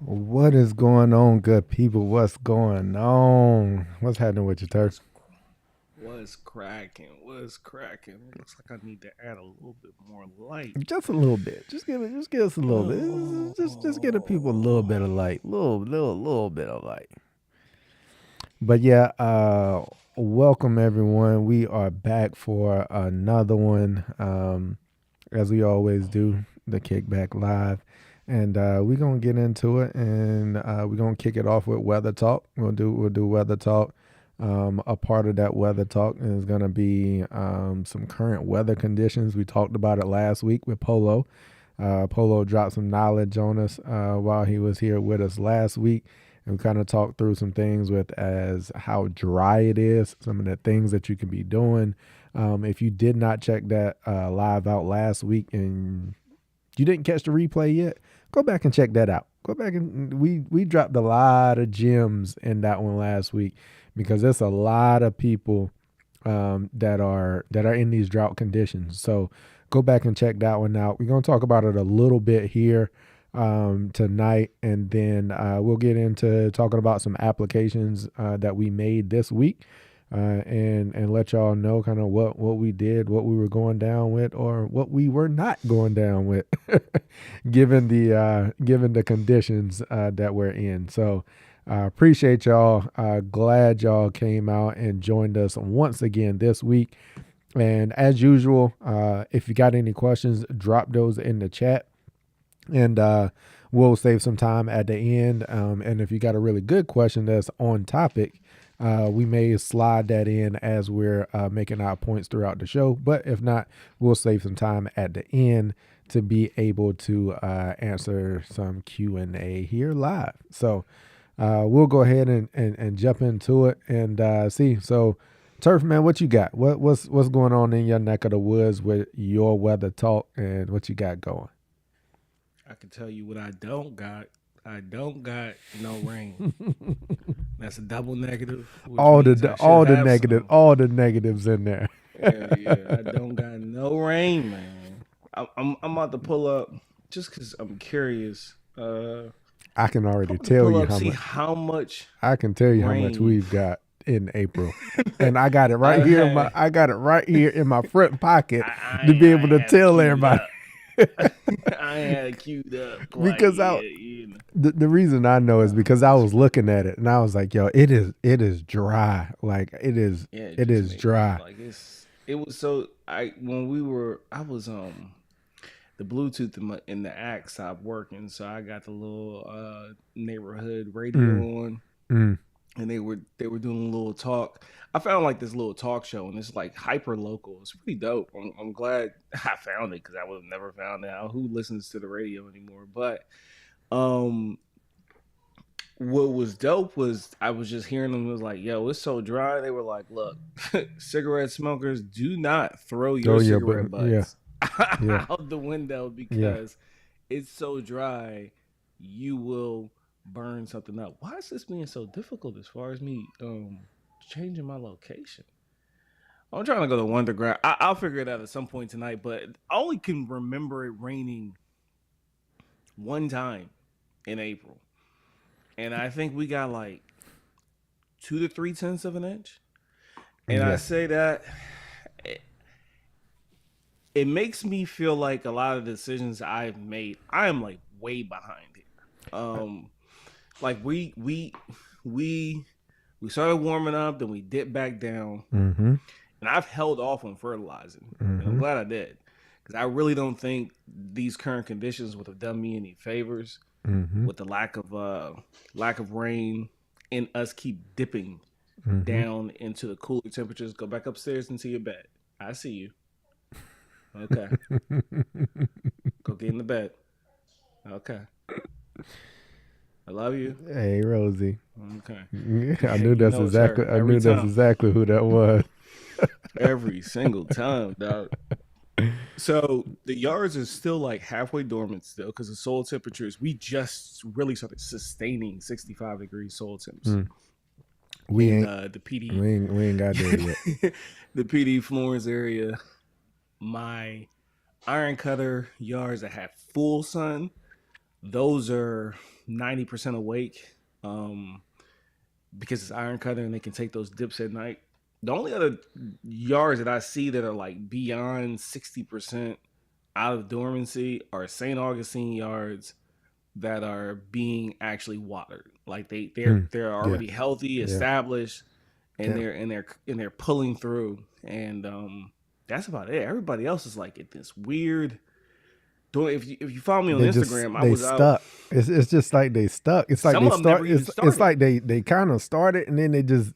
What is going on, good people? What's going on? What's happening with your turf? Was cracking? Was cracking? Looks like I need to add a little bit more light. Just a little bit. Just give us a little bit. Just give the people a little bit of light, little bit of light. But yeah, welcome everyone. We are back for another one, as we always do, the Kickback Live, and we're gonna get into it, and we're gonna kick it off with weather talk. We'll do weather talk. A part of that weather talk is going to be some current weather conditions. We talked about it last week with Polo. Polo dropped some knowledge on us while he was here with us last week. And we kind of talked through some things with as how dry it is, some of the things that you can be doing. If you did not check that live out last week and you didn't catch the replay yet, go back and check that out. Go back and we dropped a lot of gems in that one last week because there's a lot of people that are in these drought conditions. So go back and check that one out. We're gonna talk about it a little bit here tonight, and then we'll get into talking about some applications that we made this week. And let y'all know kind of what we did, what we were going down with, or what we were not going down with, given the conditions that we're in. So appreciate y'all. Glad y'all came out and joined us once again this week. And as usual, if you got any questions, drop those in the chat, and we'll save some time at the end. And if you got a really good question that's on topic, we may slide that in as we're making our points throughout the show. But if not, we'll save some time at the end to be able to answer some Q&A here live. So we'll go ahead and jump into it and see. So Turf Man, what you got? What's going on in your neck of the woods with your weather talk, and what you got going? I can tell you what I don't got. I don't got no rain. That's a double negative, which means I should have some. All the negatives in there. Yeah. I don't got no rain, man. I'm about to pull up just because I'm curious. I can I'm already about to tell pull you up, how see much. how much I can tell you how much rain we've got in April, and I got it right I here. had. I got it right here in my front pocket to be I able to had it tell queued everybody. up. I had it queued up. Like, Because I yeah, you know. the reason I know is because I It's was looking at it and I was like, yo, it is dry. Like Yeah, it it just is made me dry. like it was so I when we were I was the Bluetooth in the act stopped working, so I got the little neighborhood radio Mm, on, mm, and they were doing a little talk. I found like this little talk show, and it's like hyper local. It's pretty dope. I'm glad I found it because I would have never found out who listens to the radio anymore. But um what was dope was I was just hearing them. It was like, yo, it's so dry. They were like, look, cigarette smokers, do not throw oh your yeah, but cigarette yeah, butts yeah, out the window yeah. because it's so dry. You will burn something up. Why is this being so difficult as far as me changing my location? I'm trying to go to Wonderground. I'll figure it out at some point tonight, but I only can remember it raining one time in April. And I think we got like 2 to 3 tenths of an inch. And I Yeah. say that it, it makes me feel like a lot of decisions I've made, I am like way behind here. Like we we started warming up, then we dipped back down, Mm-hmm. and I've held off on fertilizing, and I'm Mm-hmm. glad I did because I really don't think these current conditions would have done me any favors Mm-hmm. with the lack of rain and us keep dipping Mm-hmm. down into the cooler temperatures. Go back upstairs into your bed. I see you. Okay. Go get in the bed. Okay. I love you. Hey Rosie. Okay. Yeah, I Yeah, knew you that's know it's her exactly. I every knew that's time. exactly who that was. Every single time, dog. So the yards is still like halfway dormant still because the soil temperatures, we just really started sustaining 65 degrees soil temps Mm. We in ain't. the PD. We ain't got there yet. The PD Florence area. My iron cutter yards that have full sun those are 90% awake. Um, because it's iron cutter and they can take those dips at night. The only other yards that I see that are like beyond 60% out of dormancy are St. Augustine yards that are being actually watered. Like Mm. they're Yeah. already healthy, Yeah. established, and Yeah. they're pulling through. And that's about it. Everybody else is like at this weird. If you follow me on Instagram, I They was out. stuck. It's just like they stuck. It's like Some they of them never start. even It's started. like they kind of started and then they So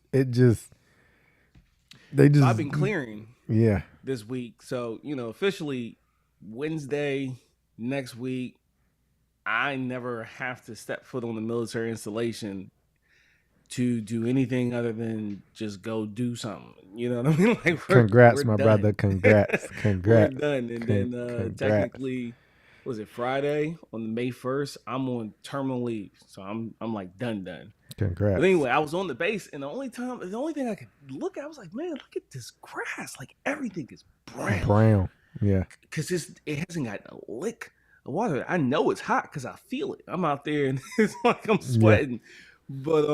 I've just been clearing yeah. this week. So, officially Wednesday next week, I never have to step foot on the military installation to do anything other than just go do something. You know what I mean? Like we're Congrats, my brother. done. Congrats. We're Congrats. done. And then Congrats. technically, was it Friday on May 1st? I'm on terminal leave. So I'm like done. But Congrats. anyway, I was on the base, and the only thing I could look at, I was like, man, look at this grass. Like everything is brown. Brown. Yeah. Because it hasn't got a lick of water. I know it's hot because I feel it. I'm out there and it's like I'm Yeah. sweating. But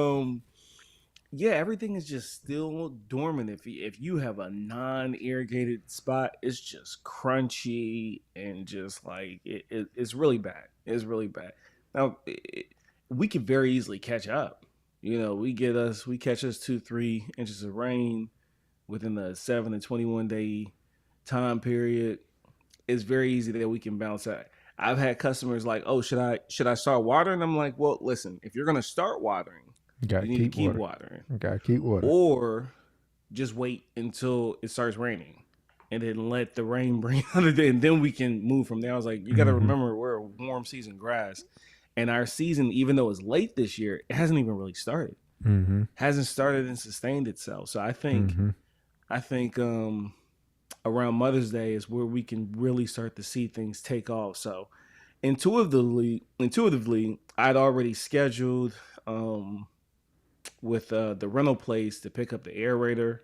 yeah, everything is just still dormant. If you have a non-irrigated spot, it's just crunchy and just like it's really bad. It's really bad. Now we could very easily catch up. We catch us 2-3 inches of rain within the 7 to 21 day time period. It's very easy that we can bounce out. I've had customers like, "Oh, should I start watering?" I'm like, "Well, listen, if you're gonna start watering, You you gotta need to keep keep water. watering, You gotta keep water. or just wait until it starts raining, and then let the rain bring other day, and then we can move from there." I was like, "You got to remember, we're a warm season grass, and our season, even though it's late this year, it hasn't even really started. Mm-hmm. Hasn't started and sustained itself. So I think around Mother's Day is where we can really start to see things take off. So intuitively, I'd already scheduled with the rental place to pick up the aerator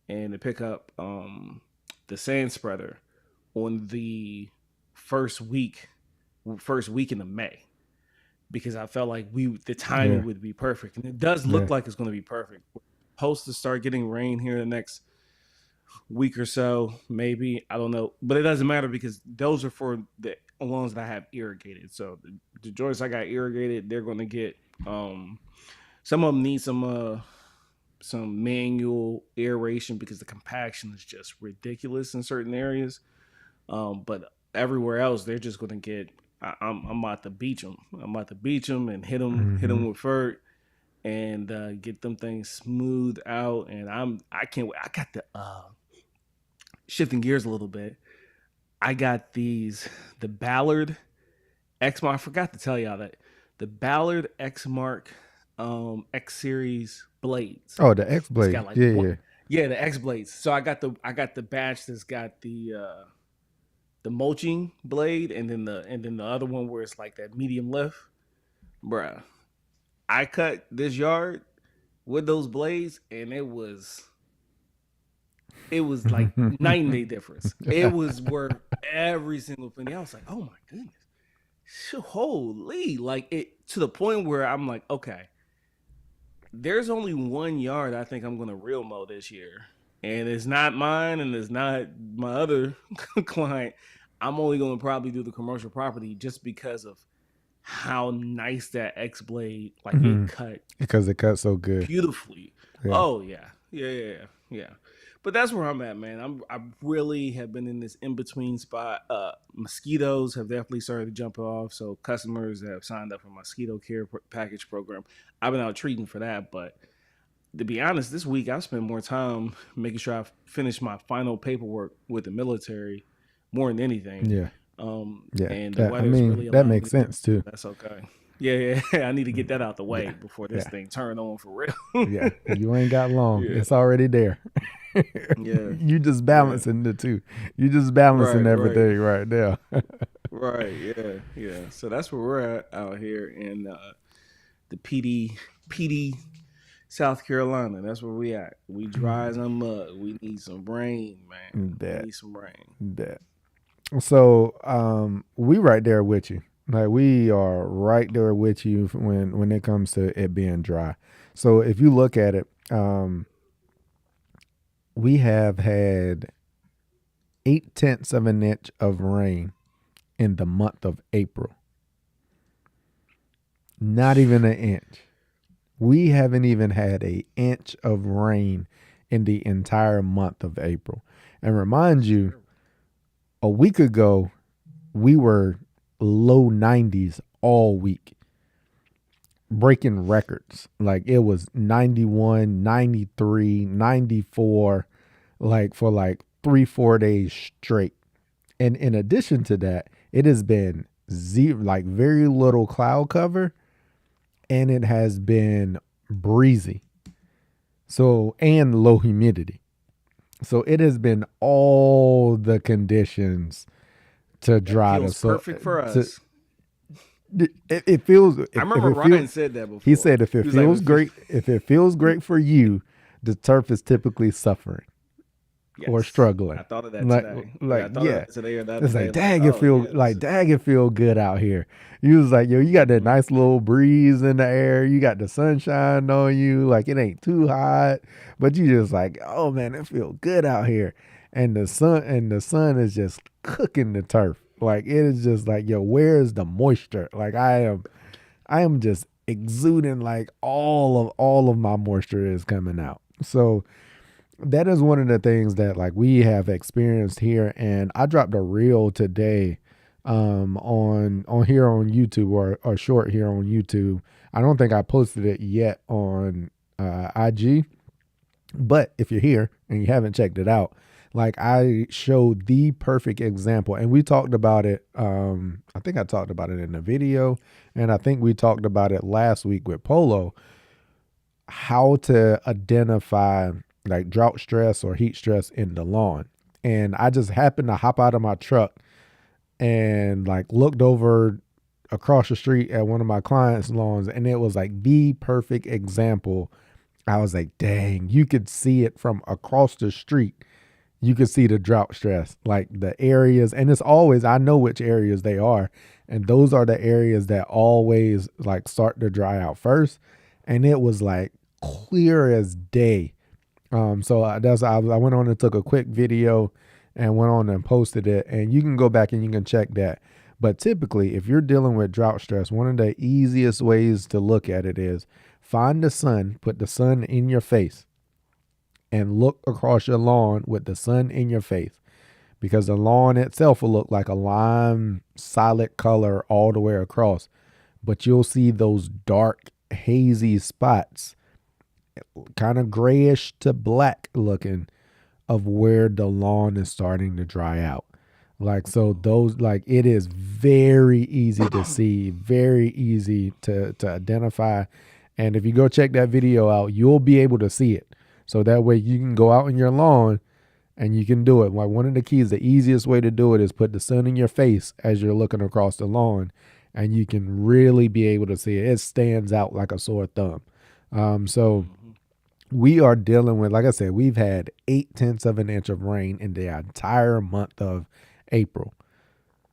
and to pick up the sand spreader on the first week, first weekend of May, because I felt like the timing Yeah. would be perfect, and it does Yeah. look like it's going to be perfect. We're supposed to start getting rain here in the next week or so, maybe. I don't know, but it doesn't matter because those are for the ones that I have irrigated. So the joints I got irrigated, they're going to get. Some of them need some manual aeration because the compaction is just ridiculous in certain areas. But everywhere else, they're just going to get. I'm about to beach them. I'm about to beach them and hit them with fert and get them things smoothed out. And I can't wait. I got the shifting gears a little bit. I got the Ballard X Mark. I forgot to tell y'all that the Ballard X Mark X Series blades. Oh, the X It's blade. got like Yeah. one, Yeah. yeah, the X blades. So I got the batch that's got the mulching blade, and then the other one where it's like that medium lift. Bruh, I cut this yard with those blades, and it was like night and day difference. It was worth every single penny. I was like, oh my goodness, holy! Like it to the point where I'm like, okay, there's only one yard I think I'm gonna real mow this year, and it's not mine, and it's not my other client. I'm only gonna probably do the commercial property just because of how nice that X blade, like it cut Because it cut so good. beautifully. Yeah. Oh yeah. But that's where I'm at, man. I really have been in this in between spot. Mosquitoes have definitely started to jump off, so customers that have signed up for mosquito care package program, I've been out treating for that. But to be honest, this week I've spent more time making sure I finish my final paperwork with the military more than anything. Yeah. Yeah. And the weather's really That allowing me makes to do sense too. that's okay. Yeah. I need to get that out the way Yeah. before this Yeah. thing turn on for real. Yeah. You ain't got long. Yeah. It's already there. Yeah. You just balancing the two. You just balancing Right. everything right there. Right. Yeah. So that's where we're at out here in the PD, South Carolina. That's where we at. We dry as a mug. We need some rain, man. We That. need some rain. That. So we right there with you. Like we are right there with you when it comes to it being dry. So if you look at it, we have had 8/10 of an inch of rain in the month of April. Not even an inch. We haven't even had an inch of rain in the entire month of April. And remind you, a week ago, we were low 90s all week, breaking records. Like it was 91, 93, 94, like for like 3, 4 days straight. And in addition to that, it has been zero, like very little cloud cover, and it has been breezy. So, and low humidity. So it has been all the conditions to That dry the feels soil. perfect for us. It feels. I If remember it feels, Ryan said that he before. said, if it He was like, feels great, if it feels great for you, the turf is typically suffering or yes, struggling. I thought of that Like, today. Yeah, like, I thought of yeah. that today or the other It's like, day. Like, dag, it oh feel yeah, this like, is. dag, it feel good out here. You was like, yo, you got that Mhm. nice little breeze in the air. You got the sunshine on you. Like it ain't too hot, but you just like, oh man, it feel good out here. And the sun is just cooking the turf. Like it is just like, yo, where is the moisture? Like I am just exuding like all of my moisture is coming out. So that is one of the things that like we have experienced here. And I dropped a reel today on here on YouTube, or short here on YouTube. I don't think I posted it yet on IG, but if you're here and you haven't checked it out, like I showed the perfect example, and we talked about it. I think I talked about it in the video, and I think we talked about it last week with Polo, how to identify like drought stress or heat stress in the lawn. And I just happened to hop out of my truck and like looked over across the street at one of my clients' lawns, and it was like the perfect example. I was like, dang, you could see it from across the street. You could see the drought stress, like the areas, and it's always, I know which areas they are. And those are the areas that always like start to dry out first. And it was like clear as day. I went on and took a quick video and went on and posted it. And you can go back and you can check that. But typically, if you're dealing with drought stress, one of the easiest ways to look at it is find the sun, put the sun in your face, and look across your lawn with the sun in your face, because the lawn itself will look like a lime solid color all the way across, but you'll see those dark hazy spots, kind of grayish to black looking, of where the lawn is starting to dry out. Like, so those, like, it is very easy to see, very easy to identify. And if you go check that video out, you'll be able to see it. So that way you can go out in your lawn and you can do it. Like, one of the keys, the easiest way to do it is put the sun in your face as you're looking across the lawn, and you can really be able to see it. It stands out like a sore thumb. So Mhm. we are dealing with, like I said, we've had 8/10 of an inch of rain in the entire month of April.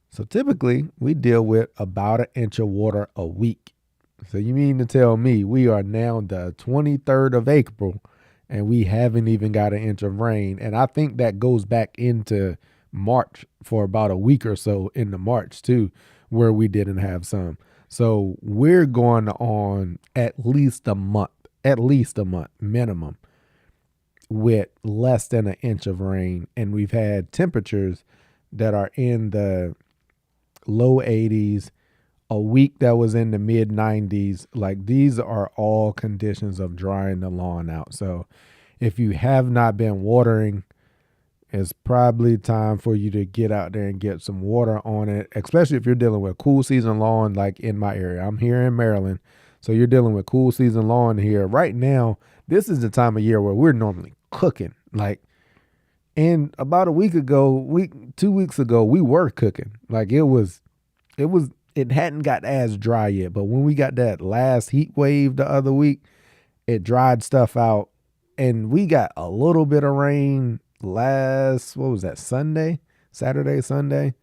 So typically we deal with about an inch of water a week. So you mean to tell me we are now the 23rd of April and we haven't even got an inch of rain? And I think that goes back into March for about a week or so into March too, where we didn't have some. So we're going on at least a month minimum with less than an inch of rain. And we've had temperatures that are in the low 80s, a week that was in the mid 90s. Like, these are all conditions of drying the lawn out. So if you have not been watering, it's probably time for you to get out there and get some water on it, especially if you're dealing with cool season lawn like in my area. I'm here in Maryland. So you're dealing with cool season lawn here. Right now, this is the time of year where we're normally cooking. Like, and about a week ago, 2 weeks ago, we were cooking. Like, it hadn't got as dry yet. But when we got that last heat wave the other week, it dried stuff out. And we got a little bit of rain last, what was that, Sunday, Saturday, Sunday.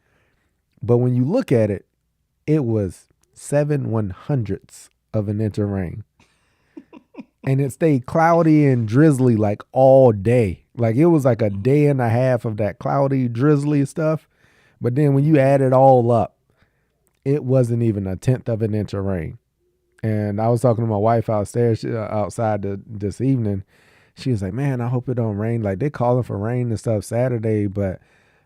But when you look at it, it was 7/100ths of an inch of rain. And it stayed cloudy and drizzly like all day. Like it was like a day and a half of that cloudy, drizzly stuff. But then when you add it all up, it wasn't even a tenth of an inch of rain. And I was talking to my wife outside this evening. She was like, "Man, I hope it don't rain. Like they calling for rain and stuff Saturday, but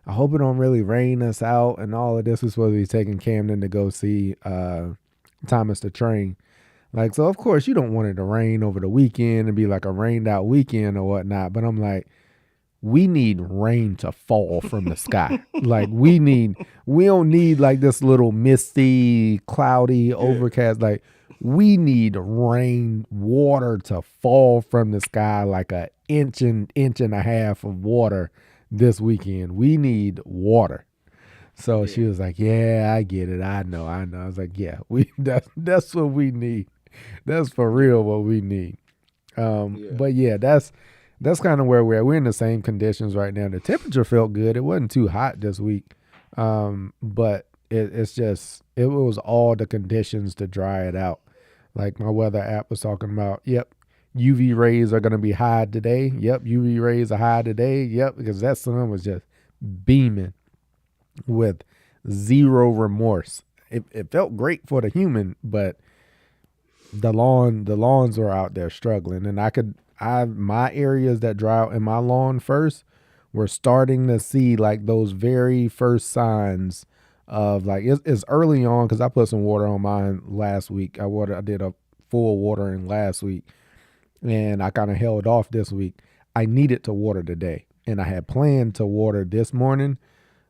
I hope it don't really rain us out." And all of this was supposed to be taking Camden to go see Thomas the Train. Like, so of course you don't want it to rain over the weekend and be like a rained out weekend or whatnot. But I'm like, we need rain to fall from the sky. Like we don't need like this little misty, cloudy, overcast. Like we need rain, water to fall from the sky like a inch and a half of water this weekend. We need water. So she was like, "Yeah, I get it. I know. I was like, "Yeah, that's what we need. That's for real what we need." But yeah, that's kind of where we're at. We're in the same conditions right now. The temperature felt good. It wasn't too hot this week, but it's just it was all the conditions to dry it out. Like my weather app was talking about. Yep, UV rays are going to be high today. Yep, UV rays are high today. Yep, because that sun was just beaming with zero remorse. It felt great for the human, but the lawns are out there struggling, and my areas that dry out in my lawn first, we're starting to see like those very first signs of like it's early on because I put some water on mine last week. I did a full watering last week, and I kind of held off this week. I needed to water today, and I had planned to water this morning,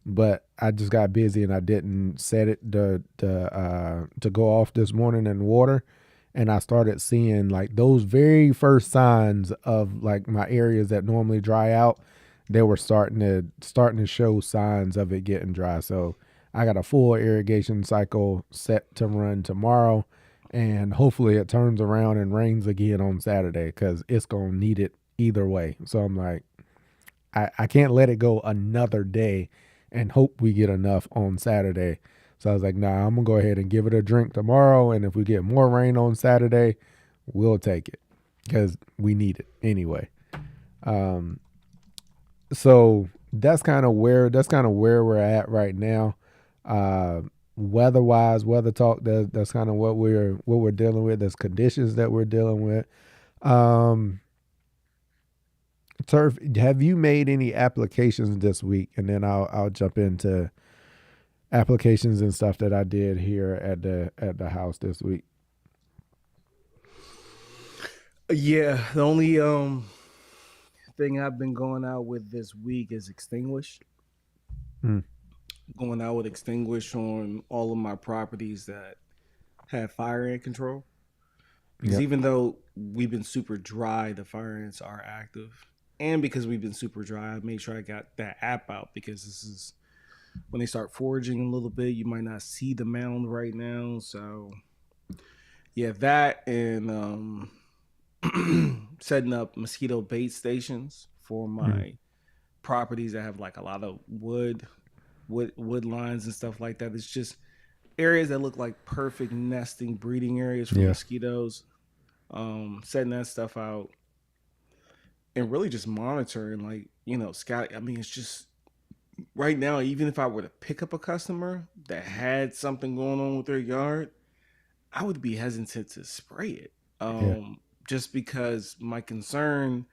but I just got busy and I didn't set it to go off this morning and water. And I started seeing like those very first signs of like my areas that normally dry out. They were starting to show signs of it getting dry. So I got a full irrigation cycle set to run tomorrow, and hopefully it turns around and rains again on Saturday because it's gonna need it either way. So I'm like, I can't let it go another day and hope we get enough on Saturday. So I was like, nah, I'm gonna go ahead and give it a drink tomorrow. And if we get more rain on Saturday, we'll take it because we need it anyway. Um, so that's kind of where we're at right now. Weather wise, weather talk. That's kind of what we're dealing with. There's conditions that we're dealing with. Um, Turf, have you made any applications this week? And then I'll jump into applications and stuff that I did here at the house this week. Yeah, the only thing I've been going out with this week is extinguish. Mm. Going out with extinguish on all of my properties that have fire ant control. Because Yep. even though we've been super dry, the fire ants are active. And because we've been super dry, I made sure I got that app out because this is when they start foraging a little bit, you might not see the mound right now. So yeah, that and setting up mosquito bait stations for Mm. my properties that have like a lot of wood lines and stuff like that. It's just areas that look like perfect nesting breeding areas for Yeah. mosquitoes. Setting that stuff out and really just monitoring, like Scott. I mean, it's just right now. Even if I were to pick up a customer that had something going on with their yard, I would be hesitant to spray it. Yeah. Just because my concern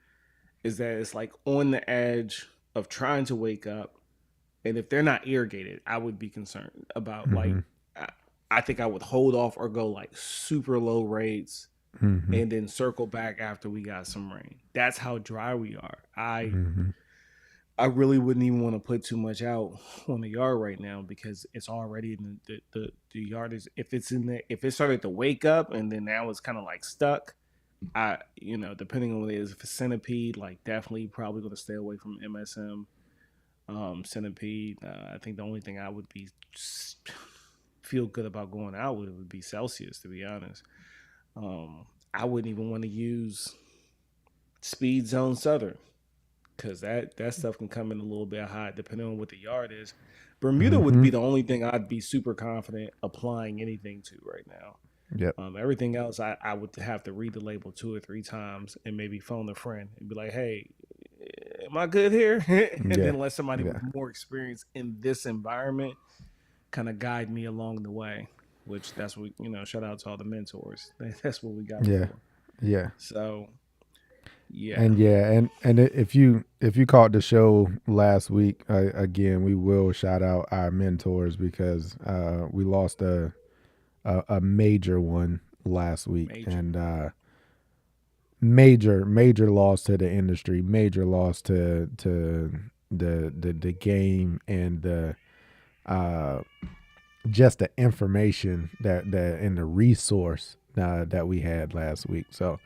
is that it's like on the edge of trying to wake up, and if they're not irrigated, I would be concerned about like. Mm-hmm. I, I think I would hold off or go like super low rates Mm-hmm. and then circle back after we got some rain. That's how dry we are. I Mm-hmm. I really wouldn't even want to put too much out on the yard right now because it's already in the yard is if it started to wake up and then now it's kind of like stuck. Depending on what it is, if it's centipede, like definitely probably going to stay away from MSM. Centipede. I think the only thing I would be feel good about going out with would be Celsius, to be honest. I wouldn't even want to use Speed Zone Southern because that stuff can come in a little bit hot depending on what the yard is. Bermuda would Mm-hmm. be the only thing I'd be super confident applying anything to right now. Yep. Everything else, I would have to read the label 2 or 3 times and maybe phone a friend and be like, "Hey, am I good here?" And Yeah. then let somebody Yeah. with more experience in this environment kind of guide me along the way. Which that's what Shout out to all the mentors. That's what we got them Yeah. for. Yeah. So yeah, And if you caught the show last week, again, we will shout out our mentors because we lost a major one last week, major. and major loss to the industry, major loss to the game, and the uh, just the information that and the resource that we had last week. So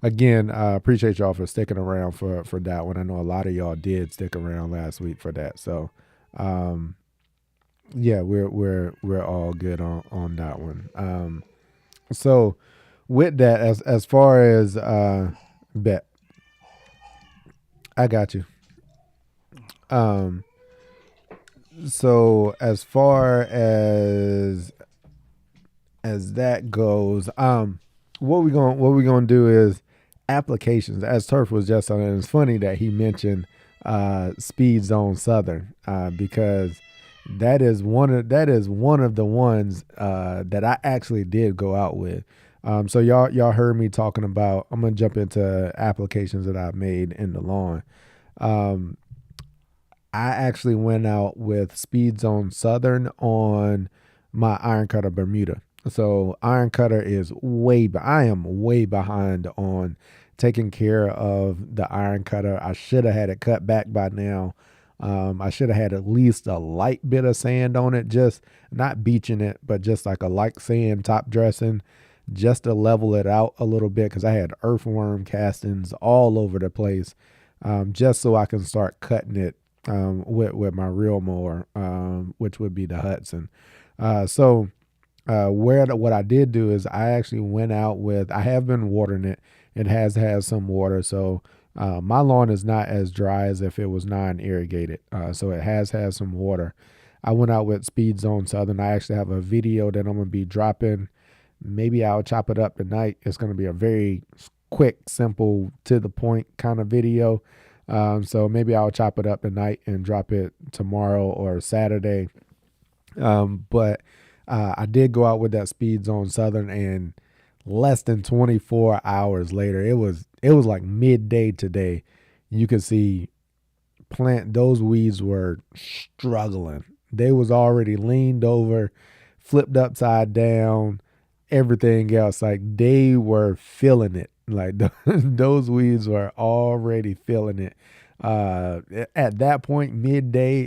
again, I appreciate y'all for sticking around for that one. I know a lot of y'all did stick around last week for that. So um, yeah, we're all good on that one. So with that, as far as bet, I got you. Um, so as far as that goes, what we gonna do is applications. As Turf was just on, and it's funny that he mentioned Speed Zone Southern because that is one of the ones that I actually did go out with. So y'all heard me talking about. I'm gonna jump into applications that I've made in the lawn. Um, I actually went out with Speed Zone Southern on my Iron Cutter Bermuda. So Iron Cutter is I am way behind on taking care of the Iron Cutter. I should have had it cut back by now. I should have had at least a light bit of sand on it, just not beaching it, but just like a light sand top dressing, just to level it out a little bit because I had earthworm castings all over the place, just so I can start cutting it with my real mower, which would be the Hudson. So what I did do is I actually went out with. I have been watering it. It has had some water, so my lawn is not as dry as if it was non-irrigated. So it has had some water. I went out with Speed Zone Southern. I actually have a video that I'm gonna be dropping. Maybe I'll chop it up tonight. It's gonna be a very quick, simple, to the point kind of video. So maybe I'll chop it up tonight and drop it tomorrow or Saturday. But I did go out with that Speed Zone Southern, and less than 24 hours later, it was like midday today. You could see those weeds were struggling. They was already leaned over, flipped upside down, everything else. Like they were feeling it. Like those weeds were already feeling it. At that point, midday,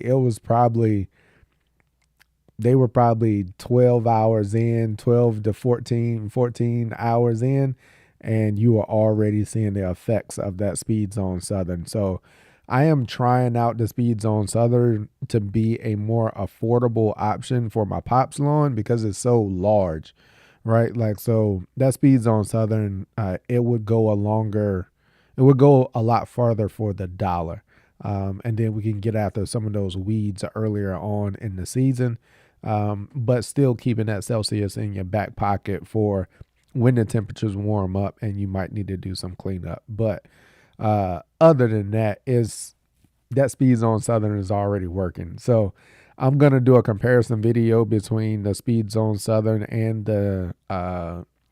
they were probably 12 hours in, 12 to 14 hours in, and you are already seeing the effects of that Speed Zone Southern. So I am trying out the Speed Zone Southern to be a more affordable option for my Pops lawn because it's so large, right? Like, so that Speed Zone Southern, it would go a lot farther for the dollar. And then we can get after some of those weeds earlier on in the season, but still keeping that Celsius in your back pocket for when the temperatures warm up and you might need to do some cleanup. But other than that, is that Speed Zone Southern is already working. So I'm gonna do a comparison video between the Speed Zone Southern and the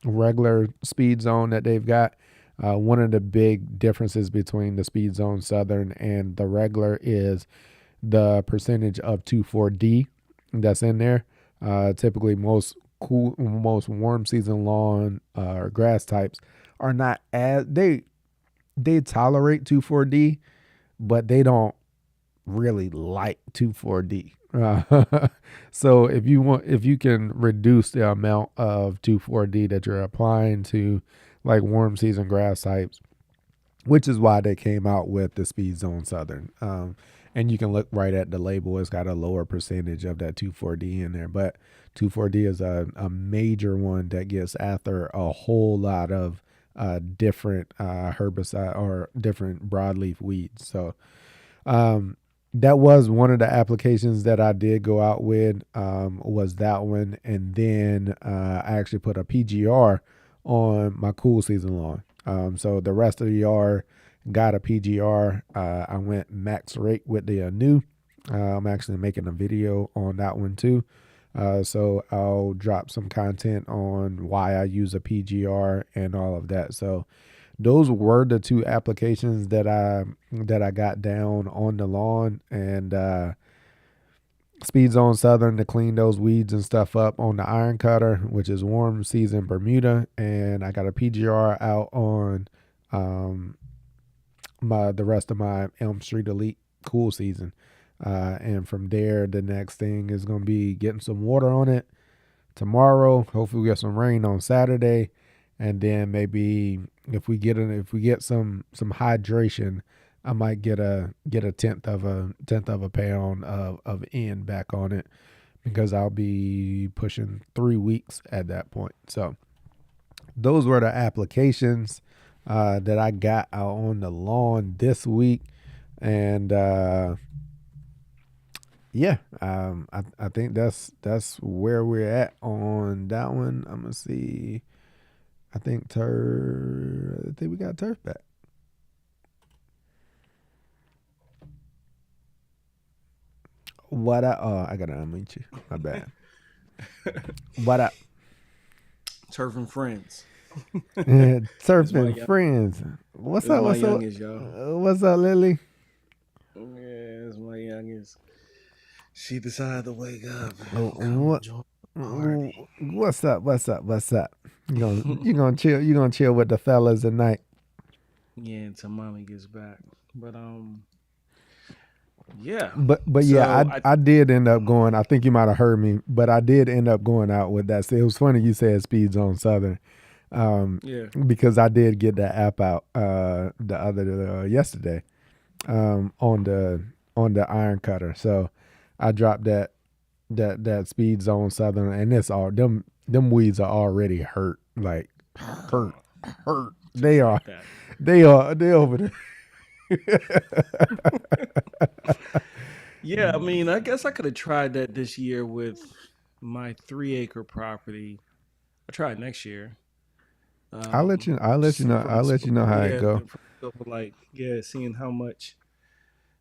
regular Speed Zone that they've got. One of the big differences between the Speed Zone Southern and the regular is the percentage of 2,4-D that's in there. Typically, most warm season lawn or grass types are not as they tolerate 2,4-D, but they don't really like 2,4-D. So if you can reduce the amount of 2,4-D that you're applying to like warm season grass types, which is why they came out with the Speed Zone Southern. And you can look right at the label. It's got a lower percentage of that 2,4-D in there, but 2,4-D is a major one that gets after a whole lot of different herbicide or different broadleaf weeds. So that was one of the applications that I did go out with, was that one. And then I actually put a PGR on my cool season lawn. So the rest of the yard got a PGR. I went max rate with the new. I'm actually making a video on that one too. So I'll drop some content on why I use a PGR and all of that. So those were the two applications that I got down on the lawn, and Speed Zone Southern to clean those weeds and stuff up on the iron cutter, which is warm season Bermuda, and I got a PGR out on the rest of my Elm Street Elite cool season. And from there, the next thing is going to be getting some water on it tomorrow. Hopefully we get some rain on Saturday. And then maybe if we get some hydration, I might get a tenth of a pound of N back on it, because I'll be pushing 3 weeks at that point. So those were the applications that I got out on the lawn this week. And I think that's where we're at on that one. I'm gonna see. I think we got turf back. What up? Oh, I gotta unmute you. My bad. What up? Turf and friends. Turf and friends. What's up? What's up? What's up, Lily? Yeah, it's my youngest. She decided to wake up. What's up? You gonna chill? You gonna chill with the fellas tonight? Yeah, until mommy gets back. But yeah. But so yeah, I did end up going. I think you might have heard me, but I did end up going out with that. So it was funny you said Speed Zone Southern, because I did get that app out the other yesterday, on the iron cutter. So I dropped that Speed Zone Southern, and it's all them weeds are already hurt, like hurt. They are over there. Yeah, I mean, I guess I could have tried that this year with my 3-acre property. I tried next year. I'll let you know how it go. Like, seeing how much,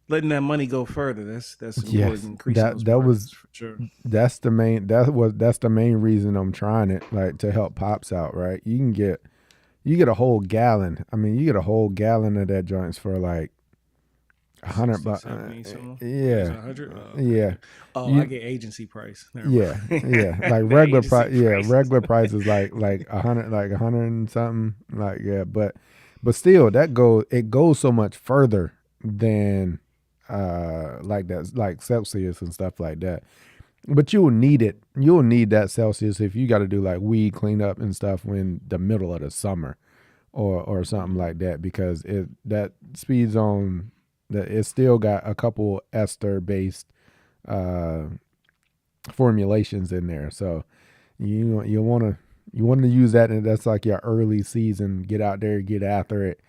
letting that money go further. That's important. Yes, that was for sure. That's the main reason I'm trying it, like to help pops out. Right, you get a whole gallon. I mean, you get a whole gallon of that joints for like $100. Yeah, 100. Yeah. Oh, I get agency price. Yeah. Like regular price. Yeah, regular price is like 100, like 100 and something. Like but still, it goes so much further than like that, like Celsius and stuff like that. But you'll need it. You'll need that Celsius if you got to do like weed cleanup and stuff when the middle of the summer, or something like that, because that Speed Zone, that it still got a couple ester based formulations in there. So you want to use that, and that's like your early season. Get out there, get after it,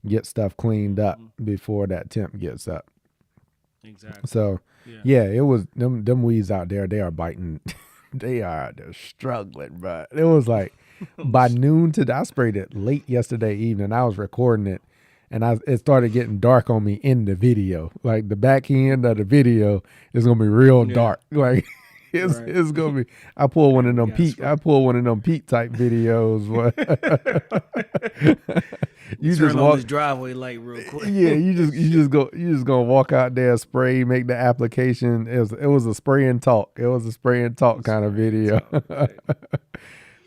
get stuff cleaned up before that temp gets up. Exactly. So yeah, it was them weeds out there. They are biting. They're struggling, bro. It was like by noon I sprayed it late yesterday evening. I was recording it, and it started getting dark on me in the video. Like the back end of the video is gonna be real dark. Like it's gonna be. I pull one of them Pete type videos. You turn just on this driveway light real quick. Yeah, you just gonna walk out there, spray, make the application. It was a spray and talk. It was a spray and talk kind of video.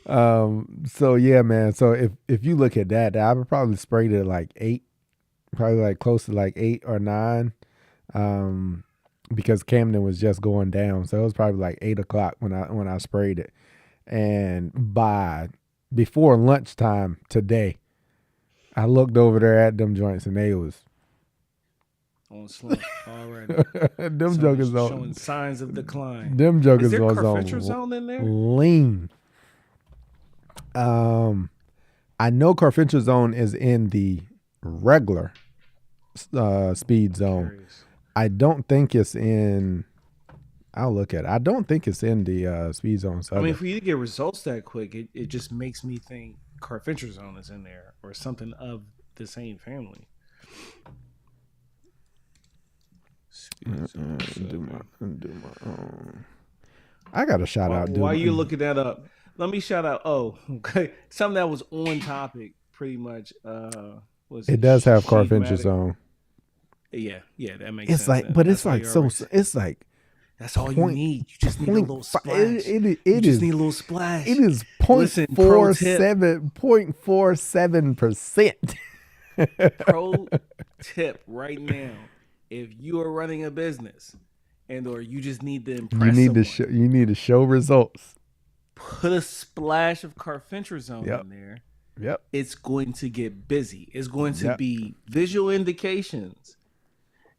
So yeah, man. So if you look at that, I would probably sprayed it like 8, probably like close to like 8 or 9, because Camden was just going down. So it was probably like 8 o'clock when I sprayed it, and before lunchtime today, I looked over there at them joints, and they was on slump already. Them jokers showing signs of decline. Them jokers was on zone in there. Lean. I I know carfentrazone is in the regular speed zone. Curious. I don't think it's in. I'll look at it. I don't think it's in the speed zone I mean, southern. for you to get results that quick, it just makes me think carfentrazone is in there or something of the same family. Speed zone southern. Do my own. I got a shout out. While you're Do looking that up, let me shout out. Oh, okay, something that was on topic, pretty much. Was it it does have Sheepmatic? carfentrazone. Yeah, yeah, that makes It's sense. like, Then but that's it's all like you so. always. It's like That's all you point need. You just need a point little five. splash. You It just is need a little splash. it is point Listen, pro four tip. seven 0.47%. Pro tip right now. If you are running a business and or you just need to You impress need to someone, show. You need to show results. put a splash of carfentrazone Yep. in there. Yep. It's going to get busy. It's going to Yep. be visual indications.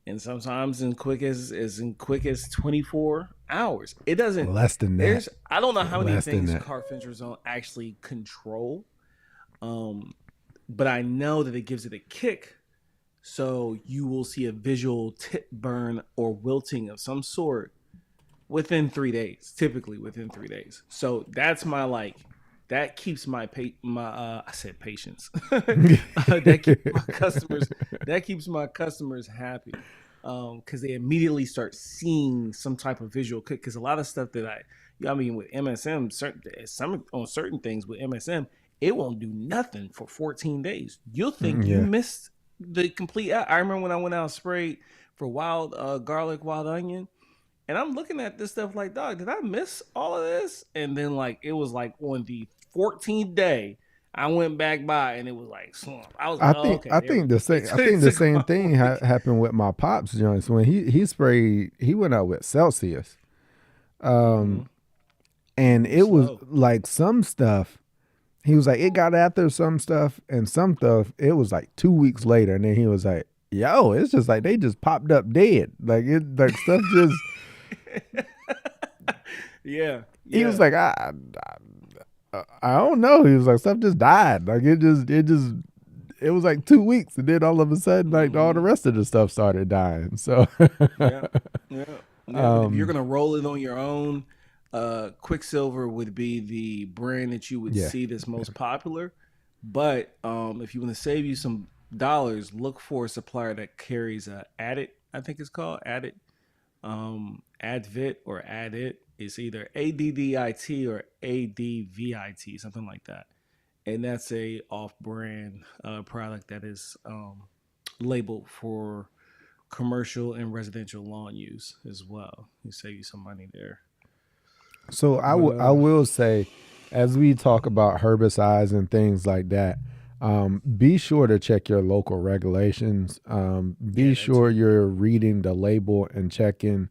And sometimes in quick as 24 hours. It doesn't Less than that. there's I don't know how many Less than things that. carfentrazone actually control. But I know that it gives it a kick. So you will see a visual tip burn or wilting of some sort within 3 days, typically within 3 days. So that's my that keeps my I said patience. That keeps my customers happy. Because they immediately start seeing some type of visual kick. Because a lot of stuff that I mean, with MSM, certain things with MSM, it won't do nothing for 14 days. You'll think you Yeah. missed the complete. I remember when I went out and sprayed for wild garlic, wild onion, and I'm looking at this stuff like, dog, did I miss all of this? And then it was like on the 14th day, I went back by and it was like slump. I was like, oh, okay, I there we think go. the same. I It think the took same my thing week. happened with my pops joints when he sprayed. He went out with Celsius, Mm-hmm. and Be it was slow. like some stuff. He was like, it got after some stuff, and some stuff it was like 2 weeks later, and then he was like, "Yo, it's just like they just popped up dead. Like stuff just." Yeah, He was yeah. like, I don't know. He was like, stuff just died. Like it was like 2 weeks, and then all of a sudden, like all the Mm-hmm. rest of the stuff started dying. So, Yeah, yeah, yeah. But if you're gonna roll it on your own, Quicksilver would be the brand that you would yeah, see that's most popular. But if you want to save you some dollars, look for a supplier that carries Addit. I think it's called Addit, Advit or Addit. It's either ADDIT or ADVIT, something like that. And that's a off-brand product that is labeled for commercial and residential lawn use as well. You save you some money there. so But I will say, as we talk about herbicides and things like that, be sure to check your local regulations. Be yeah, that sure too. you're reading the label and checking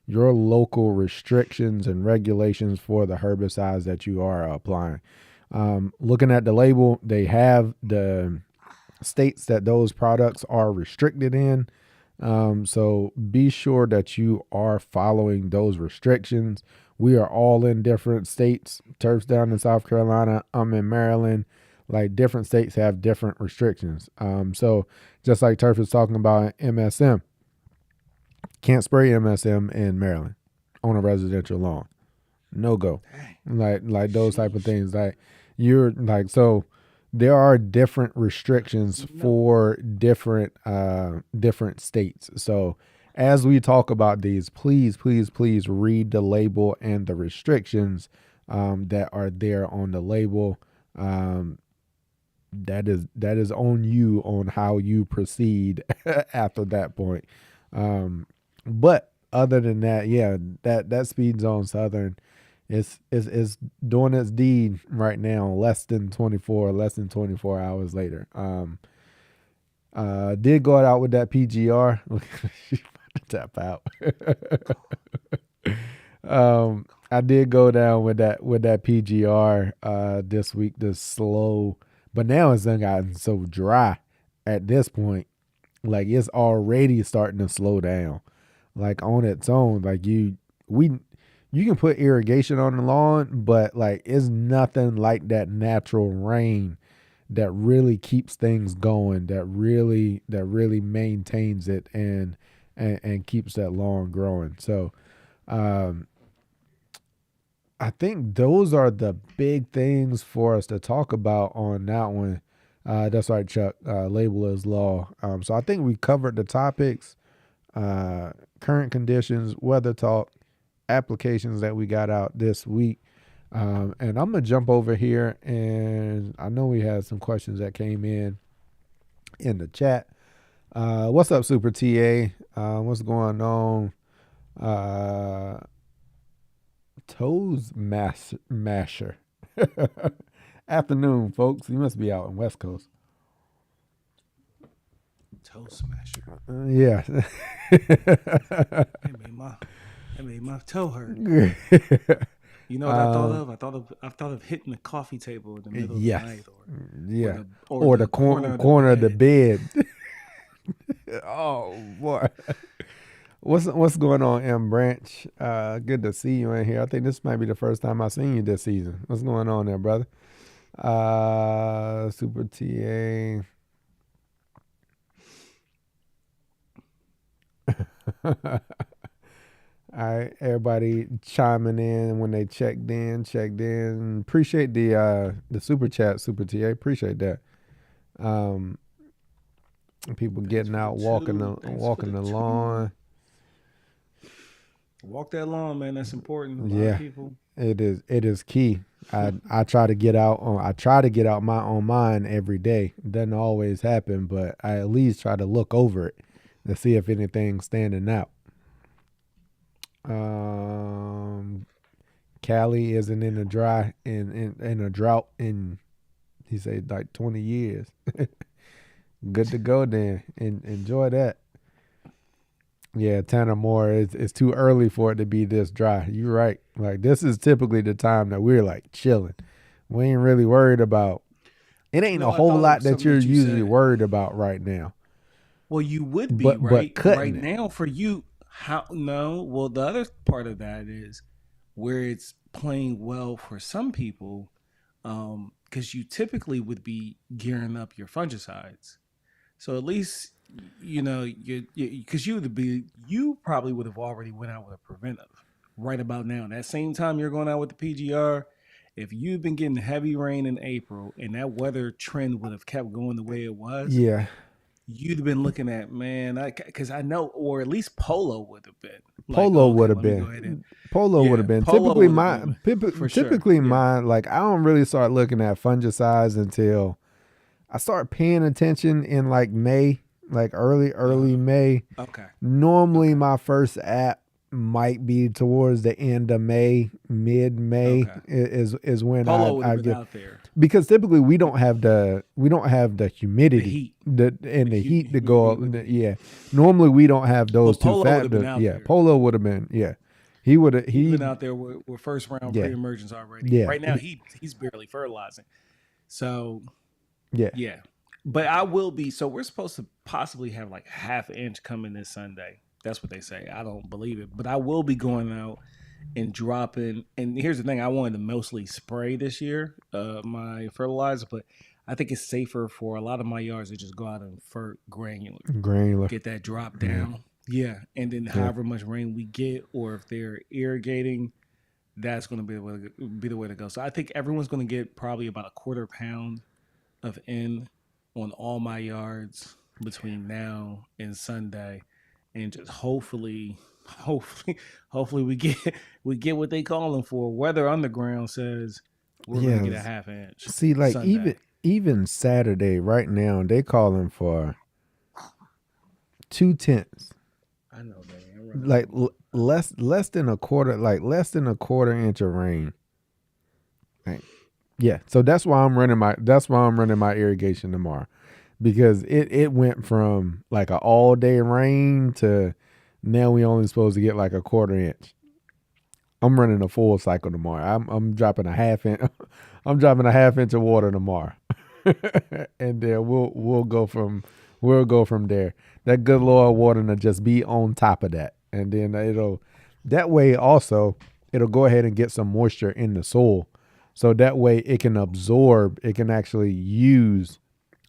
your local restrictions and regulations for the herbicides that you are applying. Looking at the label, they have the states that those products are restricted in. So be sure that you are following those restrictions. We are all in different states. Turf's down in South Carolina. I'm in Maryland. Like different states have different restrictions. So just like Turf is talking about MSM, can't spray MSM in Maryland on a residential lawn. No go. Dang. Like those type of Sheesh. things. Like you're like so there are different restrictions No. for different states. So as we talk about these, please read the label and the restrictions that are there on the label. That is on you on how you proceed after that point. But other than that, yeah, that speed zone southern is doing its deed right now. Less than 24 hours later. Did go out with that PGR. She about to tap out. I did go down with that PGR this week. The slow, but now it's done gotten so dry at this point. Like it's already starting to slow down. Like on its own. Like you can put irrigation on the lawn, but like it's nothing like that natural rain that really keeps things going, that really maintains it and keeps that lawn growing. So um, I think those are the big things for us to talk about on that one. That's right, Chuck. Label is law. So I think we covered the topics, current conditions, weather talk, applications that we got out this week. And I'm going to jump over here, and I know we had some questions that came in the chat. What's up, Super TA? What's going on? Toes masher. Afternoon, folks. You must be out in West Coast. Toe smasher. Yeah. It made my toe hurt. You know what I thought of? I thought of hitting the coffee table in the middle of the night, or the corner of the bed. Oh boy. What's going on, M Branch? Good to see you in here. I think this might be the first time I've seen you this season. What's going on there, brother? Super TA. All right, everybody chiming in when they checked in. Appreciate the super chat, Super TA. Appreciate that. People getting out, walking the lawn. Walk that lawn, man. That's important. A lot of people. It is key. I try to get out on mine every day. It doesn't always happen, but I at least try to look over it to see if anything's standing out. Cali isn't in a drought in he said like 20 years. Good to go then. Enjoy that. Yeah, Tanner Moore, it's too early for it to be this dry. You're right. Like, this is typically the time that we're like chilling. We ain't really worried about it. Ain't a whole lot that you're usually worried about right now. Well, you would be, right? But right now for you, well, the other part of that is where it's playing well for some people, because you typically would be gearing up your fungicides. So at least, you know, because you probably would have already went out with a preventive right about now. That same time you're going out with the PGR, if you've been getting heavy rain in April and that weather trend would have kept going the way it was, you'd have been looking at, man, because I know, or at least Polo would have been. Polo would have been. Typically, mine, like, I don't really start looking at fungicides until I start paying attention in like May, like early May. Okay. Normally, my first app might be towards the end of May, mid-May is when Polo I get out there. Because typically we don't have the humidity, the heat to go up. Normally we don't have those two factors. Polo would have been. Yeah, he would have. He's been out there with first round pre-emergence already. Yeah. Right now he's barely fertilizing. So yeah. But I will be. So we're supposed to possibly have like half inch coming this Sunday. That's what they say. I don't believe it, but I will be going out and dropping. And here's the thing: I wanted to mostly spray this year, my fertilizer, but I think it's safer for a lot of my yards to just go out and granular, get that drop down. Yeah, and then however much rain we get, or if they're irrigating, that's going to be the way to go. So I think everyone's going to get probably about a 1/4 pound of N on all my yards between now and Sunday. And just hopefully we get what they calling for. Weather Underground says we're gonna get a half inch. See, like Sunday. even Saturday right now, they calling for 2/10. I know, man. Like less than a quarter, like less than a 1/4 inch of rain. Right. Yeah, so that's why I'm running my irrigation tomorrow. Because it went from like an all day rain to now we only supposed to get like a 1/4 inch. I'm running a full cycle tomorrow. I'm dropping a half inch. I'm dropping a half inch of water tomorrow, and then we'll go from there. That good Lord water to just be on top of that, and then it'll go ahead and get some moisture in the soil. so that way it can absorb. It can actually use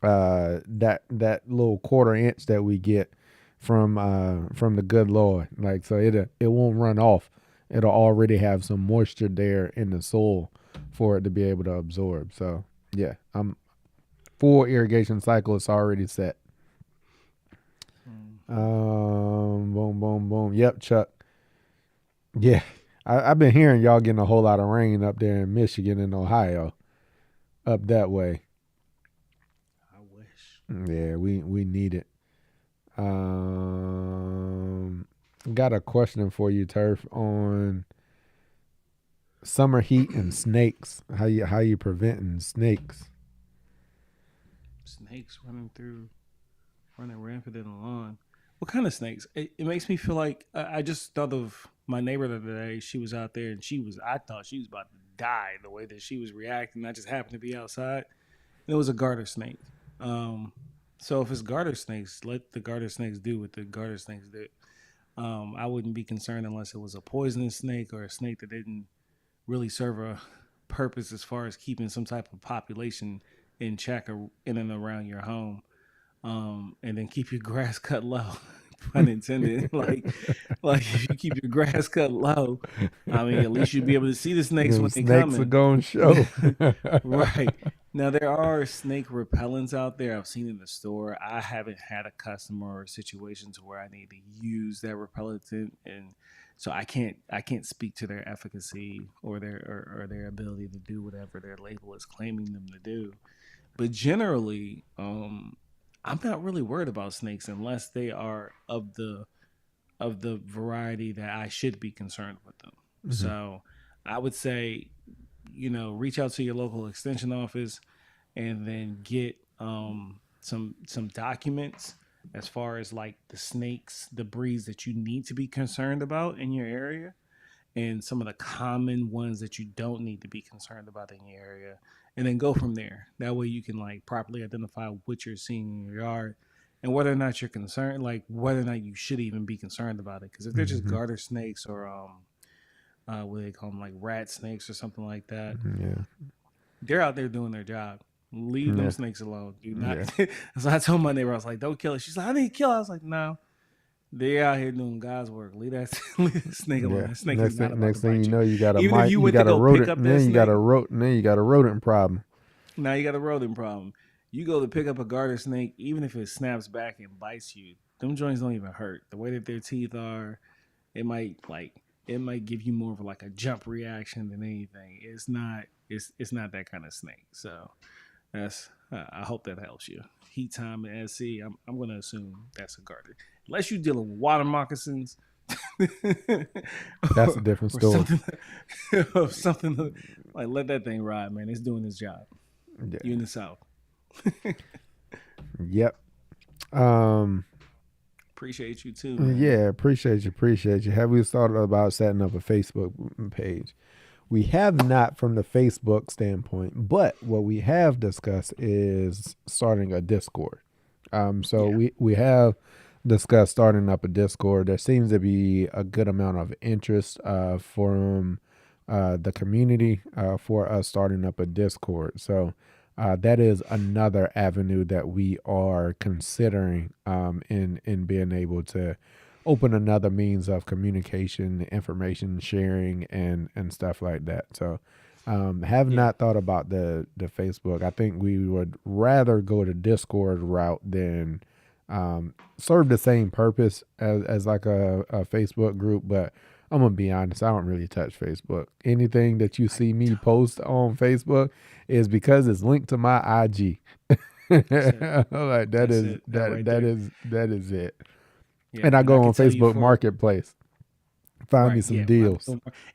that little quarter inch that we get from the good Lord. Like so, it won't run off. It'll already have some moisture there in the soil for it to be able to absorb. So yeah, I'm full irrigation cycle. It's already set. Boom, boom, boom. Yep, Chuck. Yeah, I've been hearing y'all getting a whole lot of rain up there in Michigan and Ohio, up that way. I wish. Yeah, we need it. Got a question for you, Turf, on summer heat and snakes. How you preventing snakes? Snakes running rampant in the lawn. What kind of snakes? It makes me feel like I just thought of my neighbor the other day. She was out there and I thought she was about to die the way that she was reacting. I just happened to be outside. And it was a garter snake. Um, so if it's garter snakes, let the garter snakes do what the garter snakes do. I wouldn't be concerned unless it was a poisonous snake or a snake that didn't really serve a purpose as far as keeping some type of population in check or in and around your home. And then keep your grass cut low. Pun intended. Like if you keep your grass cut low, I mean, at least you'd be able to see the snakes Them when they snakes are coming. going to show. Right. Now there are snake repellents out there. I've seen in the store. I haven't had a customer or situation to where I need to use that repellent, and so I can't speak to their efficacy or or their ability to do whatever their label is claiming them to do. But generally, I'm not really worried about snakes unless they are of the variety that I should be concerned with them. Mhm. So I would say, reach out to your local extension office and then get some documents as far as like the snakes, the breeds that you need to be concerned about in your area, and some of the common ones that you don't need to be concerned about in your area, and then go from there. That way you can like properly identify what you're seeing in your yard and whether or not you're concerned, like whether or not you should even be concerned about it. Because if they're just Mhm. garter snakes or what do they call them, like rat snakes or something like that, Yeah. they're out there doing their job. Leave them Yeah. snakes alone. Do not. Yeah. So I told my neighbor, I was like, "Don't kill it." She's like, "I need to kill it." I was like, "No, they out here doing God's work. Leave that, leave that snake alone. Yeah. That snake is not about to Next thing bite you you. know, you got a Even if mite. you You went to got a go pick rodent. up that snake, Then you got a rodent problem. now you got a rodent problem. You go to pick up a garter snake, even if it snaps back and bites you, them joints don't even hurt. The way that their teeth are, it might like it might give you more of like a jump reaction than anything. It's not that kind of snake. So that's I hope that helps you. Heat time at SC. I'm gonna assume that's a garter, unless you're dealing with water moccasins. That's a different Or story. something, or something like let that thing ride, man. It's doing its job. You Yeah. in the south. Yep. Um. Appreciate you too, man. Yeah. Appreciate you. Appreciate you. Have we started about setting up a Facebook page? We have not from the Facebook standpoint, but what we have discussed is starting a Discord. So Yeah. we have discussed starting up a Discord. There seems to be a good amount of interest from the community for us starting up a Discord. So that is another avenue that we are considering in being able to open another means of communication, information sharing, and stuff like that. So, have Yeah. not thought about the Facebook. I think we would rather go the Discord route than serve the same purpose as like a Facebook group. But I'm gonna be honest, I don't really touch Facebook. Anything that you I see me don't. post on Facebook is because it's linked to my IG. That's it. Like That's it. That right there. that is it. Yeah. And I And I go can on tell you Facebook for Marketplace, find me right. some Yeah. deals.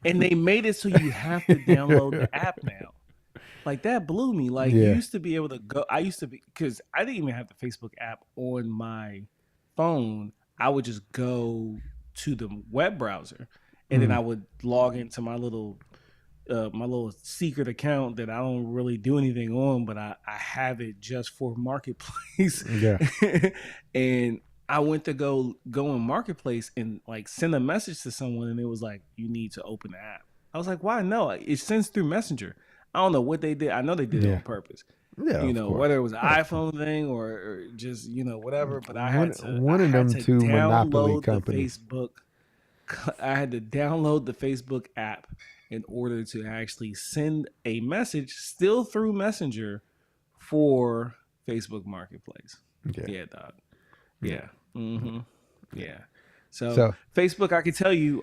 And they made it so you have to download the app now. Like that blew me. Like you Yeah. used to be able to go. I used to be because I didn't even have the Facebook app on my phone. I would just go to the web browser, and then Mm, I would log into my little secret account that I don't really do anything on, but I have it just for marketplace. yeah. And I went to go in marketplace and like send a message to someone, and it was like you need to open the app. I was like, why? No, it sends through Messenger. I don't know what they did. I know they did it Yeah. on purpose. Yeah, You of know, course. whether it was an Of course. iPhone thing or just whatever. But One I of had them to two monopoly download the companies. Facebook. I had to download the Facebook app in order to actually send a message, still through Messenger, for Facebook Marketplace. Yeah. Yeah, dog. Yeah. Yeah. Mm-hmm. Yeah. Yeah. So So Facebook, I can tell you,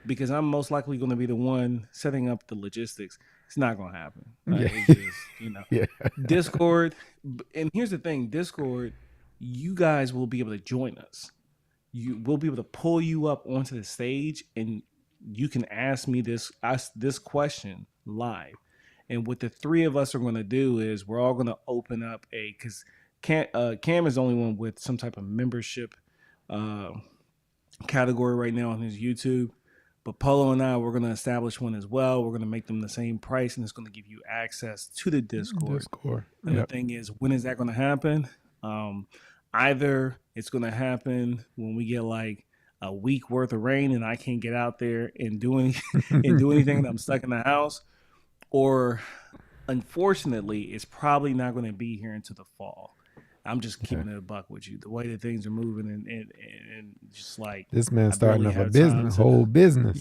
because I'm most likely going to be the one setting up the logistics. It's not going to happen. yeah. It's just Yeah. Discord. And here's the thing: Discord, you guys will be able to join us. You will be able to pull you up onto the stage, and you can ask this question live. And what the three of us are going to do is we're all going to open up because Cam is the only one with some type of membership uh, category right now on his YouTube. But Polo and I, we're going to establish one as well. We're going to make them the same price, and it's going to give you access to the Discord. Discord. And the Yep. thing is, when is that going to happen? Um, Either it's going to happen when we get like a week worth of rain and I can't get out there and do anything, and I'm stuck in the house, or unfortunately, it's probably not going to be here until the fall. I'm just Okay. keeping it a buck with you. The way that things are moving, and just like This man I starting barely up a have time business, to. whole business.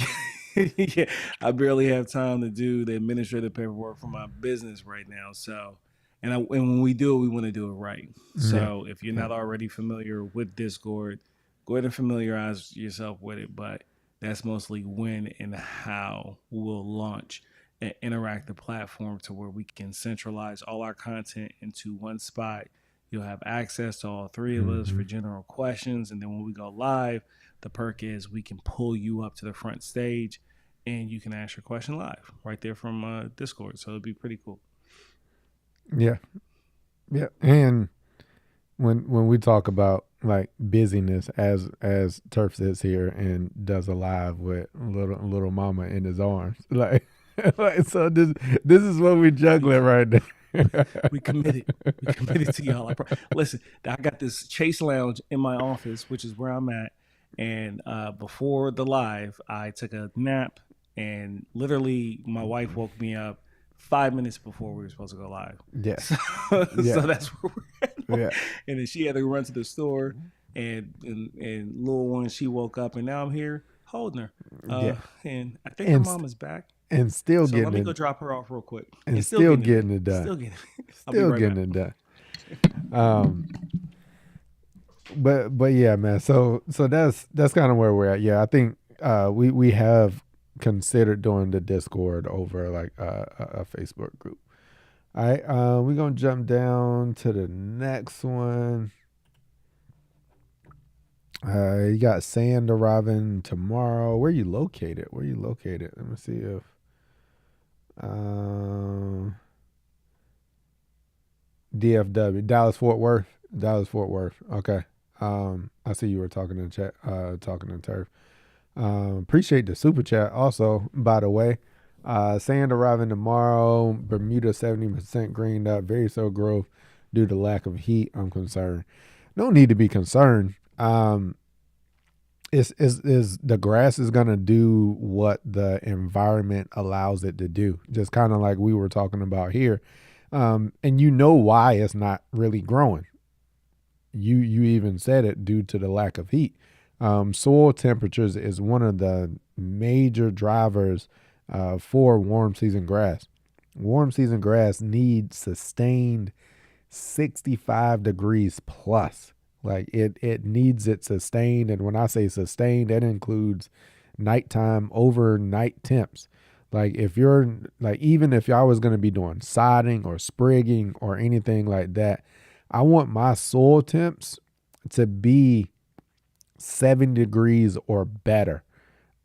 Yeah, I barely have time to do the administrative paperwork for my business right now. So, and when we do it, we want to do it right. Yeah. So, if you're Yeah. not already familiar with Discord, go ahead and familiarize yourself with it. But that's mostly when and how we'll launch an interactive platform to where we can centralize all our content into one spot. You'll have access to all three of us Mm-hmm. for general questions. And then when we go live, the perk is we can pull you up to the front stage and you can ask your question live right there from Discord. So it'd be pretty cool. Yeah. Yeah. And when we talk about like busyness, as Turf sits here and does a live with little mama in his arms, like, like so this is what we juggling right now. We committed. We committed to y'all. Listen, I got this Chase Lounge in my office, which is where I'm at. And before the live, I took a nap, and literally my wife woke me up 5 minutes before we were supposed to go live. Yeah. So, Yeah. so that's where we're at. Yeah. And then she had to run to the store, and little one, she woke up, and now I'm here holding her. Yeah. And I think her And mom is back. and still So let getting me it go drop her off real quick. and still getting it Still done. getting it. I'll be Still right getting back. it done. But yeah, man. So that's kind of where we're at. Yeah, I think we have considered doing the Discord over like a Facebook group. All right, we're gonna jump down to the next one. You got sand arriving tomorrow. Where you located? Where you located? Let me see if um DFW, Dallas Fort Worth. Dallas Fort Worth. Okay. I see you were talking in chat, talking in turf. Appreciate the super chat also, by the way. Sand arriving tomorrow. Bermuda 70% greened up. Very slow growth due to lack of heat. I'm concerned. No need to be concerned. Is the grass is gonna do what the environment allows it to do. Just kind of like we were talking about here. And you know why it's not really growing. You even said it, due to the lack of heat. Soil temperatures is one of the major drivers for warm season grass. Warm season grass needs sustained 65 degrees plus. Like it needs it sustained. And when I say sustained, that includes nighttime, overnight temps. Like if you're like, even if I was going to be doing sodding or sprigging or anything like that, I want my soil temps to be 7 degrees or better.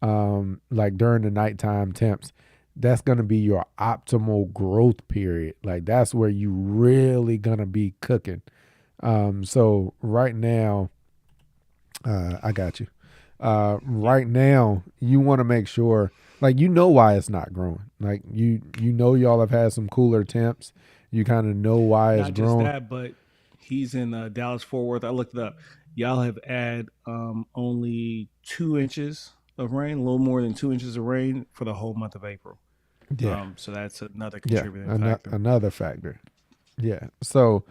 Like during the nighttime temps, that's going to be your optimal growth period. Like that's where you really going to be cooking. So right now, I got you. Right now, you want to make sure, like, you know why it's not growing. Like you know y'all have had some cooler temps. You kind of know why it's Not just growing. that, but he's in Dallas Fort Worth. I looked it up. Y'all have had only 2 inches of rain, a little more than 2 inches of rain for the whole month of April. Yeah. So that's another Yeah. contributing factor. Another factor. Yeah. So,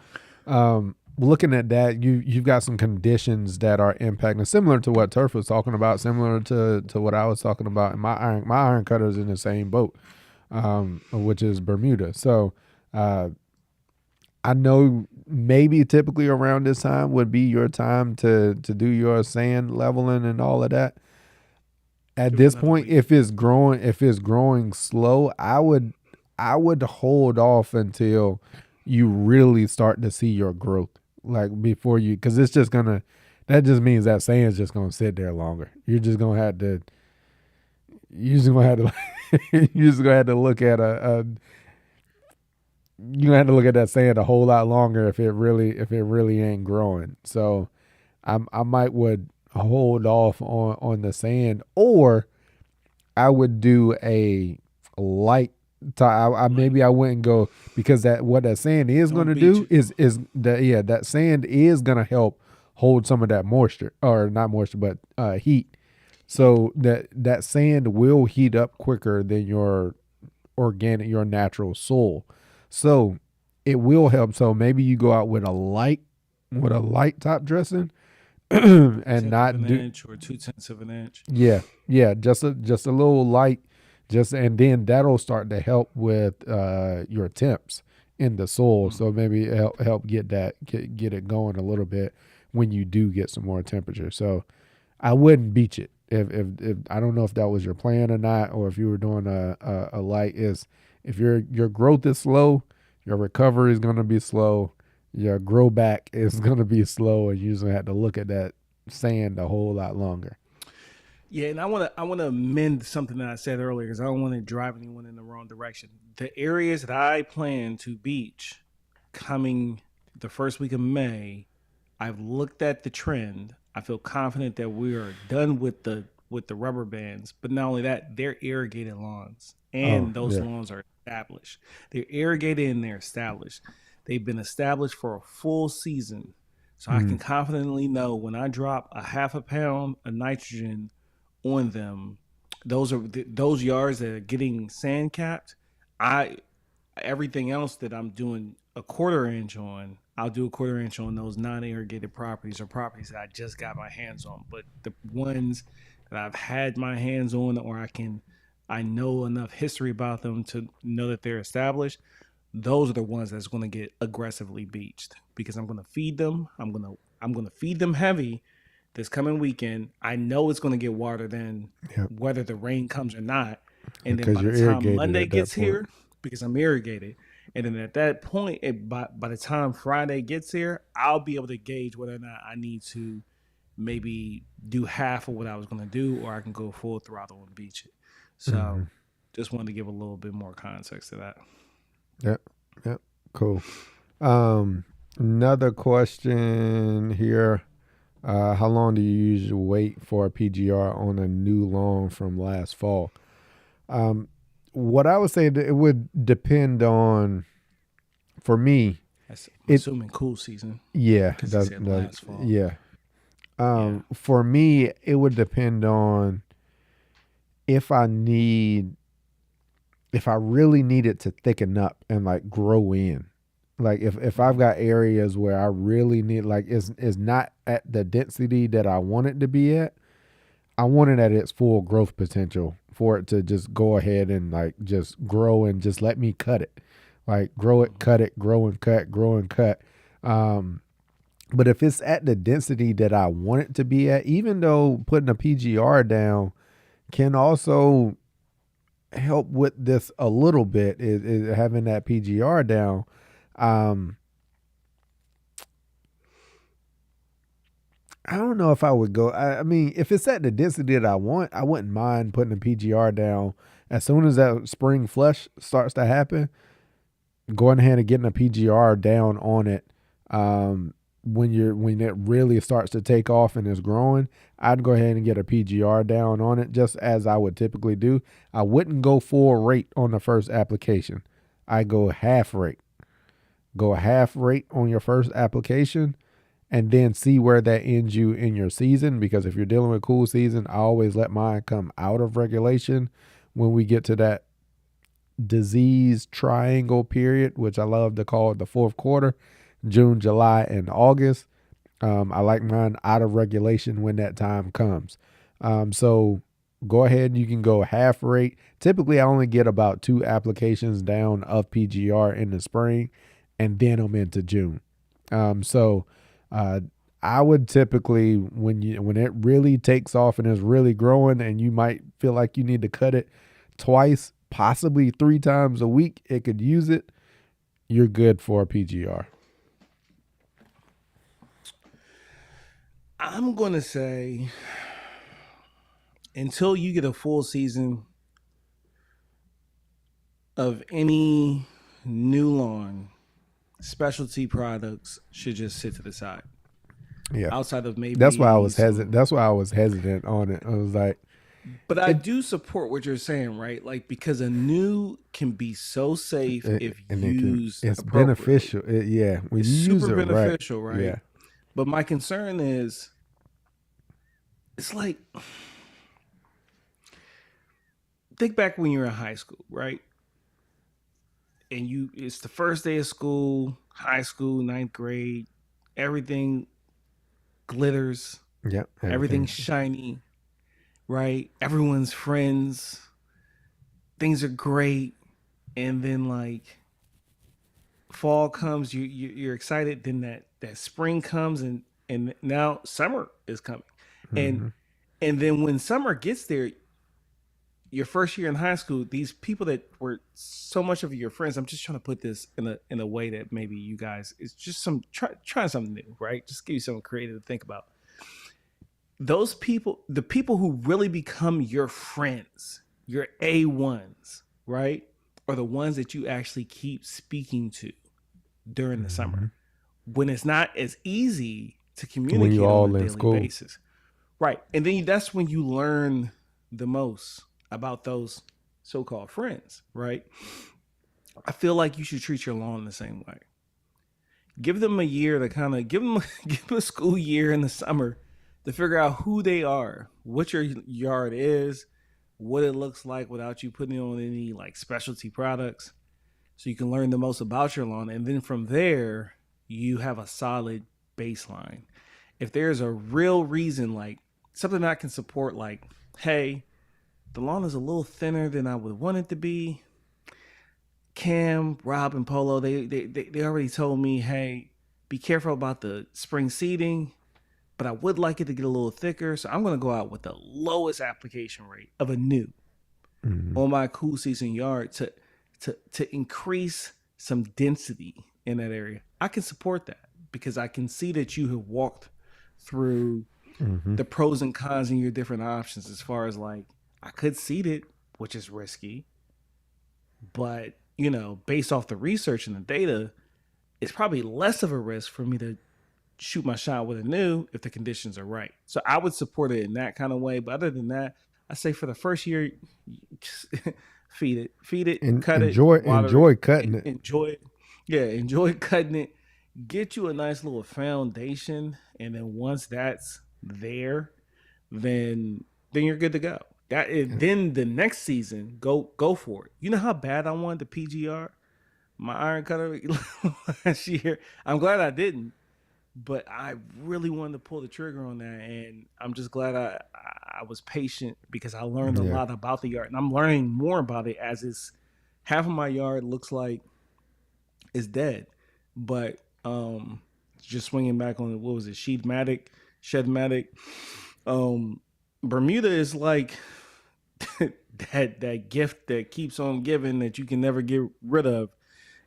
looking at that, you've got some conditions that are impacting, similar to what Turf was talking about, similar to what I was talking about. And my iron cutter is in the same boat, which is Bermuda. So, I know maybe typically around this time would be your time to do your sand leveling and all of that. At Give it this another point, week. if it's growing slow, I would hold off until you really start to see your growth, like before you, because it's just gonna, that just means that sand's just gonna sit there longer. You're just gonna have to you're just gonna have to look at you're gonna have to look at that sand a whole lot longer if it really ain't growing. So I might would hold off on the sand, or I would do a light. Maybe I wouldn't go, because that what that sand is going Don't to beat do you. is that, yeah, that sand is going to help hold some of that moisture, or not moisture, but heat. So that sand will heat up quicker than your natural soil. So it will help. So maybe you go out with a light top dressing, and Tenth of not an do, inch or 2/10 of an inch. yeah, just a little light, and then that'll start to help with your temps in the soil. So maybe help get it going a little bit when you do get some more temperature. So I wouldn't beach it. If I don't know if that was your plan or not, or if you were doing a light, is if your growth is slow, your recovery is going to be slow, your grow back is going to be slow, and you're just going to have to look at that sand a whole lot longer. Yeah, and I wanna amend something that I said earlier because I don't want to drive anyone in the wrong direction. The areas that I plan to beach coming the first week of May, I've looked at the trend. I feel confident that we are done with the rubber bands, but not only that, they're irrigated lawns, Oh and those yeah. lawns are established. They're irrigated and they're established. They've been established for a full season, so I Mm-hmm. can confidently know when I drop a half a pound of nitrogen on them, those yards that are getting sand capped. I Everything else that I'm doing a quarter inch on, I'll do a quarter inch on those non-irrigated properties or properties that I just got my hands on. But the ones that I've had my hands on, or I know enough history about them to know that they're established, those are the ones that's going to get aggressively beached because I'm going to feed them. I'm going to feed them heavy this coming weekend. I know it's going to get water then, Yep. whether the rain comes or not. And then Because by the you're time irrigated Monday at that gets point. here, because I'm irrigated, and then at that point, by the time Friday gets here, I'll be able to gauge whether or not I need to maybe do half of what I was going to do, or I can go full throttle and beach it. Mm-hmm. So just wanted to give a little bit more context to that. Yep. Yep. Cool. Um, Another question here. How long do you usually wait for a PGR on a new lawn from last fall? Um, what I would say that it would depend on, for me, I'm it assuming cool season yeah, because he said last fall. yeah. Yeah. For me, it would depend on if I need if I really need it to thicken up and like grow in. Like if I've Mm-hmm. got areas where I really need, like, is not at the density that I want it to be at. I want it at its full growth potential for it to just go ahead and like just grow and just let me cut it. Like grow it, cut it, grow and cut, grow and cut. Um, but if it's at the density that I want it to be at, even though putting a PGR down can also help with this a little bit, is having that PGR down. Um, I don't know if I would go. I mean, if it's at the density that I want, I wouldn't mind putting a PGR down. As soon as that spring flush starts to happen, going ahead and getting a PGR down on it. When it really starts to take off and is growing, I'd go ahead and get a PGR down on it, just as I would typically do. I wouldn't go full rate on the first application. I go half rate. Go half rate on your first application, and then see where that ends you in your season. Because if you're dealing with cool season, I always let mine come out of regulation when we get to disease triangle period, which I love to call it the fourth quarter, June, July, and August. I like mine out of regulation when that time comes. So go ahead, you can go half rate. Typically, I only get about 2 applications down of PGR in the spring, and then I'm into June. So uh, I would typically, when it really takes off and is really growing, and you might feel like you need to cut it twice, possibly 3 times a week, it could use it. You're good for a PGR. I'm gonna say until you get a full season of any new lawn, specialty products should just sit to the side. Yeah. Outside of That's why I maybe was hesitant. some, That's why I was hesitant on it. I was like, but I it, do support what you're saying, right? Like because a new can be so safe if and it can. used It's appropriately. beneficial. Yeah, when It's you use super it right. beneficial, right? Yeah. But my concern is, it's like think back when you were in high school, right? And it's the first day of school, high school, ninth grade, everything glitters, Yeah. everything's Everything. shiny, right? Everyone's friends, things are great, and then like fall comes, you're excited. Then that spring comes, and now summer is coming, and Mm-hmm. and then when summer gets there, your first year in high school, these people that were so much of your friends. I'm just trying to put this in a way that maybe you guys it's just trying something new, right? Just give you something creative to think about. Those people, the people who really become your friends, your A1s, right? Are the ones that you actually keep speaking to during the Mm-hmm. summer when it's not as easy to When you communicate on a all in daily school. basis. Right. And then that's when you learn the most about those so called friends, right? I feel like you should treat your lawn the same way. Give them a year to kind of give them a school year in the summer to figure out who they are, what your yard is, what it looks like without you putting on any like specialty products, so you can learn the most about your lawn, and then from there you have a solid baseline. If there's a real reason, like something I can support, like hey, the lawn is a little thinner than I would want it to be. Cam, Rob, and Polo, they already told me, hey, be careful about the spring seeding, but I would like it to get a little thicker. So I'm going to go out with the lowest application rate of a new Mm-hmm. on my cool season yard to increase some density in that area. I can support that because I can see that you have walked through Mm-hmm. the pros and cons and your different options as far as like I could seed it, which is risky, but based off the research and the data, it's probably less of a risk for me to shoot my shot with a new if the conditions are right. So I would support it in that kind of way. But other than that, I say for the first year, feed it, And cut it, water it, enjoy cutting it. enjoy it. Yeah, enjoy cutting it. Get you a nice little foundation, and then once that's there, then you're good to go. Then the next season, go for it. You know how bad I wanted the PGR, my iron cutter last year. I'm glad I didn't, but I really wanted to pull the trigger on that, and I'm just glad I was patient because I learned a Yeah. lot about the yard, and I'm learning more about it as it's half of my yard looks like it's dead, but just swinging back on what was it, Shedmatic, um, Bermuda is like that gift that keeps on giving that you can never get rid of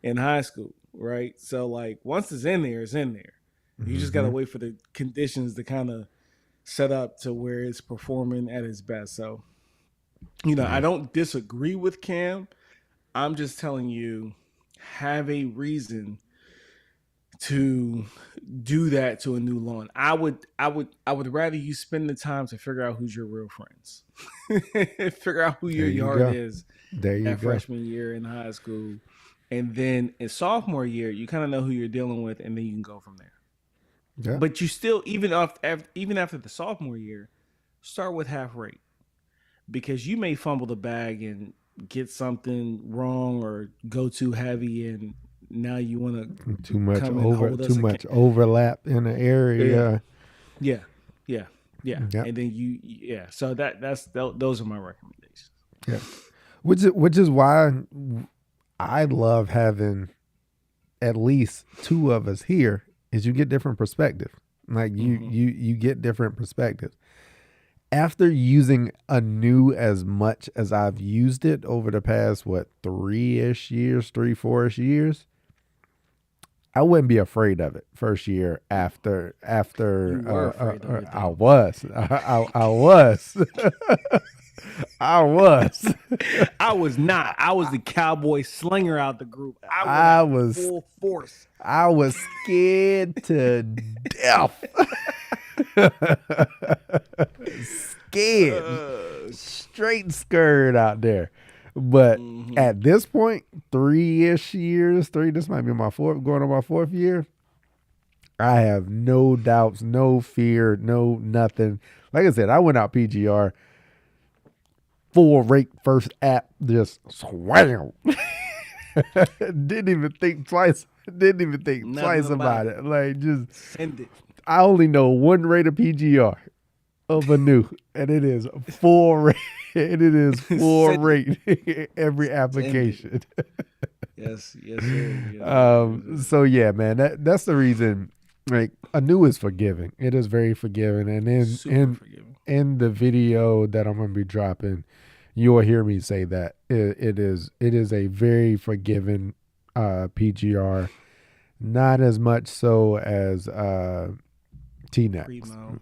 in high school, right? So like once it's in there, it's in there. You just gotta Mm-hmm. wait for the conditions to kind of set up to where it's performing at its best. So I Yeah. don't disagree with Cam. I'm just telling you, have a reason to do that to a new lawn. I would rather you spend the time to figure out who's your real friends. Figure out who your There you yard go. is There you at go. freshman year in high school. And then in sophomore year, you kind of know who you're dealing with, and then you can go from there. Yeah. But you still, even after the sophomore year, start with half rate because you may fumble the bag and get something wrong or go too heavy, and now you want to come and hold Too us much accountable. overlap in the Yeah, area. yeah, yeah, yeah. Yep. And then yeah. So those are my recommendations. Yeah. Which is why I love having at least two of us here is you get different perspective. Like Hmm. you get different perspectives. After using a new as much as I've used it over the past 3-ish years, 3, 4-ish years, I wouldn't be afraid of it first year You were afraid of it I though. was I was I was I was not. I was the cowboy slinger out the group. I went I out was full force. I was scared to death. Scared, straight scared out there. But Hmm. at this point, 3-ish years, this might be my fourth, going on my fourth year. I have no doubts, no fear, no nothing. Like I said, I went out PGR full rate first app, just swam. Didn't even think twice. Didn't even think Nothing twice about about it. it. Like just, Send it. I only know one rate of PGR of a new, and it is full rate. And it is full Send it. rate every Send it. application. Yes, yes, sir. Yes, sir. Yes, sir. So yeah, man, that's the reason. Like a new is forgiving. It is very forgiving, and in Super forgiving. the video that I'm gonna be dropping, you will hear me say that it is a very forgiving PGR. Not as much so as T-Nex, Primo.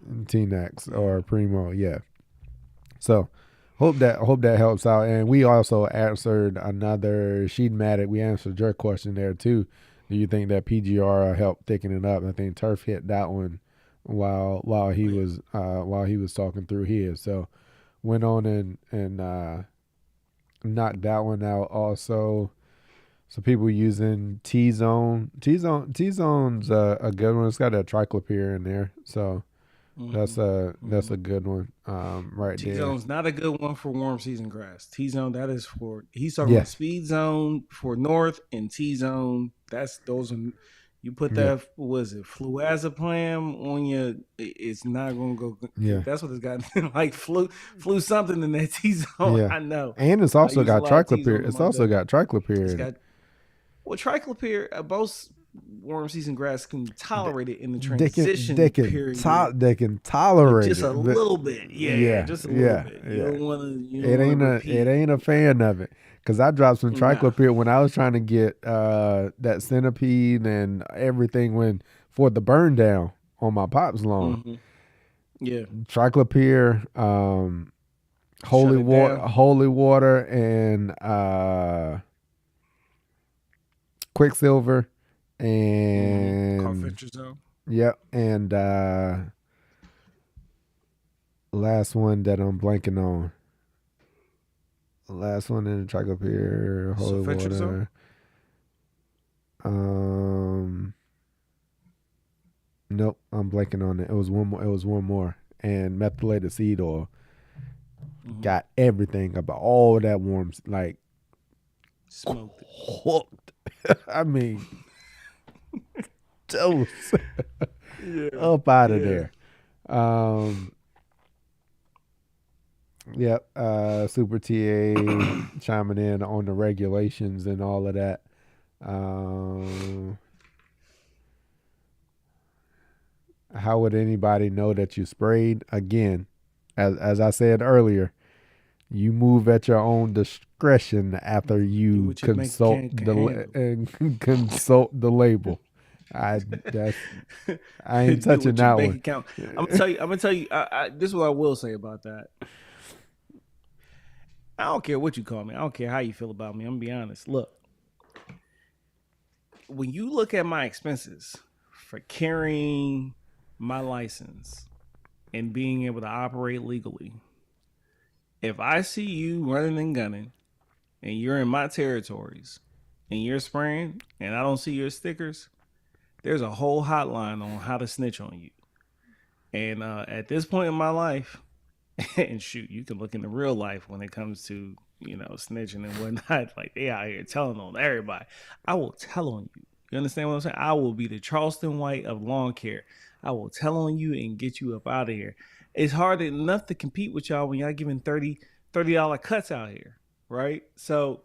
Or Yeah. Primo. Yeah. So hope that helps out. And we also answered another Sheetmatic. We answered your question there too. Do you think that PGR helped thicken it up? I think Turf hit that one while he Oh, yeah. was talking through his. So went on and knocked that one out also. So people using T-Zone. T-Zone's a good one. It's got that triclopyr in there. So Hmm. that's Hmm. a good one right T there. zone's not a good one for warm season grass. T zone, that is for, he's talking Yeah. about speed zone for north, and T zone, that's those are, you put Yeah. that, what was it, fluazepam on your, it's not gonna go. Yeah. That's what it's got. Like flu something in that T zone. Yeah. I know. And it's I also use a got lot of T triclopyr. zone in It's my also business. got triclopyr It's in it. got, well, triclopyr, most warm season grass can Th- tolerate it in the They can transition period, they can but tolerate just a it. But little bit. Yeah, yeah, yeah, just a little yeah, bit. yeah. You It don't want to ain't repeat. a fan of it. Cause I dropped some Nah. triclopyr when I was trying to get that centipede and everything when for the burn down on my pop's lawn. Hmm. Yeah. Triclopyr, Shut it down. holy water, and quicksilver, Hmm. and Carpenter zone. yep, and last one that I'm blanking on. Last one in the triclopyr, holy Sulfentrazone zone. water. Um, nope, I'm blanking on it. It was one more. It was one more, and methylated seed oil Hmm. got everything about all that warms like Smoked it. hooked. I mean, toast Yeah. up out of Yeah. there. Um, yep. Super TA chiming in on the regulations and all of that. Um, how would anybody know that you sprayed? Again, as I said earlier, you move at your own discretion after Do you what your bank consult account can the handle. consult the label. I that's I ain't Do touching what your that bank one. account. I'm gonna tell you. I'm gonna tell you. This is what I will say about that. I don't care what you call me. I don't care how you feel about me. I'm gonna be honest. Look, when you look at my expenses for carrying my license and being able to operate legally, if I see you running and gunning and you're in my territories and you're spraying and I don't see your stickers, there's a whole hotline on how to snitch on you. And at this point in my life, and shoot, you can look into real life when it comes to snitching and whatnot. Like they out here telling on everybody. I will tell on you. You understand what I'm saying? I will be the Charleston White of lawn care. I will tell on you and get you up out of here. It's hard enough to compete with y'all when y'all giving $30 cuts out here, right? So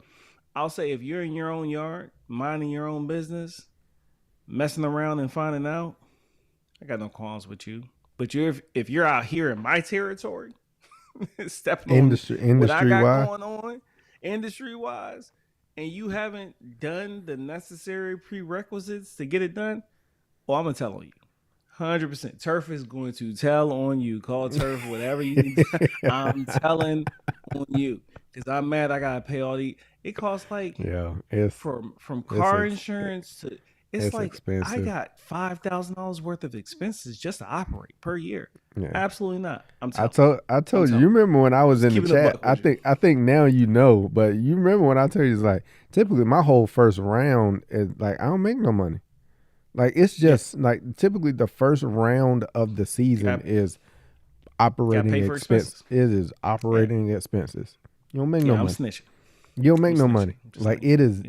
I'll say if you're in your own yard, minding your own business, messing around and finding out, I got no qualms with you. But if you're out here in my territory, stepping on what I industry got wise. going on industry wise, and you haven't done the necessary prerequisites to get it done, well, I'm gonna tell on you. 100%. Turf is going to tell on you. Call Turf, whatever you need. I'm telling on you because I'm mad. I gotta pay all the. It costs like Yeah, from it's car ex, insurance to. It's it's like I expensive. got $5,000 worth of expenses just to operate per year. Yeah. Absolutely not. I I'm told you. You telling. remember when I was Just in the keep it a chat? buck with you. I think now you know, but you remember when I told you it's like typically my whole first round is like I don't make no money. Like it's Yeah, just like typically the first round of the season got is got to operating pay for expense. expenses. It is Yeah, operating expenses. You don't make no yeah. I'm money. snitching. You don't I'm make no snitching. money. I'm just Like letting you it know. is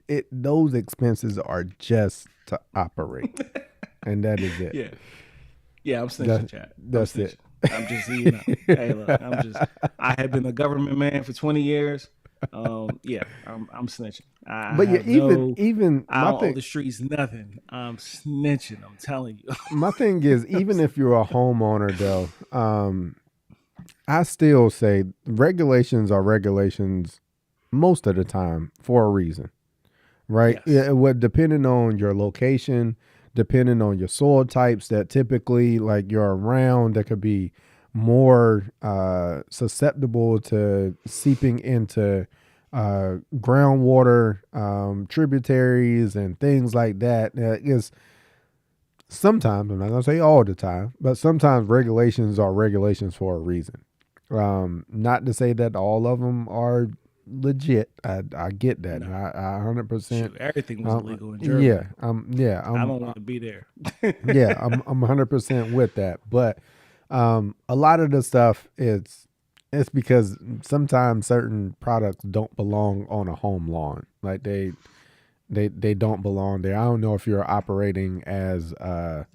it those expenses are just to operate. Yeah. And that is it. Yeah. Yeah, I'm snitching, That chat. I'm that's snitching. it. I'm just, hey, look, I have been a government man for 20 years. Yeah, I'm snitching. I But yeah, have no, even I don't owe the streets nothing. I'm snitching. I'm telling you. my thing is I'm even if you're a homeowner though, I still say regulations are regulations most of the time for a reason, right? yes. Yeah, what depending on your location, depending on your soil types that typically like you're around, that could be more susceptible to seeping into groundwater, tributaries, and things like that. Is sometimes, I'm not gonna say all the time, but sometimes regulations are regulations for a reason. Not to say that all of them are legit. I get that. No. I 100%. Shoot, everything was illegal in Yeah, Germany. yeah, I don't want to be there. yeah, I'm 100% with that. But a lot of the stuff it's because sometimes certain products don't belong on a home lawn. Like they don't belong there. I don't know if you're operating as a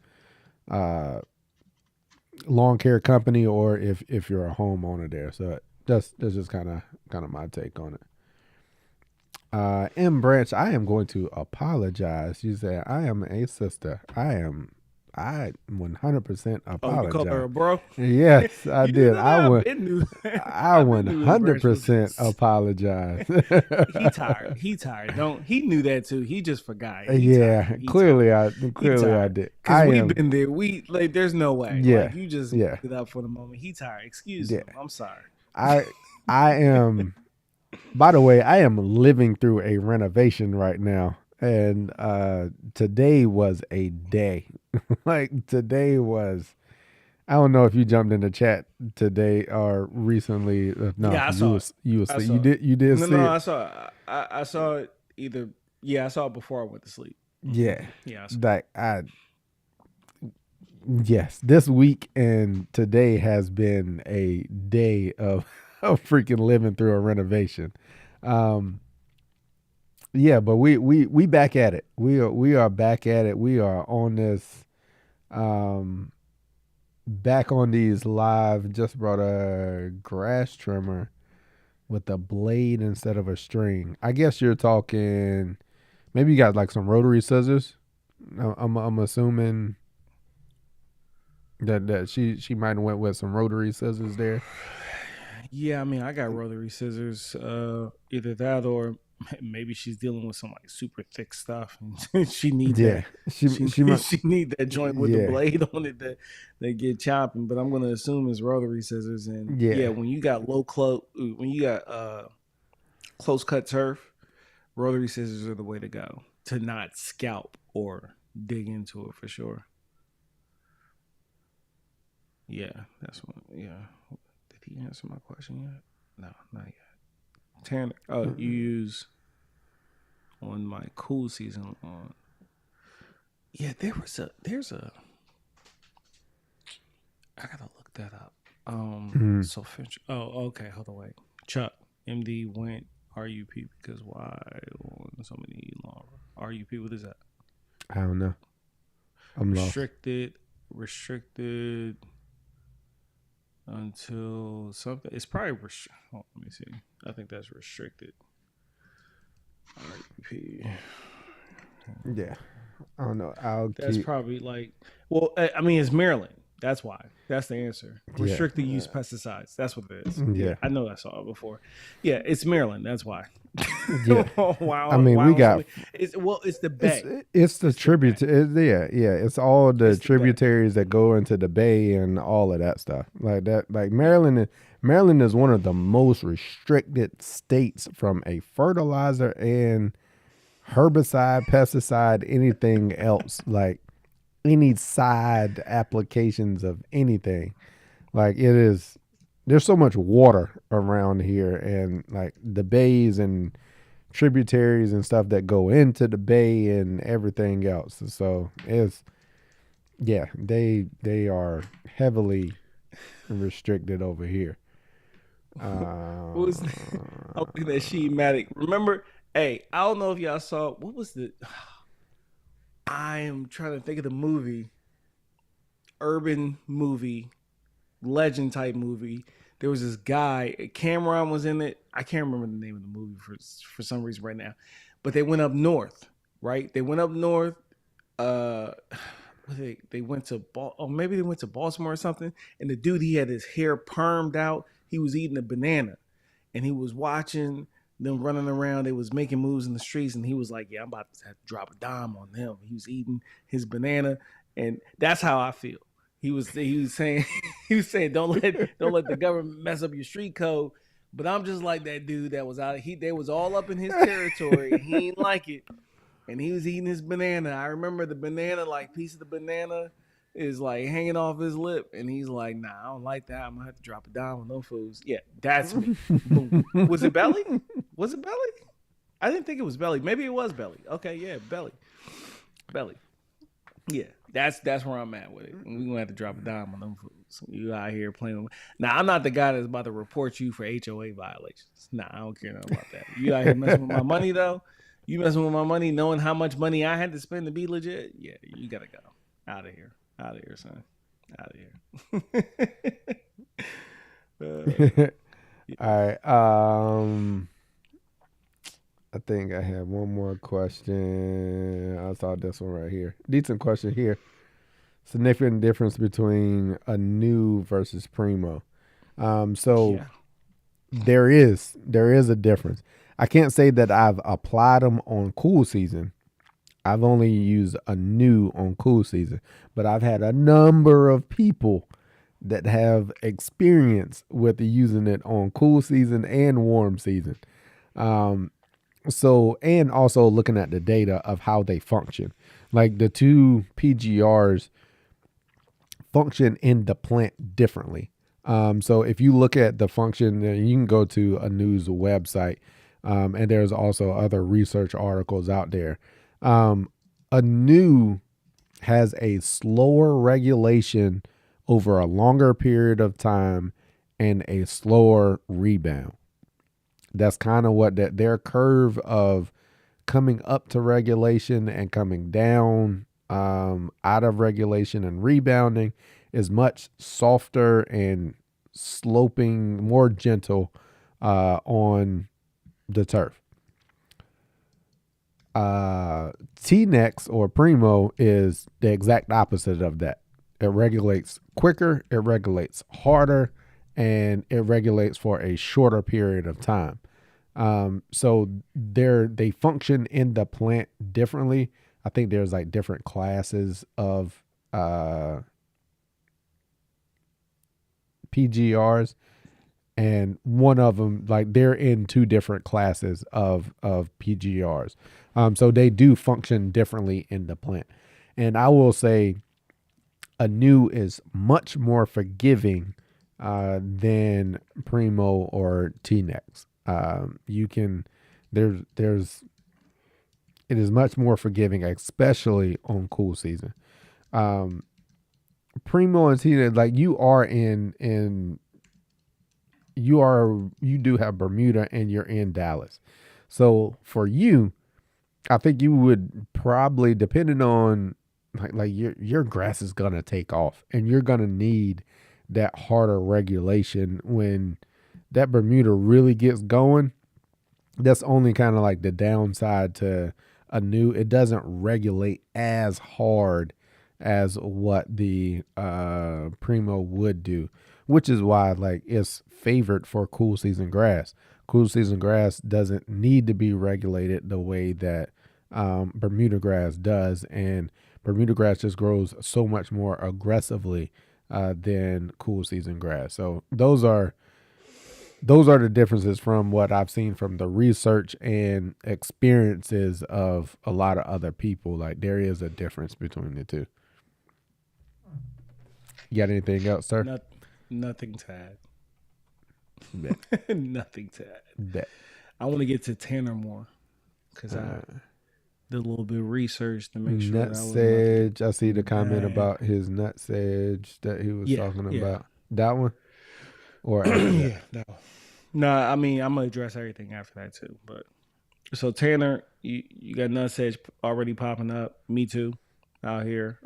lawn care company or if you're a homeowner there. So that's just kind of my take on it. M Branch, I am going to apologize. You said I am a sister. I 100% Oh, you called her apologize. a bro? Yes, I You knew did. that? I been knew. I I been knew his branch was 100% apologize. he tired. He tired. Don't he knew that too. He just forgot. He tired. Yeah, He tired. He clearly I tired. did. Cause I we've am. been there. We like there's no way. Yeah, Like you just made yeah, it up for the moment. He tired. Excuse yeah. him. I'm sorry. I I am. By the way, I am living through a renovation right now, and today was a day. Like today was. I don't know if you jumped in the chat today or recently. No, Yeah, I because saw it. you was I you saw it. did No, see no, it. I saw it. I saw it either. Yeah, I saw it before I went to sleep. Yeah, Yeah, I saw like I yes, this week and today has been a day of of freaking living through a renovation. Um, yeah, but we back at it. We are back at it. We are on this. Um, back on these live. Just brought a grass trimmer with a blade instead of a string. I guess you're talking. Maybe you got like some rotary scissors. I'm assuming that she might have went with some rotary scissors there. Yeah, I mean, I got rotary scissors. Either that or maybe she's dealing with some like super thick stuff, and she need Yeah, that. She she might. she need that joint with the Yeah, blade on it that get chopping. But I'm gonna assume it's rotary scissors. And yeah, yeah. when you got when you got close cut turf, rotary scissors are the way to go to not scalp or dig into it for sure. Yeah, that's one. Yeah, did he answer my question yet? No, not yet. Tanner, oh, you use on my cool season on. Yeah, there's a I gotta look that up. Mm. So Finch. Oh, okay. Hold on, wait. Chuck. MD went RUP because why so many long RUP? What is that? I don't know. I'm lost. Restricted until something. It's probably let me see. I think that's restricted. RUP. Yeah. I don't know. I'll That's keep. probably like, well, I mean, it's Maryland. That's why. That's the answer. Yeah. Restricted use pesticides. That's what it is. Yeah, Yeah. I know I saw it before. Yeah, it's Maryland. That's why. Yeah. I wow, mean, we wow. So got many, it's the it's bay. it's the It's the bay. tribute. Yeah, yeah. It's all the It's the bay. tributaries that go into the bay and all of that stuff like that. Like Yeah. Maryland is one of the most restricted states from a fertilizer and herbicide, pesticide, anything else. Like any side applications of anything. Like it is. There's so much water around here, and like the bays and tributaries and stuff that go into the bay and everything else. So it's yeah, they are heavily restricted over here. What was I'm looking at Sheematic. Remember, hey, I don't know if y'all saw what was the I am trying to think of the movie, urban movie, legend type movie. There was this guy, Cameron was in it. I can't remember the name of the movie for some reason right now. But they went up north, right? They went up north. Uh they went to maybe they went to Baltimore or something. And the dude, he had his hair permed out. He was eating a banana, and he was watching them running around. They was making moves in the streets, and he was like, "Yeah, I'm about to have to drop a dime on them." He was eating his banana, and that's how I feel. He was saying he was saying don't let the government mess up your street code. But I'm just like that dude that was out. They was all up in his territory. He ain't like it, and he was eating his banana. I remember the banana, like piece of the banana is like hanging off his lip, and he's like, "Nah, I don't like that. I'm gonna have to drop it down on those foods." Yeah, that's me. Boom. Was it Belly? Was it Belly? I didn't think it was Belly. Maybe it was Belly. Okay, yeah, Belly. Belly. Yeah, that's where I'm at with it. We're gonna have to drop a dime on them foods. You out here playing. Now I'm not the guy that's about to report you for HOA violations. Nah, I don't care nothing about that. You out here messing with my money though. You messing with my money, knowing how much money I had to spend to be legit. Yeah, you gotta go out of here. Out of here, son. Out of here. All Yeah. right. I think I have one more question. I saw this one right here. Decent question here. Significant difference between a new versus primo. So Yeah. there is a difference. I can't say that I've applied them on cool season. I've only used a new on cool season, but I've had a number of people that have experience with using it on cool season and warm season. Um, so and also looking at the data of how they function, like the two PGRs function in the plant differently. So if you look at the function, you can go to a news website, and there's also other research articles out there. A new has a slower regulation over a longer period of time and a slower rebound. That's kind of what their curve of coming up to regulation and coming down out of regulation and rebounding is much softer and sloping, more gentle on the turf. T-Nex or Primo is the exact opposite of that. It regulates quicker, it regulates harder, and it regulates for a shorter period of time. So they function in the plant differently. I think there's like different classes of PGRs, and one of them, like they're in two different classes of PGRs. So they do function differently in the plant. And I will say a new is much more forgiving than Primo or T-Nex. You can there's it is much more forgiving, especially on cool season. Um, Primo and T-Nex, like you are in you do have Bermuda and you're in Dallas. So for you, I think you would probably, depending on like your grass is gonna take off, and you're gonna need that harder regulation when that Bermuda really gets going. That's only kind of like the downside to a new. It doesn't regulate as hard as what the Primo would do, which is why like it's favored for cool season grass. Cool season grass doesn't need to be regulated the way that Bermuda grass does, and Bermuda grass just grows so much more aggressively than cool season grass. So those are the differences from what I've seen from the research and experiences of a lot of other people. Like there is a difference between the two. You got anything else, sir? Not, nothing to Bet. add. Nothing to add. Bet. I want to get to Tanner more because I did a little bit of research to make sure Nut that I wasn't about to get sedge. I see the comment bad. about his nut sedge that he was Yeah, talking yeah, about. That one or after that? yeah. No, no. I mean, I'm gonna address everything after that too. But so Tanner, you got nutsedge already popping up. Me too, out here.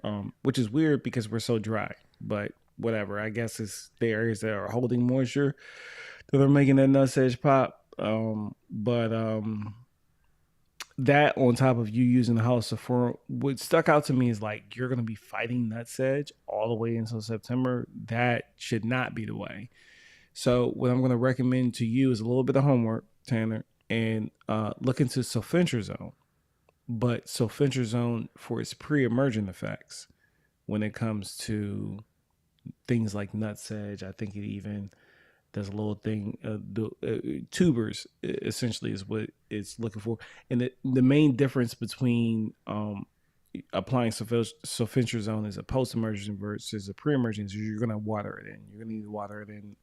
Which is weird because we're so dry. But whatever. I guess it's the areas that are holding moisture that are making that nutsedge pop. But that on top of you using the house of four, what stuck out to me is like you're gonna be fighting nutsedge all the way until September. That should not be the way. So what I'm gonna recommend to you is a little bit of homework, Tanner, and look into sulfentrazone. But sulfentrazone for its pre-emergent effects when it comes to things like nutsedge. I think it even does a little thing. Tubers essentially is what it's looking for, and the main difference between applying sulfentrazone as a post-emergent versus a pre-emergent is you're going to water it in. You're going to need to water it in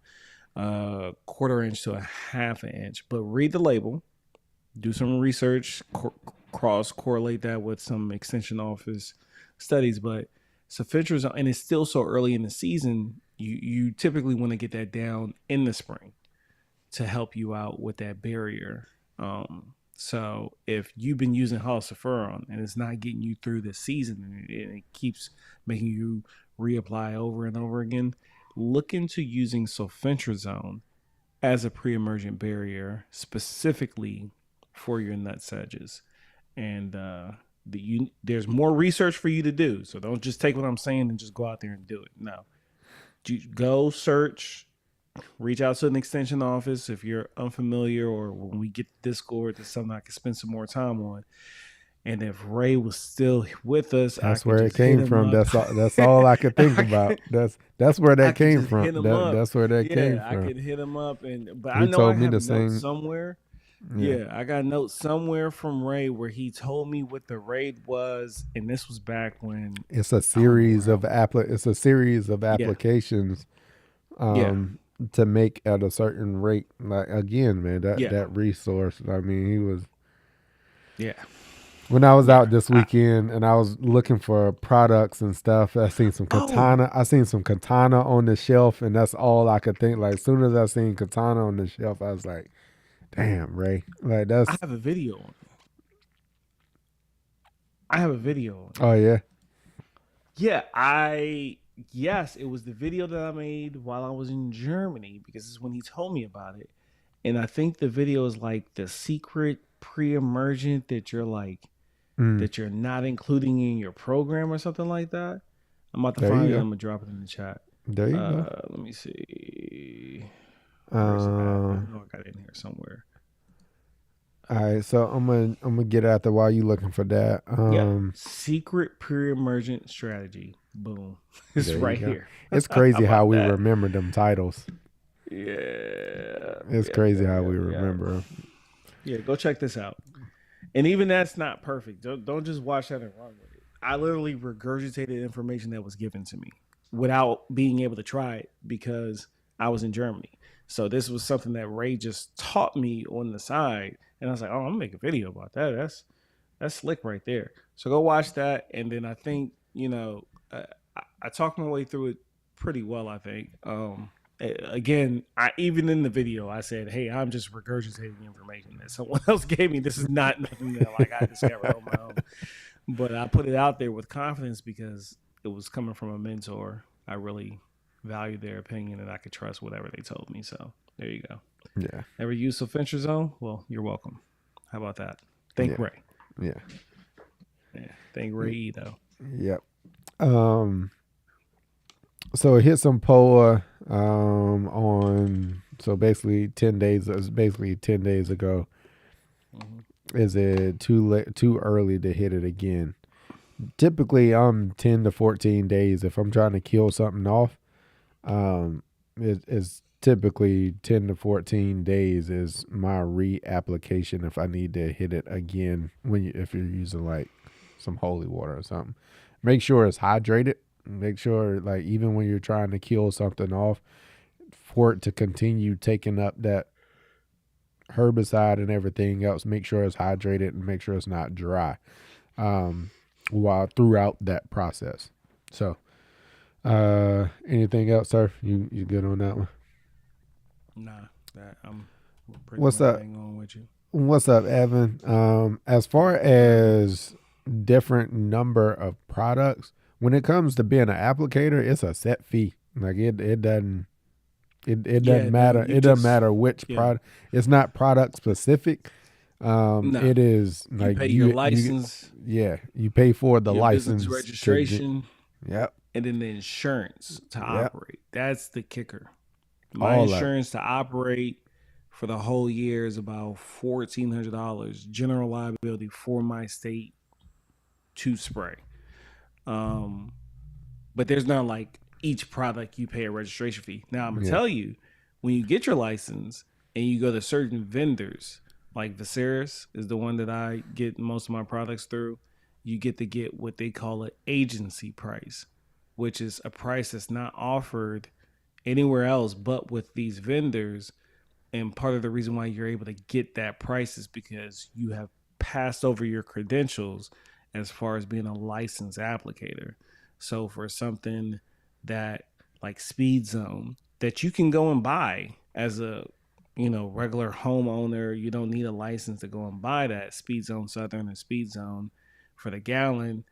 a quarter inch to a half an inch. But read the label, do some research, cross correlate that with some extension office studies. But sulfentrazone, and it's still so early in the season, you typically want to get that down in the spring to help you out with that barrier. So if you've been using halosafuron and it's not getting you through the season and it keeps making you reapply over and over again, look into using sulfentrazone as a pre-emergent barrier specifically for your nut sedges. And there's more research for you to do. So don't just take what I'm saying and just go out there and do it. No, go search, reach out to an extension office if you're unfamiliar, or when we get to Discord, that's something I can spend some more time on. And if Ray was still with us, I That's could where it just hit came him from. up. That's all I could think about. That's where I that could came just from. hit him up. That's where that came Yeah, I from. could hit him up, but I He know I told me have the notes same. somewhere. Yeah, Yeah, I got notes somewhere from Ray where he told me what the raid was, and this was back when it's a I don't know series where I of was. It's a series of Yeah, applications yeah, to make at a certain rate. Like again, man, yeah, that resource. I mean, he was yeah, when I was yeah. out this weekend and I was looking for products and stuff. Oh, I seen some katana on the shelf, and that's all I could think. Like as soon as I seen katana on the shelf, I was like, "Damn, Ray!" Like I that's have a video on it. I have a video on it. oh yeah, Yeah, I yes, it was the video that I made while I was in Germany because it's when he told me about it. And I think the video is like the secret pre-emergent mm, that you're not including in your program or something like that. I'm about to there you find it. go, I'm gonna drop it in the chat. there you go. Let me see. Where's it at? Uh, I know I got it in here somewhere. all right, so I'm gonna get out there while you looking for that. Yeah, secret pre-emergent strategy. Boom, it's There you right go. here. It's How crazy how about we that? remember them titles. Yeah, It's yep, crazy yep, how yep, we yep. remember 'em. Yeah, go check this out. And even that's not perfect. Don't just watch that and run with it. I literally regurgitated information that was given to me without being able to try it because I was in Germany. So this was something that Ray just taught me on the side, and I was like, "Oh, I'm gonna make a video about that. That's slick right there." So go watch that, and then I think I talked my way through it pretty well. I think. Again, I even in the video I said, "Hey, I'm just regurgitating information that someone else gave me. This is not nothing that like I discovered on my own." But I put it out there with confidence because it was coming from a mentor. I really valued their opinion and I could trust whatever they told me. So there you go. Yeah. Ever use sulfentrazone? Well, you're welcome. How about that? Thank Yeah. Ray. Yeah. Yeah, thank Ray E though. Yep. So it hit some POA on so basically 10 days. It was basically 10 days ago. Mm-hmm. Is it too early to hit it again? Typically, I'm 10 to 14 days. If I'm trying to kill something off, it's typically 10 to 14 days is my reapplication if I need to hit it again. If you're using like some holy water or something, make sure it's hydrated. Make sure like even when you're trying to kill something off, for it to continue taking up that herbicide and everything else, make sure it's hydrated and make sure it's not dry. While throughout that process. So, anything else, sir? You good on that one? Nah, that I'm pretty What's much up? bang on with you. What's up, Evan? As far as different number of products, when it comes to being an applicator, it's a set fee. Like it doesn't it Yeah, doesn't no, matter. you It doesn't just matter which yeah. product. It's not product specific. No, It is you like pay your license, yeah, you pay for the your business license to. registration, Yep. and then the insurance to Yep. operate. That's the kicker. My All that. insurance to operate for the whole year is about $1,400. General liability for my state to spray. Um, but there's not like each product you pay a registration fee. Now I'm gonna Yeah. tell you, when you get your license and you go to certain vendors, like Viserys is the one that I get most of my products through, you get to get what they call an agency price, which is a price that's not offered anywhere else but with these vendors. And part of the reason why you're able to get that price is because you have passed over your credentials as far as being a licensed applicator. So for something that like Speed Zone that you can go and buy as a regular homeowner, you don't need a license to go and buy that Speed Zone Southern and Speed Zone for the gallon.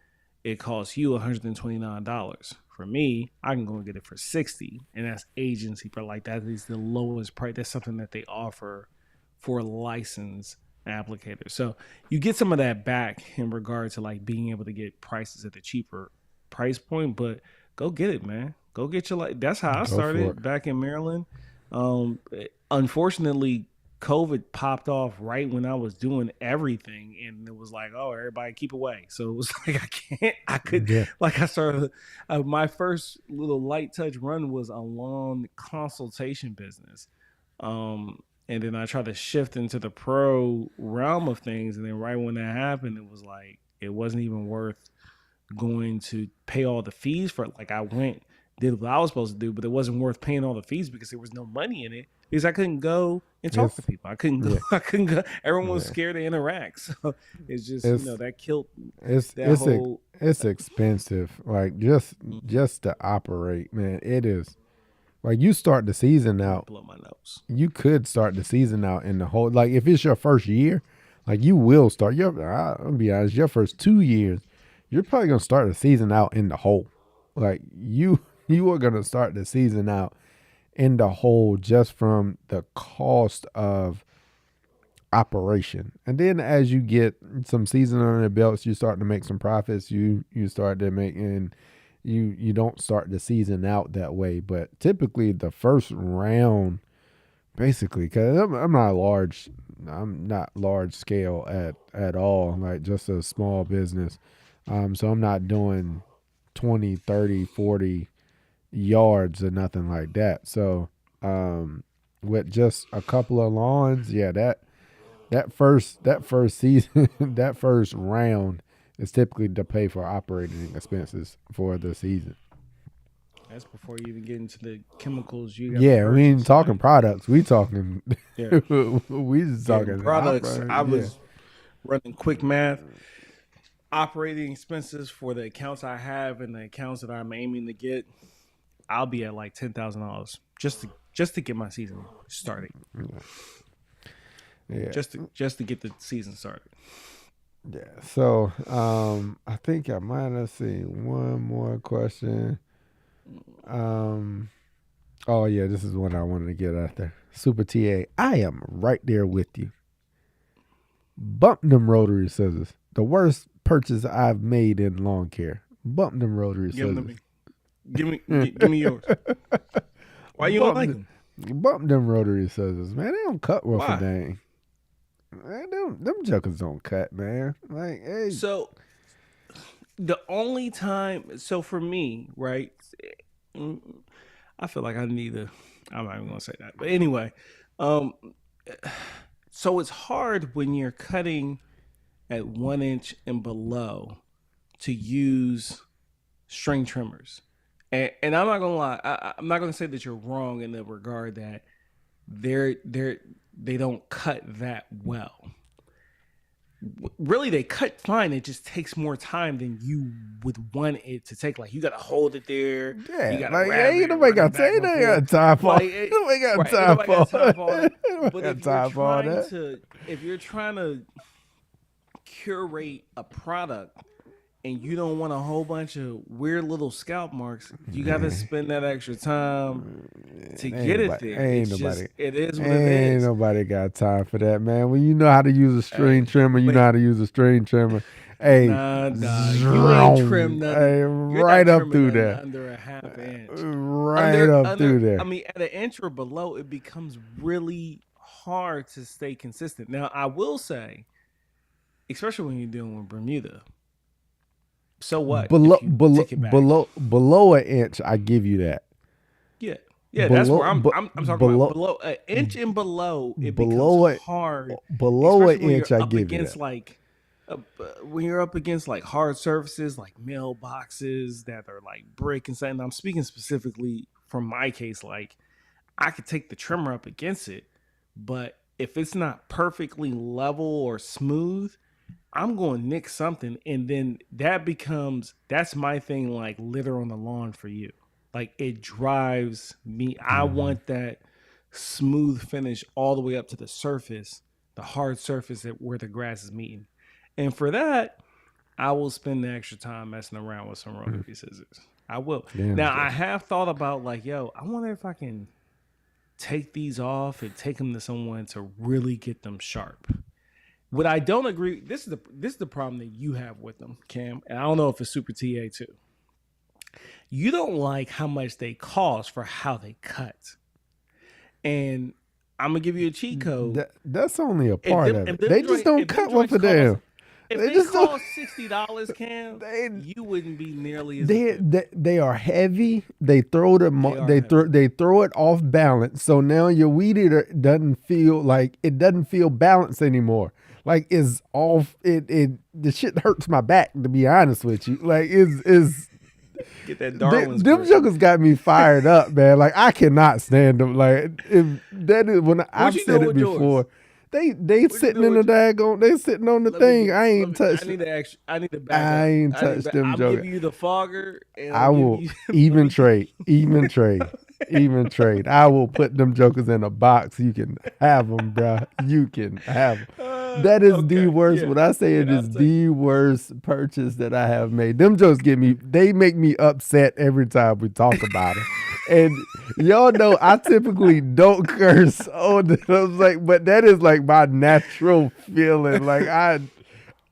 It costs you $129. For me, I can go and get it for 60, and that's agency. But like that is the lowest price. That's something that they offer for licensed applicators. So you get some of that back in regard to like being able to get prices at the cheaper price point. But go get it, man. Go get your like. That's how I Go for it. started back in Maryland. Unfortunately, COVID popped off right when I was doing everything, and it was like, oh, everybody keep away. So it was like I could, Yeah. like I started. My first little light touch run was a lawn consultation business, and then I tried to shift into the pro realm of things, and then right when that happened, it was like it wasn't even worth going to pay all the fees for it. Like I went, did what I was supposed to do, but it wasn't worth paying all the fees because there was no money in it. Because I couldn't go and talk to It's people. I couldn't go. yeah. I couldn't go. Everyone was Yeah. scared to interact. So it's just It's that killed it's that it's whole. it's expensive. Like just to operate, man. It is. Like you start the season Let me out. blow my nose. You could start the season out in the whole. Like if it's your first year, like you will start. I'll be honest. Your first 2 years, you're probably gonna start the season out in the hole. Like you are gonna start the season out in the hole just from the cost of operation. And then as you get some season under the belts, you start to make some profits. You start to make and you don't start the season out that way. But typically the first round, basically, because I'm not large scale at all. Like just a small business. So I'm not doing 20, 30, 40 yards or nothing like that. So with just a couple of lawns, yeah, that first season, that first round is typically to pay for operating expenses for the season. That's before you even get into the chemicals you got to Yeah, we ain't purchase. talking Like, products. We talking. yeah, We just yeah. talking Products. I Yeah, was running quick math. Operating expenses for the accounts I have and the accounts that I'm aiming to get. I'll be at like $10,000 just to get my season started. Yeah. Just to get the season started. Yeah. So I think I might have seen one more question. Oh yeah, this is one I wanted to get out there. Super TA, I am right there with you. Bump them rotary scissors. The worst purchase I've made in lawn care. Bump them rotary Give them scissors. to me. Give me yours. Why you don't like them? Bump them rotary scissors, man. They don't cut worth a Why? dang. Man, them jokers don't cut, man. Like, hey, So the only time, so for me, right? mm, I feel like I need to. I'm not even gonna say that, but anyway, um, so it's hard when you're cutting at 1 inch and below to use string trimmers. And I'm not gonna lie, I'm not gonna say that you're wrong in the regard that they're they don't cut that well. Really, they cut fine. It just takes more time than you would want it to take. Like you gotta hold it there, you yeah, gotta like wrap ain't it, nobody run it got back ain't and nobody forth. got time for Like ain't nobody got right, ain't time nobody got for time for all that. ain't nobody But got time for all that. if you're trying to curate a product and you don't want a whole bunch of weird little scalp marks, you got to spend that extra time to get it there. It is what it Ain't is. nobody got time for that, man. When you know how to use a string trimmer, you But know how to use a string trimmer. Hey, nah, you ain't trimmed zoom. nothing. Hey, You're not right up trimming through nothing there. under a half inch. Right up through I there. mean, at an inch or below, it becomes really hard to stay consistent. Now, I will say, especially when you're dealing with Bermuda. So what Below, if you below, take it back? below an inch, I give you that. Yeah, yeah, that's Below, where I'm talking about. below, Below an inch and below, it becomes below it, hard, below an especially when inch, you're I up give you against that. like when you're up against like hard surfaces like mailboxes that are like brick and something. I'm speaking specifically from my case. Like I could take the trimmer up against it, but if it's not perfectly level or smooth, I'm going to nick something, and then that's my thing. Like litter on the lawn for you, like it drives me. I Mhm. want that smooth finish all the way up to the surface, the hard surface where the grass is meeting, and for that, I will spend the extra time messing around with some rotary scissors. I will. Damn, Now I Joe. have thought about like, yo, I wonder if I can take these off and take them to someone to really get them sharp. What I don't agree, this is the problem that you have with them, Cam, and I don't know if it's Super TA too. You don't like how much they cost for how they cut, and I'm gonna give you a cheat code. That's only a part of it. They just don't If them cut worth joints a cost damn. if They they just don't. cost $60, Cam, They you wouldn't be nearly as offended. they are heavy. They throw They are heavy. they throw it off balance. So now your weed eater doesn't feel like it doesn't feel balanced anymore. Like it's off. It the shit hurts my back to be honest with you. Like is Get that Darwin's them grip. jokers got me fired up, man. Like I cannot stand them. Like if that is when What I've you said doing it with yours? before. They What you sitting doing in the with your, daggone. They sitting on the let me thing. get I let ain't me I touched. need to actually I need to back I up. ain't touched them I'm jokers. giving you the fogger and I I'm giving will you let even me trade, even trade, even trade. I will put them jokers in a box. You can have them, bro. You can have them. That is the okay. worst. Yeah. When I say Yeah, it I'll is take the worst purchase that I have made. Them jokes get me. They make me upset every time we talk about them. And y'all know I typically don't curse on them. I was like, but that is like my natural feeling. Like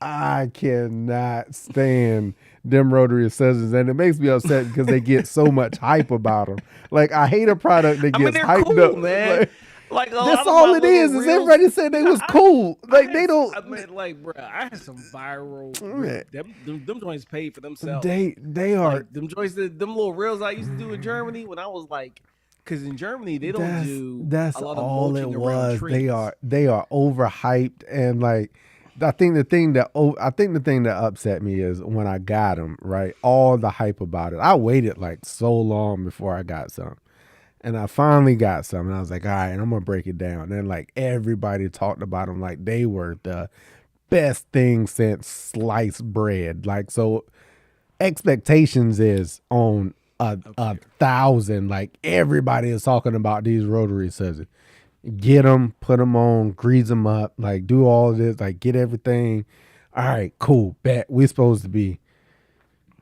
I cannot stand them rotary scissors, and it makes me upset because they get so much hype about them. Like I hate a product that I mean gets they're hyped cool, up. man. Like Like a that's lot of my all it little is. Is reels. everybody said they Yeah, was cool. Like they don't. I mean, like, bro, I had some viral reels. Man, Them joints paid for themselves. they are. Like them joints, them little reels I used to do in Germany when I was like, because in Germany they don't do a That's lot of all it mulching around was. trees. They are overhyped and like I think the thing that upset me is when I got them right, all the hype about it. I waited like so long before I got some, and I finally got some, and I was like, all right, I'm gonna break it down. And like everybody talked about them like they were the best thing since sliced bread. Like so, expectations is on up a here. thousand. Like everybody is talking about these rotary scissors. Get them, put them on, grease them up, like do all of this, like get everything. All right, cool. Bet we supposed to be.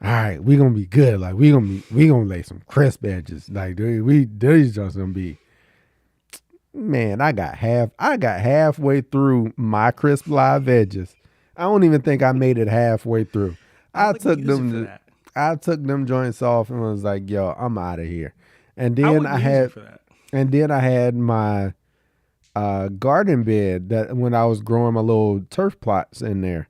All right, we gonna be good. Like we gonna lay some crisp edges. Like these just gonna be. Man, I got halfway through my crisp live edges. I don't even think I made it halfway through. I I wouldn't took use it for them. that. I took them joints off and was like, "Yo, I'm out of here." And I then wouldn't use it for that. I had my garden bed that when I was growing my little turf plots in there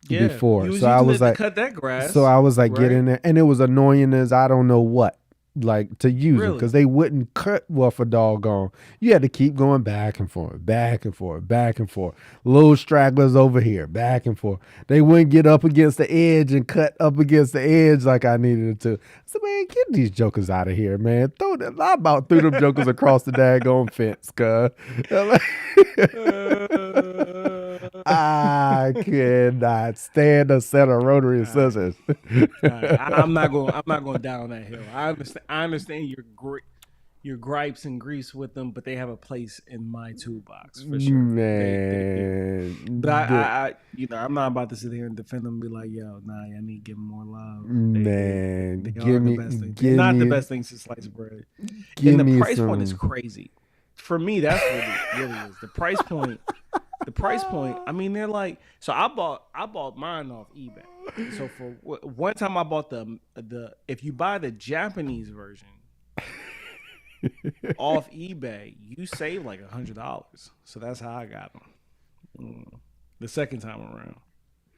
Yeah, before. you was So I using was it to like, cut that grass, get in right? there, and it was annoying as I don't know what, like to use them because Really? they wouldn't cut worth a doggone. You had to keep going back and forth, back and forth, back and forth. Little stragglers over here, back and forth. They wouldn't get up against the edge and cut up against the edge like I needed it to. So man, get these jokers out of here, man. Throw them. I about threw them jokers across the daggone fence, cuz. I cannot stand a set of rotary All right. scissors. All right. I'm not going. I'm not going down that hill. I understand. I understand your gripes and grease with them, but they have a place in my toolbox for sure. They do. But Man, I'm not about to sit here and defend them and be like, yo, nah, I need to give them more love. man, They are the best thing. They're give not the me, best things to slice bread. give And the me price point is some. crazy. For me, that's what it really is. The price point. The price point. I mean, they're like. So I bought mine off eBay. So for one time, I bought the. If you buy the Japanese version off eBay, you save like $100. So that's how I got them. The second time around.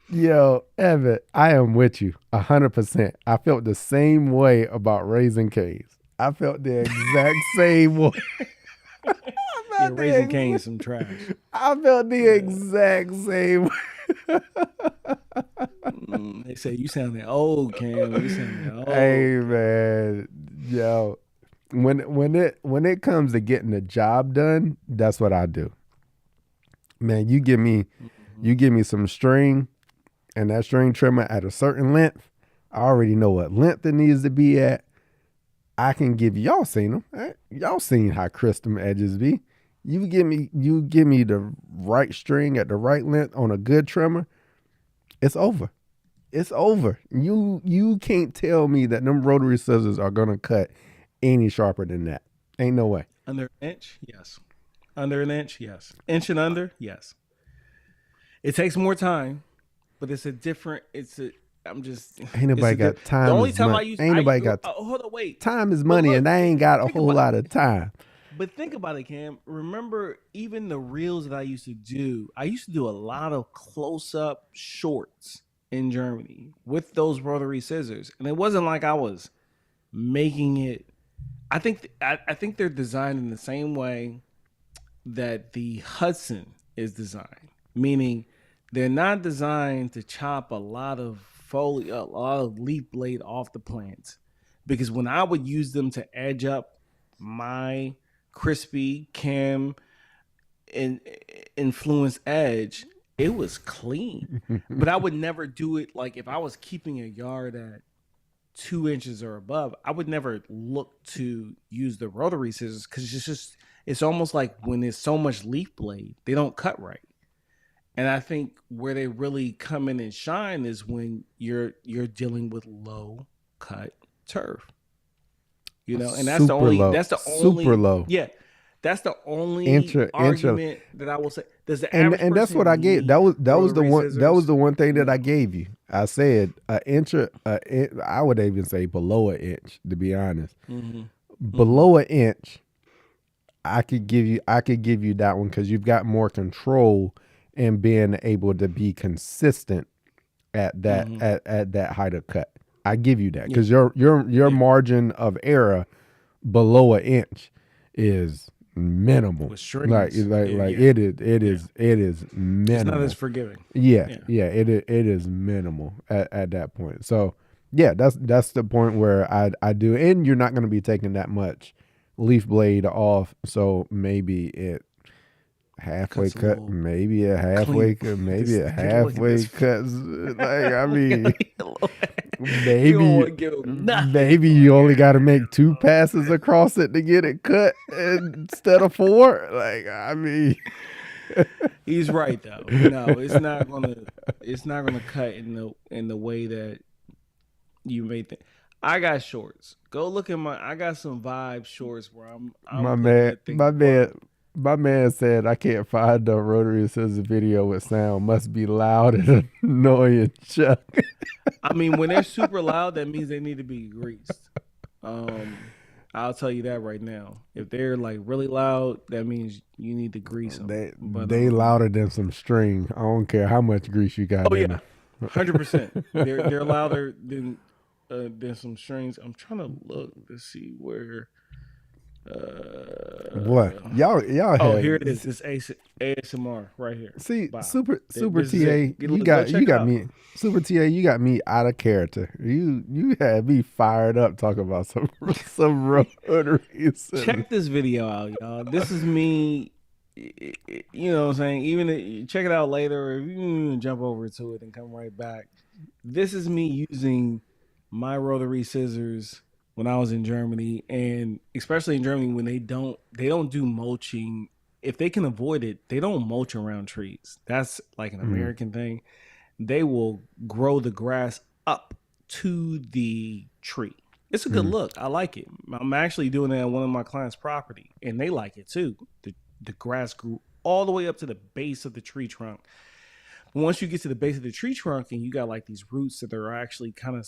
Yo, Evan, I am with you 100%. I felt the same way about Raising Cane's. I felt the exact same way. Yeah, felt Raising the Cane ex- is some trash. I felt the Yeah. exact same way. They say you sounding old, Cam. You sounding old. Hey man, yo, when it comes to getting the job done, that's what I do. Man, you give me some string and that string trimmer at a certain length. I already know what length it needs to be at. I can give y'all seen them. Right? Y'all seen how crisp them edges be. You give me the right string at the right length on a good trimmer. It's over. It's over. You can't tell me that them rotary scissors are gonna cut any sharper than that. Ain't no way. Under an inch, yes. Under an inch, yes. Inch and under, yes. It takes more time, but it's a different. It's a. I'm just. Ain't It's nobody a. got The time only is time I money. use. Ain't nobody got Hold on, wait. time is But money, look, and I ain't got a think whole about lot it. of time. But think about it, Cam. Remember, even the reels that I used to do. I used to do a lot of close-up shorts in Germany with those rotary scissors, and it wasn't like I was making it. I think they're designed in the same way that the Hudson is designed, meaning they're not designed to chop a lot of foliage, a lot of leaf blade off the plants. Because when I would use them to edge up my crispy cam and influence edge, it was clean. But I would never do it like if I was keeping a yard at 2 inches or above, I would never look to use the rotary scissors because it's almost like when there's so much leaf blade, they don't cut right. And I think where they really come in and shine is when you're dealing with low cut turf. And Super low. that's the Super only low. yeah, that's the only Intra. argument that I will say. Does the average And that's what person I gave. That need was rotary that was scissors? the one thing that I No. gave you. I said I would even say below an inch, to be honest. Mm-hmm. Below an inch, I could give you that one because you've got more control in being able to be consistent at that Mm-hmm. at that height of cut. I give you that Yeah. because your Yeah. margin of error below an inch is minimal. With strings. Like Yeah, yeah. it is minimal. It's not as forgiving. Yeah, Yeah. it is minimal at that point. So yeah, that's the point where I do, and you're not going to be taking that much leaf blade off. So maybe it halfway Cuts a cut, little maybe a halfway clean. maybe a Take a look at halfway this. cuts. Like I mean, You don't maybe want to give him nothing. maybe you only got to make 2 passes across it to get it cut instead of 4. Like, I mean, He's right though. No, it's not gonna. It's not gonna cut in the way that you may think. I got shorts. Go look at my. I got some vibe shorts where I'm my putting man, that thing my to work. man, my man said I can't find no rotary scissors video with sound. Must be loud and annoying, Chuck. I mean, when they're super loud, that means they need to be greased. I'll tell you that right now. If they're like really loud, that means you need to grease them. But They louder than some string. I don't care how much grease you got oh in yeah, them. 100%. They're louder than some strings. I'm trying to look to see where. Boy, y'all Oh, have here it is. This ASMR right here. see Wow. super This is it. TA. You Go got check it out. me super TA. You got me out of character. You had me fired up talking about some rotary scissors. Check this video out, y'all. This is me. You know what I'm saying? Check it out later, or you can even jump over to it and come right back. This is me using my rotary scissors when I was in Germany, and especially in Germany when they don't do mulching. If they can avoid it, they don't mulch around trees. That's like an American thing. They will grow the grass up to the tree. It's a good look. I like it. I'm actually doing it at one of my clients' property, and they like it too. The grass grew all the way up to the base of the tree trunk. But once you get to the base of the tree trunk and you got like these roots that are actually kind of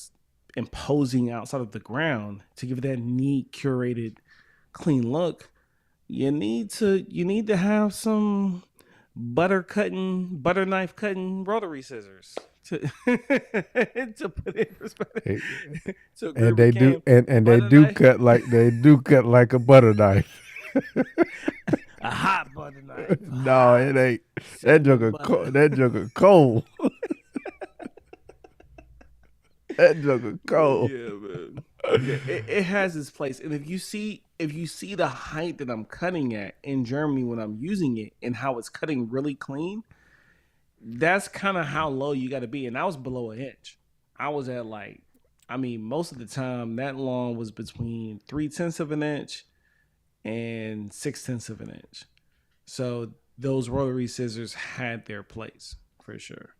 imposing outside of the ground to give it that neat, curated, clean look, you need to have some butter knife cutting rotary scissors to to put in perspective. So And they do and they do cut like a butter knife. a hot butter knife. No, it ain't. That joker cold. That joker cold. Yeah, man. Yeah, it has its place, and if you see the height that I'm cutting at in Germany when I'm using it and how it's cutting really clean, that's kind of how low you got to be. And I was below an inch. I was at most of the time that lawn was between 3/10 of an inch and 6/10 of an inch. So those rotary scissors had their place for sure.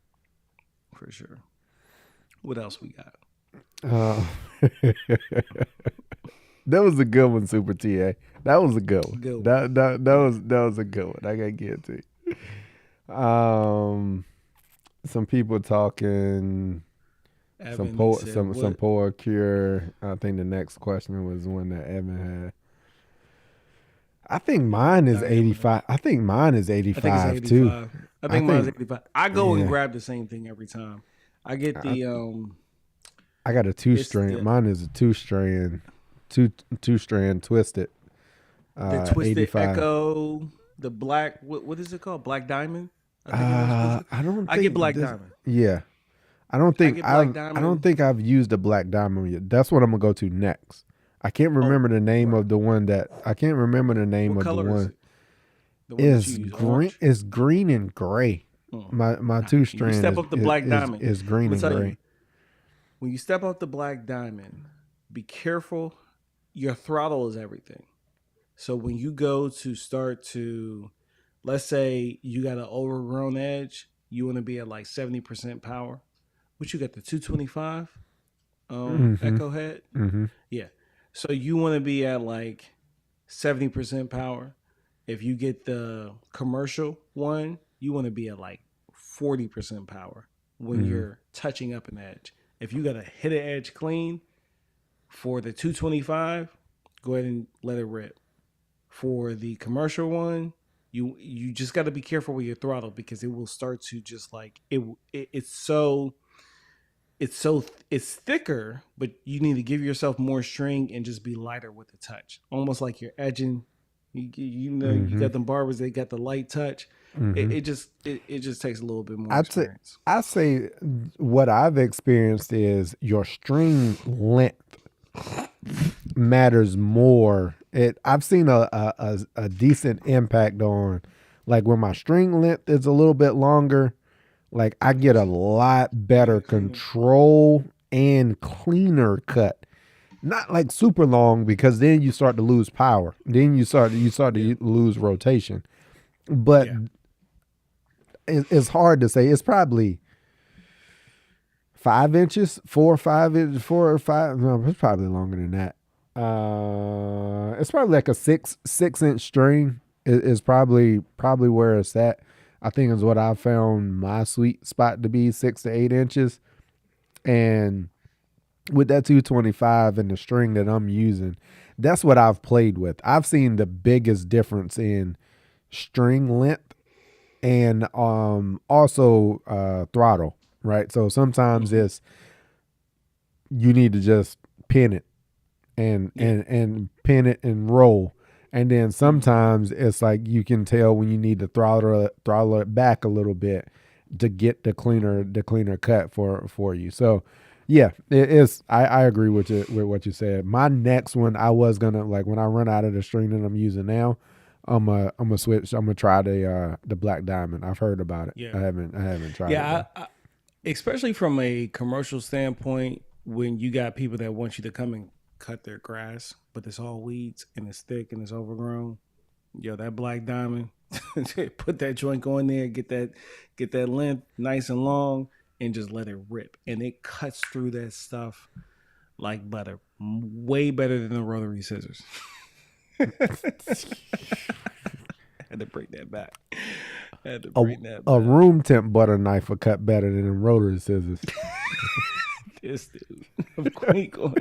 What else we got? That was a good one, Super TA. That was a good one. Good one. That was a good one. I gotta give it to you. Some people talking Evan, some poor cure. I think the next question was one that Evan had. I think mine is 85. I think mine is 85 too. I think mine's 85. I go and grab the same thing every time. I get the I got a 2-strand. Mine is a 2-strand, two-strand twisted. The twisted 85. Echo, the black. What is it called? Black Diamond. I don't. I get Black Diamond. Yeah, I don't think I Diamond. don't think I've used a Black Diamond yet. That's what I'm gonna go to next. I can't remember the name of the one that. I can't remember the name What of the color one. is it? It's green. It's green and gray. My 2-strand. You step up the Black Diamond. Is green and gray. When you step up the Black Diamond, be careful. Your throttle is everything. So when you go to start to, let's say you got an overgrown edge, you want to be at like 70% power. What you got, the 225 Echo head? Mm-hmm. Yeah. So you want to be at like 70% power. If you get the commercial one, you want to be at like 40% power when you're touching up an edge. If you got to hit an edge clean for the 225, go ahead and let it rip. For the commercial one, you just got to be careful with your throttle because it will start to just like it's thicker, but you need to give yourself more string and just be lighter with the touch, almost like you're edging. You got them barbers, they got the light touch. It just takes a little bit more experience. I say what I've experienced is your string length matters more. I've seen a decent impact on, like when my string length is a little bit longer, like I get a lot better control and cleaner cut. Not like super long because then you start to lose power. Then you start Yeah. to lose rotation. But Yeah. it's hard to say. It's probably 5 inches, 4 or 5 inches, 4 or 5. No, it's probably longer than that. It's probably like a 6 inch string is probably where it's at. I think is what I found my sweet spot to be, 6 to 8 inches. And with that 225 and the string that I'm using, that's what I've played with. I've seen the biggest difference in string length and also throttle, right? So sometimes Hmm. it's you need to just pin it and Yeah. and pin it and roll. And then Hmm. sometimes it's like you can tell when you need to throttle it back a little bit to get the cleaner cut for you. So yeah, it is. I agree with what you said. My next one, I was gonna like when I run out of the string that I'm using now, I'm gonna switch. I'm gonna try the black diamond. I've heard about it. Yeah. I haven't tried it Yeah. though. Especially from a commercial standpoint, when you got people that want you to come and cut their grass, but it's all weeds and it's thick and it's overgrown. Yo, that black diamond, put that joint on there, get that length nice and long, and just let it rip, and it cuts through that stuff like butter, way better than the rotary scissors. Had to bring that back. Had to A bring that a back. room temp butter knife will cut better than a rotary scissors. This dude, I'm going.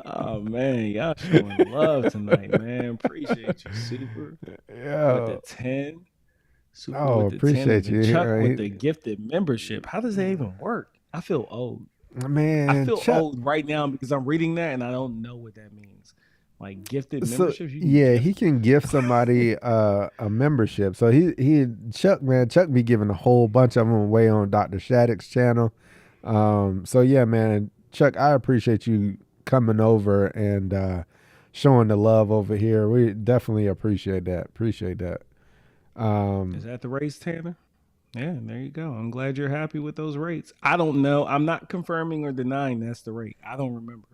Oh man, y'all showing love tonight, man. Appreciate you, Super, with the Yeah. 10. Super Oh, with the 10, and appreciate then you. Chuck with the gifted membership. How does that even work? I feel old. I Man, feel Chuck. old right now because I'm reading that and I don't know what that means. Like gifted So memberships, you can yeah, he gift. can gift somebody a membership. So he Chuck, man, Chuck be giving a whole bunch of them away on Dr. Shattuck's channel. So yeah, man, Chuck, I appreciate you coming over and showing the love over here. We definitely appreciate that. Appreciate that. Is Um, that the race, Tanner? Yeah, there you go. I'm glad you're happy with those rates. I don't know. I'm not confirming or denying that's the rate. I don't remember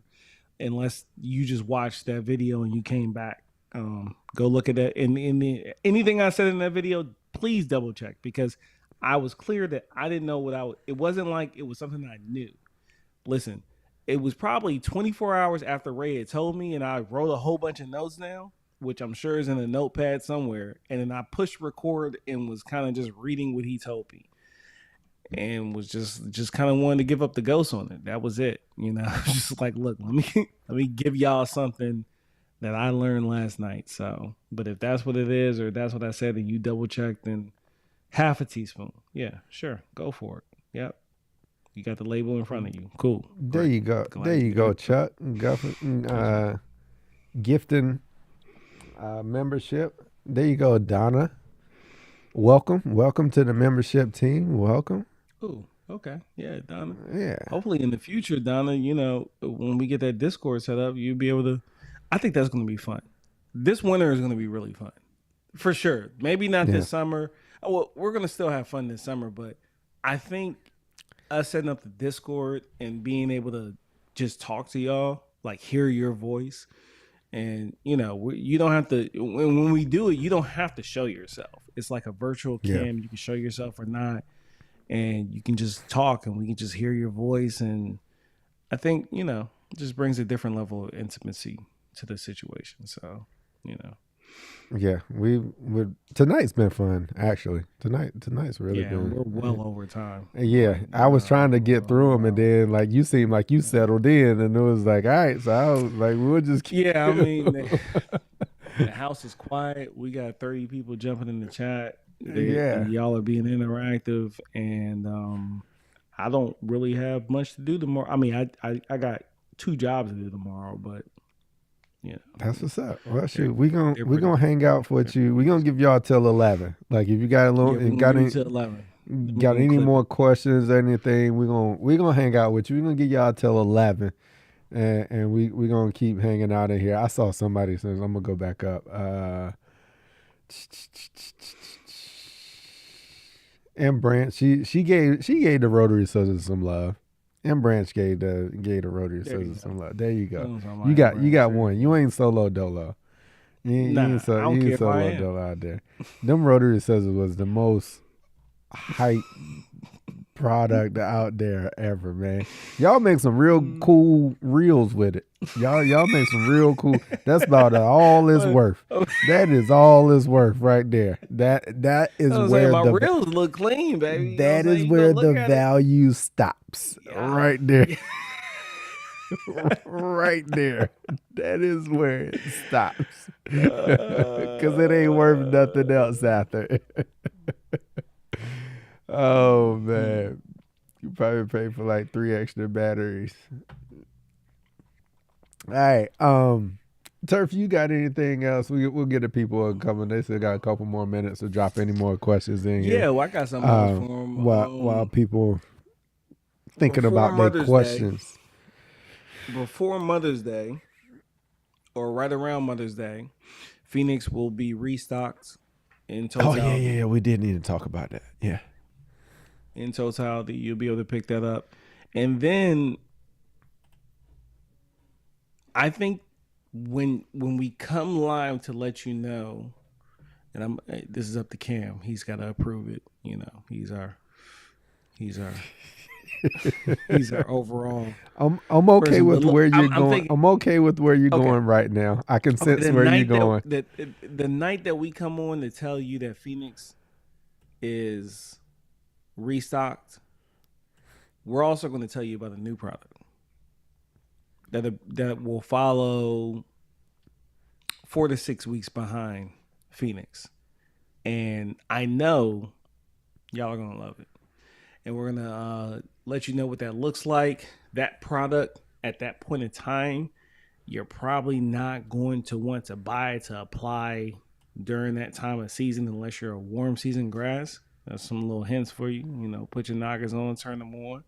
unless you just watched that video and you came back. Go look at that. Anything I said in that video, please double check because I was clear that I didn't know what I. It wasn't like it was something I knew. Listen, it was probably 24 hours after Ray had told me, and I wrote a whole bunch of notes down, which I'm sure is in a notepad somewhere. And then I pushed record and was kind of just reading what he told me, and was just kind of wanted to give up the ghost on it. That was it. Just like, look, let me give y'all something that I learned last night. So, but if that's what it is, or that's what I said, and you double checked, then half a teaspoon. Yeah, sure, go for it. Yep, you got the label in front of you. Cool, there great. you go. There Glad you you got go, it. Chuck. Yes, sir. Gifting membership. There you go, Donna. Welcome to the membership team. Welcome. Ooh, okay. Yeah, Donna. Yeah. Hopefully in the future, Donna, when we get that Discord set up, you'll be able to. I think that's going to be fun. This winter is going to be really fun. For sure. Maybe not Yeah. this summer. Well, we're going to still have fun this summer, but I think us setting up the Discord and being able to just talk to y'all, like hear your voice, and you don't have to. When we do it, you don't have to show yourself. It's like a virtual Yeah. cam. You can show yourself or not, and you can just talk, and we can just hear your voice. And I think it just brings a different level of intimacy to the situation. So you know, Yeah. We would tonight's been fun, actually. Tonight's really yeah, and been we're well over time. yeah. I was trying to get through them and then like you seemed like you settled in and it was like, all right, so I was like, we'll just Yeah, I keep mean, the house is quiet. We got 30 people jumping in the chat. yeah. Y'all are being interactive, and I don't really have much to do tomorrow. I mean, I got two jobs to do tomorrow, but That's what's up. Well, they're shoot, we gonna they're we pretty gonna hang out they're with you. pretty We gonna easy. give y'all till 11. Like if you got a Yeah, little, we're gonna got give you any till 11. Then we're got gonna any clip more it. questions or anything, we gonna hang out with you. We gonna give y'all till 11, and we gonna keep hanging out in here. I saw somebody says I'm gonna go back up. And Brant, she gave the Rotary Sisters some love. And Branch gave the rotary There you scissors go. some love. There you go. That's what I'm You talking about, got Branch. There one. you You go. ain't solo dolo. Nah, I don't You ain't care if I solo am. dolo out there. Them rotary scissors was the most hype product out there ever, man. Y'all make some real cool reels with it. Y'all make some real cool. That's about all it's worth. That is all it's worth right there. That I is was saying where my the reels look clean, baby. You know what I'm that is saying? You go where look the at it. value stops. Yeah. Right there. Right there. That is where it stops. Because it ain't worth nothing else after. Oh man. You probably pay for like 3 extra batteries. All right. Turf, you got anything else? We'll get the people coming. They still got a couple more minutes to drop any more questions in here. Yeah, well, I got something else for them. While people thinking Before about their Mother's Day, questions. before Mother's Day, or right around Mother's Day, Phoenix will be restocked in Oh totality. yeah. We did need to talk about that. Yeah. In totality, you'll be able to pick that up, and then I think when we come live to let you know, and this is up to Cam. He's got to approve it. You know, he's our he's our overall. I'm okay person. with But look, where you're I'm going. thinking, I'm okay with where you're okay, going right now. I can okay. sense The where you're night going. the night that we come on to tell you that Phoenix is restocked, we're also going to tell you about a new product that will follow 4 to 6 weeks behind Phoenix, and I know y'all are gonna love it. And we're gonna let you know what that looks like. That product at that point in time, you're probably not going to want to buy to apply during that time of season unless you're a warm season grass. That's some little hints for you. You know, put your knockers on, turn them on,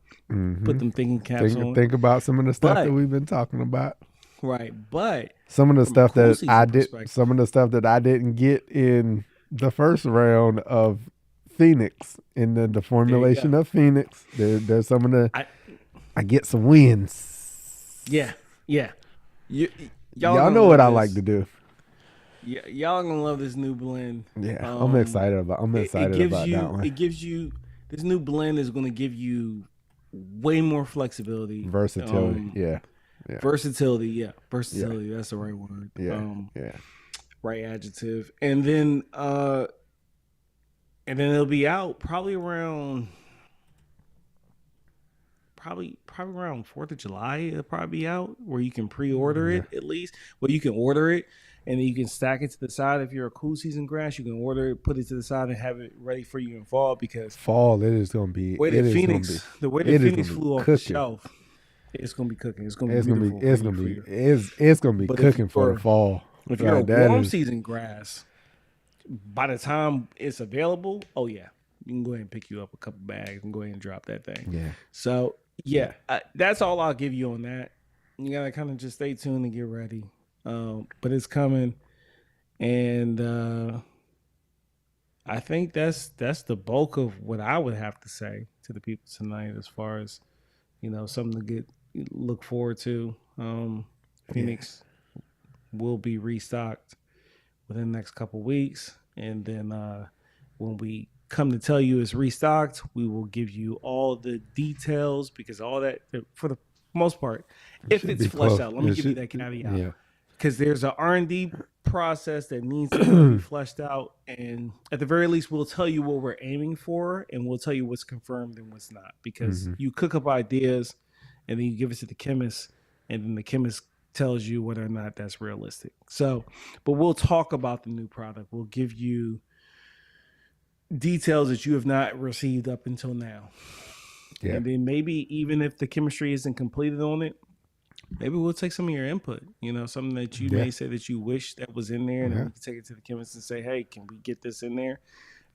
put them thinking caps on. Think about some of the stuff that But we've been talking about. right, but Some of the from a stuff cool that I season did. perspective, Some of the stuff that I didn't get in the first round of Phoenix in the there you formulation go. of Phoenix. There's some of the. I I get some wins. yeah, yeah. You, Y'all gonna know what I love like this. to do. Y'all gonna love this new blend. Yeah, I'm excited about. I'm excited about that one. It gives you this new blend is gonna give you way more flexibility, Versatility. Yeah. versatility. Yeah, versatility. That's the right word. Yeah. Right adjective, and then it'll be out probably around 4th of July. It'll probably be out where you can pre-order it at least. Well, you can order it and then you can stack it to the side. If you're a cool season grass, you can order it, put it to the side, and have it ready for you in fall. Because fall, it is gonna be. the way that Phoenix flew off the shelf, it's gonna be cooking. It's gonna be beautiful. It's gonna be But cooking for the fall. if you're a warm season grass, by the time it's available, oh yeah, you can go ahead and pick you up a couple bags and go ahead and drop that thing. Yeah. So yeah, that's all I'll give you on that. You gotta kind of just stay tuned and get ready. But it's coming, and I think that's the bulk of what I would have to say to the people tonight, as far as something to look forward to. Phoenix will be restocked within the next couple weeks, and then when we come to tell you it's restocked, we will give you all the details, because all that, for the most part, if it's fleshed out, let me give you that caveat, because there's an R&D process that needs to be fleshed out, and at the very least we'll tell you what we're aiming for, and we'll tell you what's confirmed and what's not, because you cook up ideas and then you give it to the chemist, and then the chemist tells you whether or not that's realistic. So, but we'll talk about the new product. We'll give you details that you have not received up until now. Yeah. And then maybe even if the chemistry isn't completed on it, maybe we'll take some of your input, something that you may say that you wish that was in there, and then we can take it to the chemist and say, hey, can we get this in there?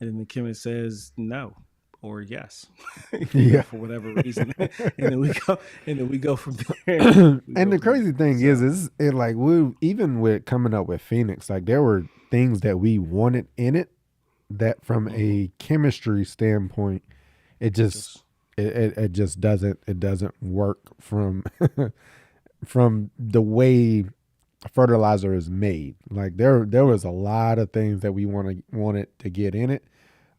And then the chemist says no or yes, for whatever reason. and then we go from there. And the crazy thing is it like even with coming up with Phoenix, like there were things that we wanted in it that from a chemistry standpoint, it just it just doesn't work from from the way fertilizer is made. Like there was a lot of things that we wanted to get in it.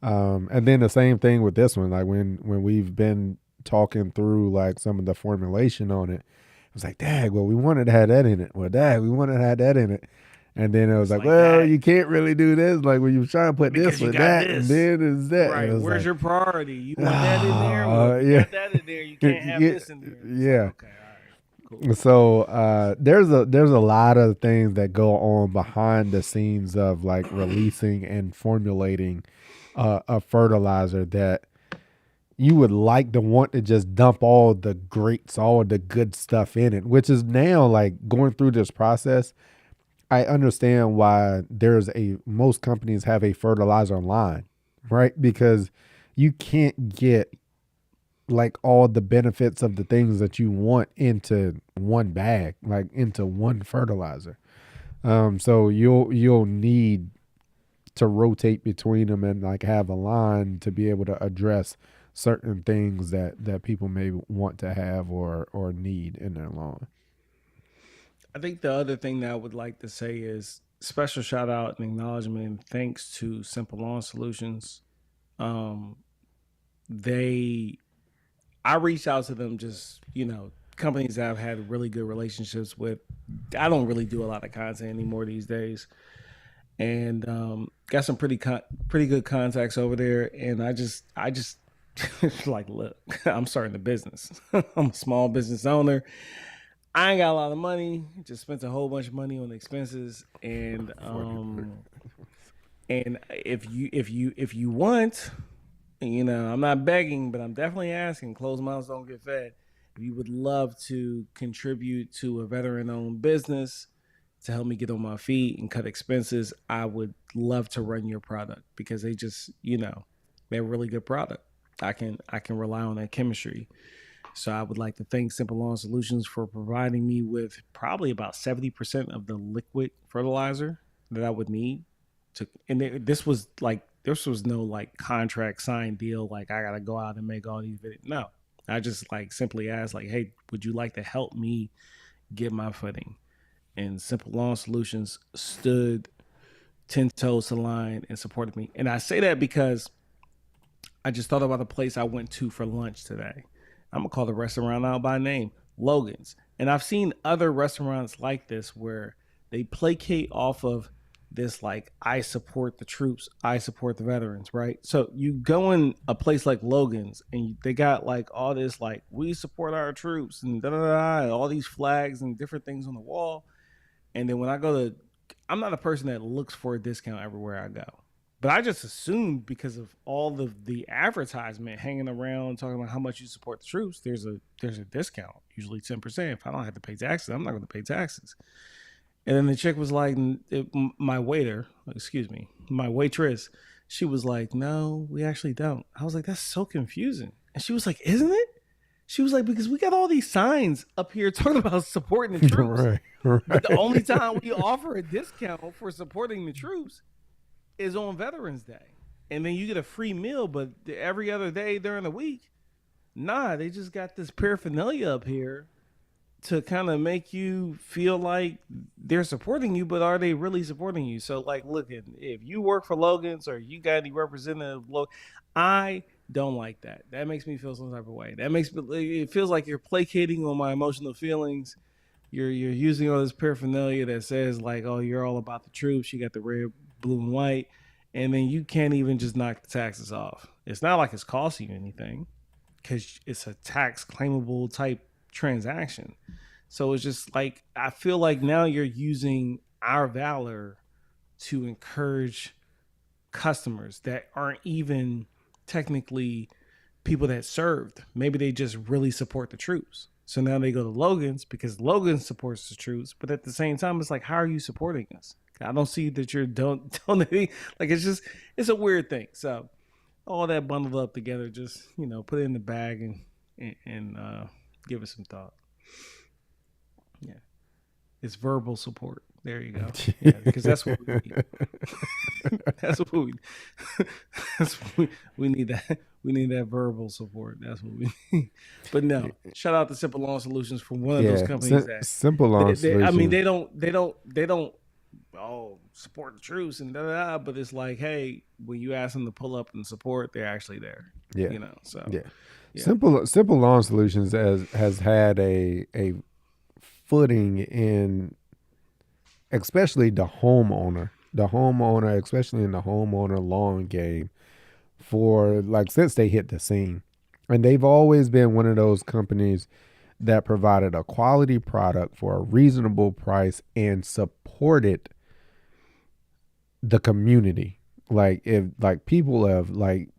And then the same thing with this one. Like when we've been talking through like some of the formulation on it, it was like, Dag, well, we wanted to have that in it. Well, Dag, we wanted to have that in it. And then it was It's like, like well, that you can't really do this. Like when you try to put this because you with got that, and this. then is that, and it Right. was Where's like, your priority? You want that in there? Well, if you yeah, got that in there, you can't have this in there. And it's like, yeah. okay, all right, cool. So there's a lot of things that go on behind the scenes of like releasing and formulating a fertilizer that you would like to want to just dump all the greats, all the good stuff in it, which is now like going through this process. I understand why most companies have a fertilizer line, right? Because you can't get like all the benefits of the things that you want into one bag, like into one fertilizer. So you'll need to rotate between them and like have a line to be able to address certain things that people may want to have or need in their lawn. I think the other thing that I would like to say is special shout out and acknowledgement and thanks to Simple Lawn Solutions. Um, they, I reached out to them just, companies that I've had really good relationships with. I don't really do a lot of content anymore these days, and got some pretty good contacts over there. And I just like, look, I'm starting a business. I'm a small business owner. I ain't got a lot of money. Just spent a whole bunch of money on expenses, Funny. and if you want, I'm not begging, but I'm definitely asking. Closed mouths don't get fed. If you would love to contribute to a veteran-owned business to help me get on my feet and cut expenses, I would love to run your product because they just, they're a really good product. I can rely on that chemistry. So I would like to thank Simple Lawn Solutions for providing me with probably about 70% of the liquid fertilizer that I would need to. And this was no like contract signed deal. Like I gotta go out and make all these videos. No, I just like simply asked like, hey, would you like to help me get my footing? And Simple Lawn Solutions stood 10 toes to the line and supported me. And I say that because I just thought about the place I went to for lunch today. I'm gonna call the restaurant out by name, Logan's. And I've seen other restaurants like this where they placate off of this like I support the troops, I support the veterans, right? So you go in a place like Logan's and they got like all this like we support our troops and da da da, all these flags and different things on the wall. And then when I go to, I'm not a person that looks for a discount everywhere I go. But I just assumed because of all the advertisement hanging around talking about how much you support the troops, there's a discount, usually 10%. If I don't have to pay taxes, I'm not going to pay taxes. And then the chick was like, my waiter, excuse me, my waitress, she was like, no, we actually don't. I was like, that's so confusing. And she was like, isn't it? She was like, because we got all these signs up here talking about supporting the troops. Right, But the only right. time we offer a discount for supporting the troops is on Veterans Day. And then you get a free meal, but every other day during the week, nah, they just got this paraphernalia up here to kind of make you feel like they're supporting you, but are they really supporting you? So, like, look, if you work for Logan's or you got any representative, I don't like that. That makes me feel some type of way. That makes me, it feels like you're placating on my emotional feelings. You're using all this paraphernalia that says like, oh, you're all about the troops. You got the red, blue, and white, and then you can't even just knock the taxes off. It's not like it's costing you anything because it's a tax claimable type transaction. So it's just like I feel like now you're using our valor to encourage customers that aren't even technically people that served. Maybe they just really support the troops. So now they go to Logan's because Logan supports the troops, but at the same time, it's like, how are you supporting us? I don't see that you're donating. Like it's a weird thing. So all that bundled up together, just put it in the bag and give it some thought. Yeah, it's verbal support. There you go. Yeah, because that's what we need. That's what we. That's what we need. That we need that verbal support. That's what we need. But no, shout out to Simple Lawn Solutions for one of those Yeah, companies that simple lawn I mean, solutions. they don't support the troops and da da da. But it's like, hey, when you ask them to pull up and support, they're actually there. Yeah, You know. So yeah. yeah, Simple lawn solutions has had a footing in especially the homeowner, especially in the homeowner lawn game for like since they hit the scene. And they've always been one of those companies that provided a quality product for a reasonable price and supported the community. Like if like people have like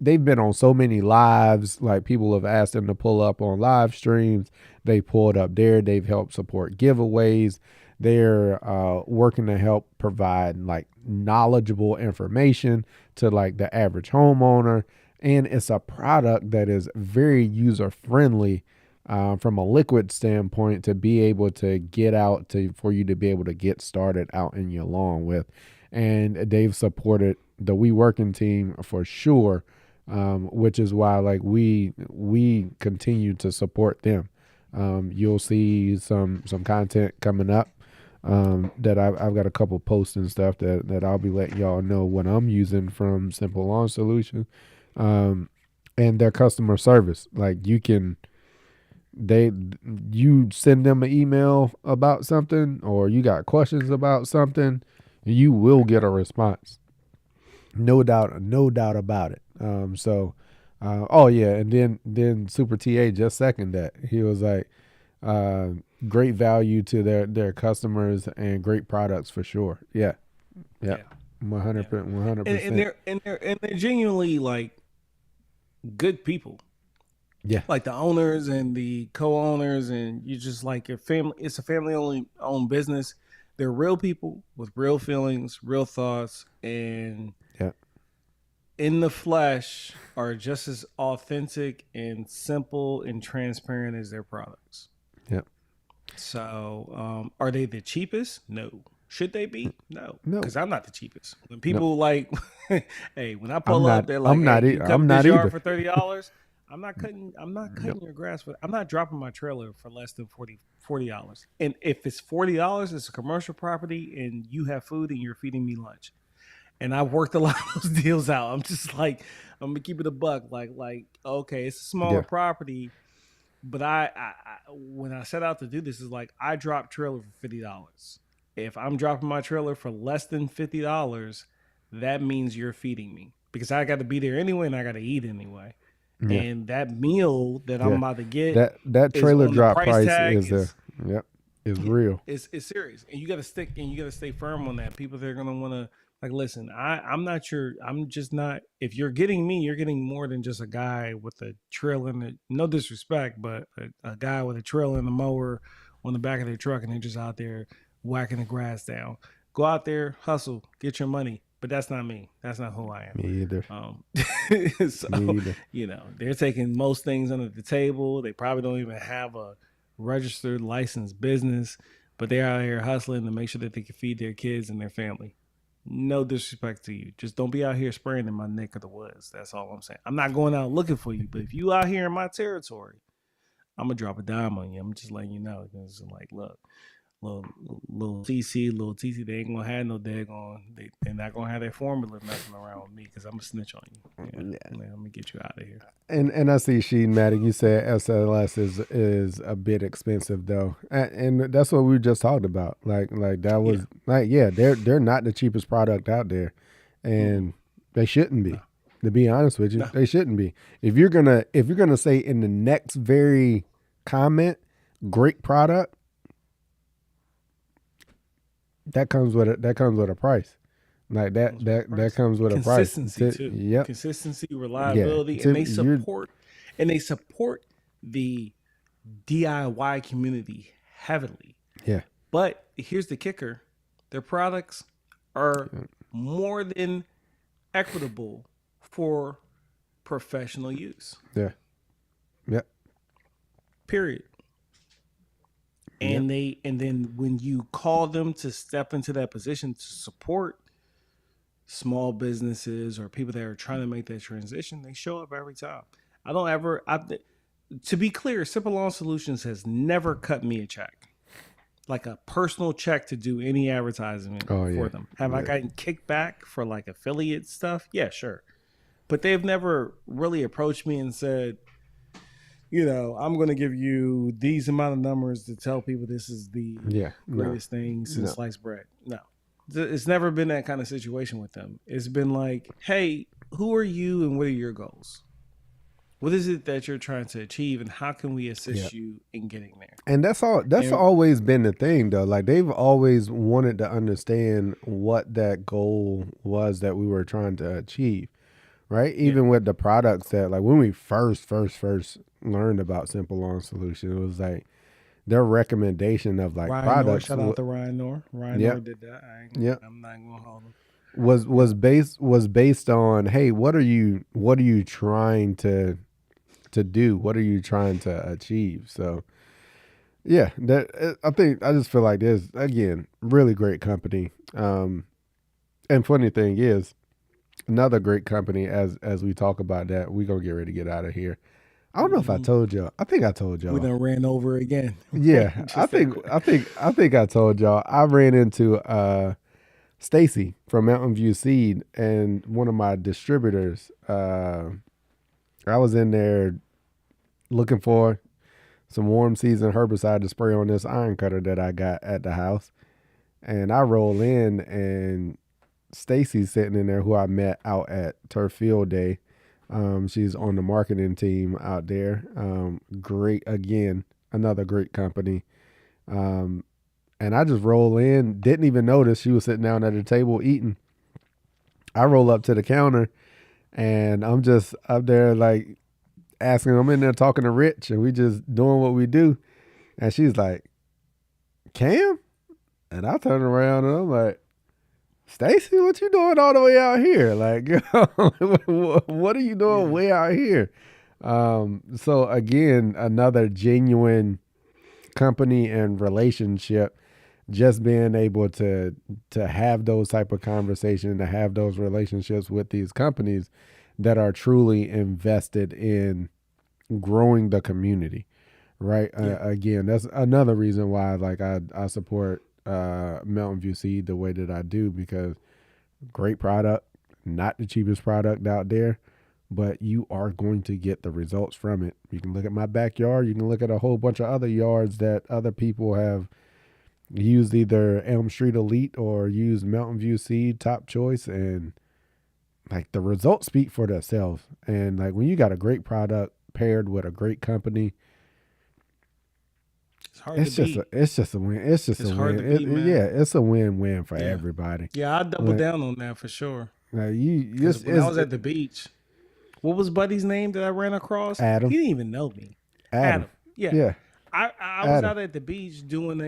they've been on so many lives, like people have asked them to pull up on live streams. They pulled up there. They've helped support giveaways. They're working to help provide like knowledgeable information to like the average homeowner. And it's a product that is very user friendly from a liquid standpoint to be able to get out to for you to be able to get started out in your lawn with. And they've supported the We Working team for sure, which is why like we continue to support them. You'll see some content coming up that I've got a couple posts and stuff that I'll be letting y'all know what I'm using from Simple Lawn Solutions, and their customer service. Like they you send them an email about something or you got questions about something, you will get a response. No doubt about it. Oh yeah, and then Super TA just second that. He was like, uh, great value to their customers and great products for sure. Yeah, yeah, yeah, yeah. 100%, one hundred And percent. they're genuinely like good people. Yeah, Like the owners and the co-owners, and you just like your family. It's a family only owned business. They're real people with real feelings, real thoughts, and yeah, in the flesh are just as authentic and simple and transparent as their products. yeah. So, are they the cheapest? No. Should they be? No, No, because I'm not the cheapest. When no. people like, hey, when I pull up, they're like, I'm "Hey, not. can you cut I'm this not yard either. for $30?" I'm not cutting. I'm not Yep. cutting your grass. I'm not dropping my trailer for less than $40. And if it's $40, it's a commercial property, and you have food, and you're feeding me lunch. And I've worked a lot of those deals out. I'm just like, I'm gonna keep it a buck. Like, okay, it's a smaller Yeah, property, but when I set out to do this, is like I drop trailer for $50. If I'm dropping my trailer for less than $50, that means you're feeding me because I got to be there anyway and I got to eat anyway. yeah, And that meal that I'm yeah. about to get That is trailer on the drop price price tag is a yep is real. it's serious, and you got to stick and you got to stay firm on that. People that are gonna want to like listen. I'm not sure. I'm just not. If you're getting me, you're getting more than just a guy with a trailer and no disrespect, but a guy with a trailer and a mower on the back of their truck, and they're just out there whacking the grass down. Go out there, hustle, get your money. But that's not me. That's not who I Me either. am. Me So either. they're taking most things under the table. They probably don't even have a registered licensed business, but they're out here hustling to make sure that they can feed their kids and their family. No disrespect to you. Just don't be out here spraying in my neck of the woods. That's all I'm saying. I'm not going out looking for you, but if you out here in my territory, I'm gonna drop a dime on you. I'm just letting you know. It's like, look, little CC, little TC, they ain't gonna have no daggone. They're not gonna have their formula messing around with me because I'm gonna snitch on you. Yeah, Yeah. I'm gonna get you out of here. And I see Sheen Maddie, you said SLS is a bit expensive though, and that's what we just talked about. Like that Yeah. was like yeah, they're not the cheapest product out there, Mm-mm. and they shouldn't be. No. To be honest with you, No. they shouldn't be. If you're gonna say in the next very comment, great product, that comes with a price. Like that Comes with a that price. comes with a price. Consistency too. Yep. Consistency, Yeah. reliability, and You're they support the DIY community heavily. yeah. But here's the kicker: their products are more than equitable for professional use. Yeah. Yep. Period. Yep. and then when you call them to step into that position to support small businesses or people that are trying to make that transition, they show up every time. I don't ever. To be clear, Simple Lawn Solutions has never cut me a check, like a personal check to do any advertisement Oh for yeah. them. Have I Yeah. gotten kickback for like affiliate stuff? Yeah, sure. But they've never really approached me and said, I'm going to give you these amount of numbers to tell people this is the Yeah. No. greatest thing since No. sliced bread. No, it's never been that kind of situation with them. It's been like, hey, who are you and what are your goals? What is it that you're trying to achieve, and how can we Yeah. assist you in getting there? And that's And always been the thing though. Like they've always wanted to understand what that goal was that we were trying to achieve. Right? yeah, Even with the products that like when we first learned about Simple Lawn Solution, it was like their recommendation of like Ryan Noor, products shout out to Ryan Noor. Ryan yep. Noor did that. Yep. I'm not gonna hold him. Was based on, hey, what are you trying to do? What are you trying to achieve? So yeah, I think I just feel like there's again really great company. And funny thing is, another great company as we talk about that, we gonna get ready to get out of here. I don't know if I Mm-hmm. told y'all. I think I told We y'all. done ran over again. Yeah, Just that quick. I think I told y'all. I ran into Stacy from Mountain View Seed and one of my distributors. I was in there looking for some warm season herbicide to spray on this iron cutter that I got at the house. And I roll in and Stacy's sitting in there, who I met out at Turf Field Day. She's on the marketing team out there. Great, again, another great company. Um, and I just roll in, didn't even notice she was sitting down at the table eating. I roll up to the counter and I'm just up there like asking, I'm in there talking to Rich and we just doing what we do. And she's like, Cam? And I turn around and I'm like, Stacy, what you doing all the way out here? Like, what are you doing way out here? So again, another genuine company and relationship. Just being able to have those type of conversations, to have those relationships with these companies that are truly invested in growing the community, right? Yeah. Again, that's another reason why like I support Mountain View Seed the way that I do, because great product, not the cheapest product out there, but you are going to get the results from it. You can look at my backyard, you can look at a whole bunch of other yards that other people have used either Elm Street Elite or used Mountain View Seed Top Choice, and like the results speak for themselves. And like when you got a great product paired with a great company, It's hard to beat. it's just a win. It's just It's a hard win. to beat, man. Yeah, it's a win-win for Yeah. everybody. Yeah, I double Like, down on that for sure. you Because when I was it's at the beach, what was Buddy's name that I ran across? Adam. He didn't even know me. Adam. Adam. Yeah. Yeah, I was Adam. out at the beach doing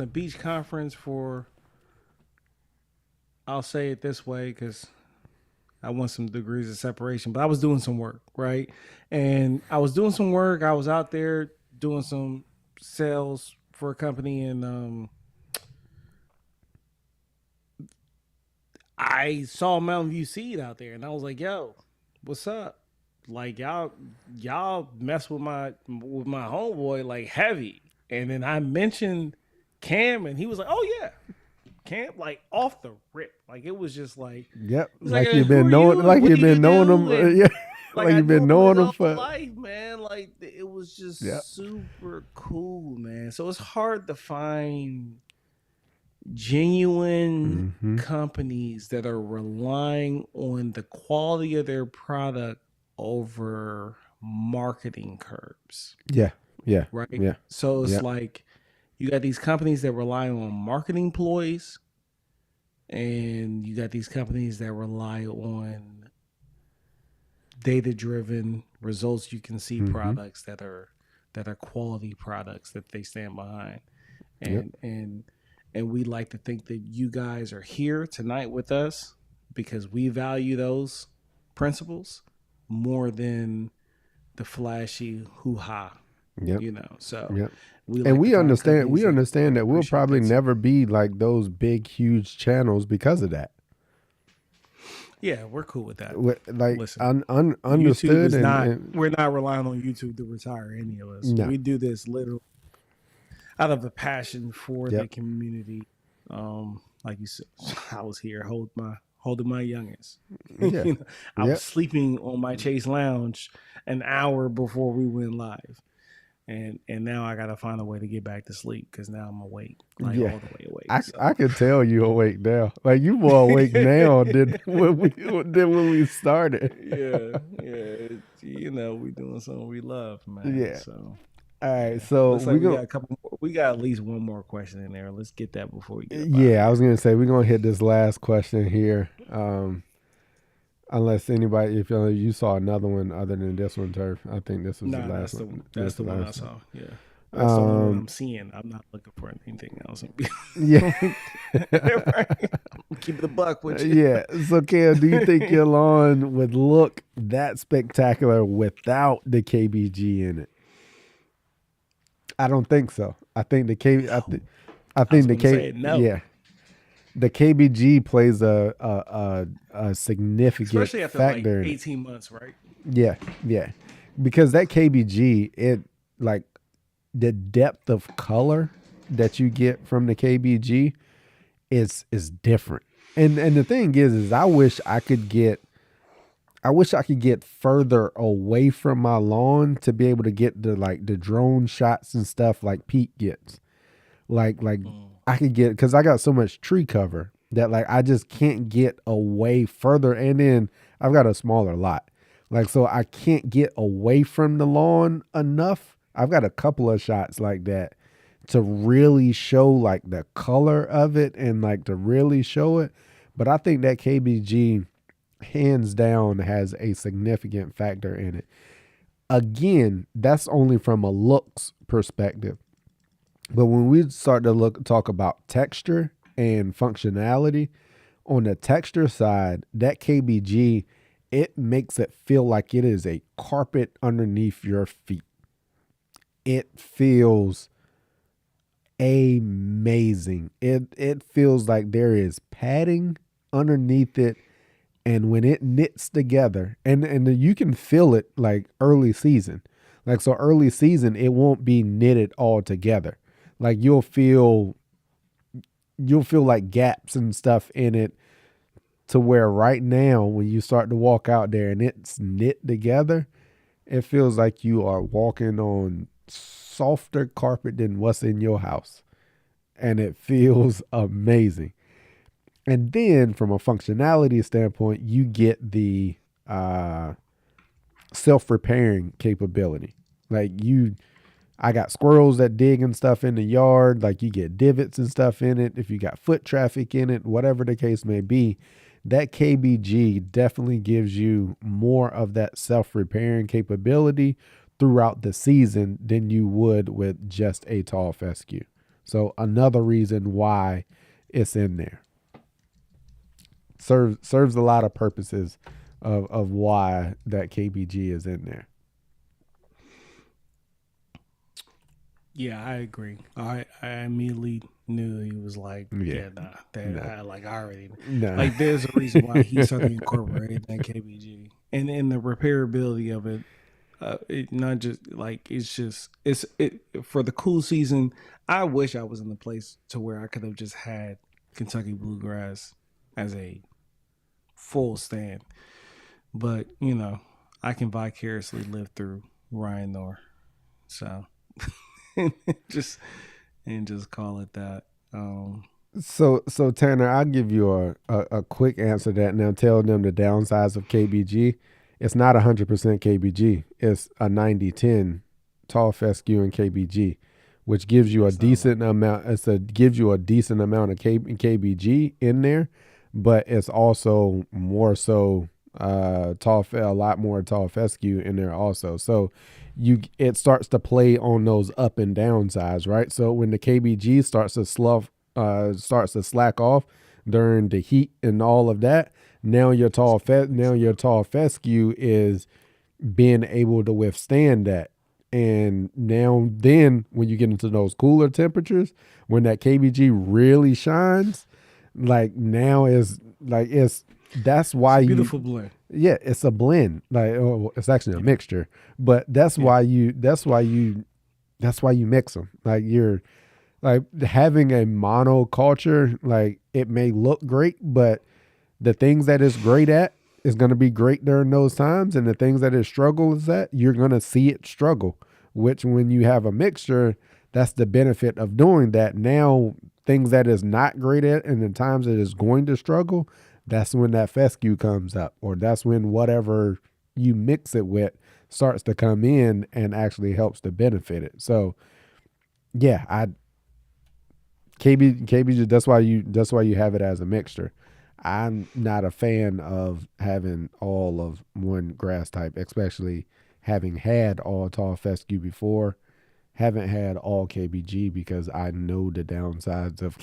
a beach conference for, I'll say it this way because I want some degrees of separation, but I was doing some work, right? And I was doing some work. I was out there doing some sales for a company, and I saw Mountain View Seed out there, and I was like, "Yo, what's up? Like y'all mess with my homeboy like heavy." And then I mentioned Cam, and he was like, "Oh yeah, Cam." Like off the rip, like it was just like, Yep. he's like, Like you've "Who been are knowing, you? And like what you've do you been knowing do?" them. And Yeah, like like I you've knew been him knowing his them whole for. life, man. Like it was Yeah. just super cool, man. So it's hard to find genuine Mm-hmm. companies that are relying on the quality of their product over marketing curbs, Yeah. Yeah. right? Yeah. So it's Yeah. like you got these companies that rely on marketing ploys, and you got these companies that rely on data driven results you can see Mm-hmm. products that are quality products that they stand behind. Yep. And we like to think that you guys are here tonight with us because we value those principles more than the flashy hoo-ha. Yep. So Yep. we And like to find we companies that understand that we'll appreciate probably that too. never be like those big, huge channels because of that. Yeah, we're cool with that. Like Listen, YouTube understood is not. and We're not relying on YouTube to retire any of us. no. We do this literally out of a passion for the Yep. community. Like you said, I was here holding my youngins. Yeah. I was Yep. sleeping on my Chase Lounge an hour before we went live, and now I gotta find a way to get back to sleep because now I'm awake, like Yeah. all the way awake. I So can tell you awake now. Like you more awake now than when we started. yeah, we doing something we love, man. Yeah. So All right. yeah, So looks like we we go. got a couple. We got at least one more question in there. Let's get that before we get up out of Yeah, I was here. gonna say we're gonna hit this last question here. Unless anybody, if you saw another one other than this one, Turf, I think this was the Nah, last one. that's This the the one I last one. saw. Yeah, that's the only one I'm seeing. I'm not looking for anything else. Yeah. Keep it a buck with you. Yeah. So, Cam, do you think your lawn would look that spectacular without the KBG in it? I don't think so. I think the K. No, I I was think the gonna say K. it. No, Yeah, the KBG plays a significant especially after like factor in it. 18 months, right? Yeah, yeah, because that KBG, it like the depth of color that you get from the KBG is different. And the thing is I wish I could get further away from my lawn to be able to get the drone shots and stuff like Pete gets. Like I could get because I got so much tree cover that like I just can't get away further. And then I've got a smaller lot. Like so I can't get away from the lawn enough. I've got a couple of shots like that to really show like the color of it and like to really show it. But I think that KBG hands down has a significant factor in it. Again, that's only from a looks perspective. But when we start to talk about texture and functionality, on the texture side, that KBG, it makes it feel like it is a carpet underneath your feet. It feels amazing. It feels like there is padding underneath it, and when it knits together, and you can feel it like early season. Like so early season, it won't be knitted all together. Like you'll feel like gaps and stuff in it to where right now when you start to walk out there and it's knit together, it feels like you are walking on softer carpet than what's in your house. And it feels amazing. And then from a functionality standpoint, you get the self-repairing capability. I got squirrels that dig and stuff in the yard. Like you get divots and stuff in it. If you got foot traffic in it, whatever the case may be, that KBG definitely gives you more of that self-repairing capability throughout the season than you would with just a tall fescue. So another reason why it's in there. Serves a lot of purposes of why that KBG is in there. Yeah, I agree. I immediately knew he was like, Yeah. yeah, nah, that No. I already No. like. There's a reason why he started incorporating that KBG and the repairability of it. It not just like it's it for the cool season. I wish I was in the place to where I could have just had Kentucky bluegrass as a full stand, but I can vicariously live through Ryan Nor, so just and just call it that. So Tanner, I'll give you a quick answer to that. Now tell them the downsides of KBG. It's not 100% KBG. It's a 90-10 tall fescue and KBG, which gives you a decent amount. Gives you a decent amount of KBG in there, but it's also more so a lot more tall fescue in there also. So it starts to play on those up and down sides, right? So when the KBG starts to slack off during the heat and all of that, now your tall fescue is being able to withstand that And now, then when you get into those cooler temperatures, when that KBG really shines, like now is like that's It's why a you, beautiful blend. yeah, it's a blend. Like, oh, it's actually a Yeah. mixture, but Yeah. that's why you mix them. Like you're like having a monoculture, like it may look great, but the things that it's great at is going to be great during those times, and the things that it struggles at, you're going to see it struggle. Which, when you have a mixture, that's the benefit of doing that. Now, things that is not great at, and the times that it's going to struggle, that's when that fescue comes up, or that's when whatever you mix it with starts to come in and actually helps to benefit it. So, yeah, KB, that's why you have it as a mixture. I'm not a fan of having all of one grass type, especially having had all tall fescue before. Haven't had all KBG because I know the downsides of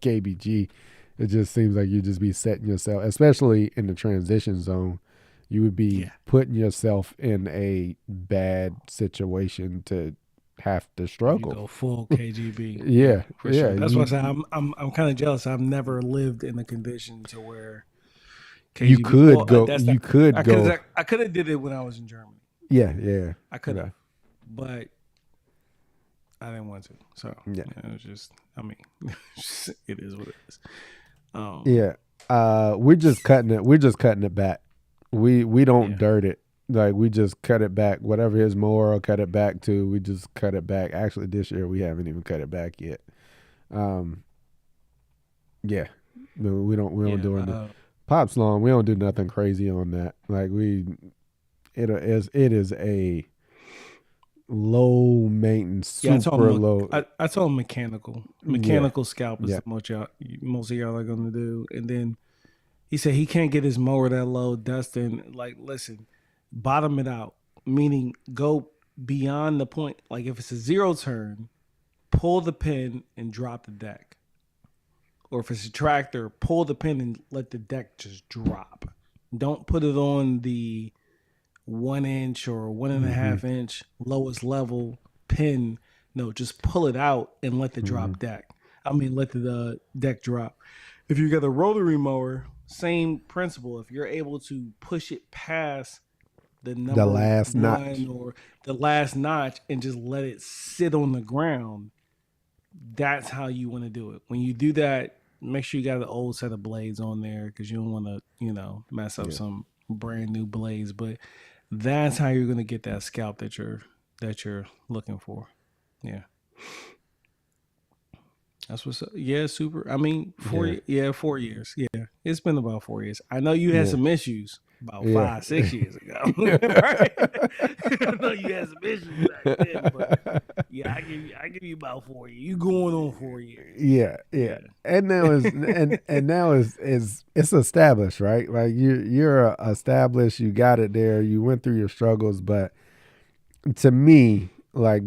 KBG. It just seems like you just be setting yourself, especially in the transition zone, you would be Yeah. putting yourself in a bad situation to have to If you struggle. go full KGB, yeah, Yeah, for yeah, sure. That's why I you say I'm kind of jealous. I've never lived in a condition to where you KGB. could Well, go, that's not. you could go, I could have did it when I was in Germany. yeah, yeah, I could yeah, have, but I didn't want to. So yeah, yeah, it was just. I mean, it is what it is. Um, yeah. We're just cutting it. We're just cutting it back. We don't yeah, dirt it. Like we just cut it back. Whatever his mower will cut it back to, we just cut it back. Actually, this year we haven't even cut it back yet. Um, yeah, no, we don't yeah. do it. Pop's lawn, we don't do nothing crazy on that. Like it is a low maintenance, Yeah, super low. I told him mechanical. Yeah, Mechanical scalp is yeah. the most of y'all are gonna do. And then he said he can't get his mower that low. Dustin, like, listen, bottom it out. Meaning go beyond the point. Like if it's a zero turn, pull the pin and drop the deck. Or if it's a tractor, pull the pin and let the deck just drop. Don't put it on the 1 inch or one and a Mm-hmm. half inch lowest level pin. No, just pull it out and let the Mm-hmm. drop deck. I mean, let the deck drop. If you got a rotary mower, same principle. If you're able to push it past the The number last notch. one or the last notch and just let it sit on the ground, that's how you want to do it. When you do that, make sure you got an old set of blades on there because you don't want to, mess up Yeah. some brand new blades. But that's how you're gonna get that scalp that you're looking for. Yeah, that's what's up. Yeah, super. I mean, Yeah. 4 years. Yeah, it's been about 4 years. I know you had Yeah. some issues about Yeah. 5, 6 years ago, right? I know you had some issues back then, but yeah, I give you about 4 years. You going on 4 years? Yeah, yeah. Yeah. And now is it's established, right? Like you're established, you got it there, you went through your struggles, but to me, like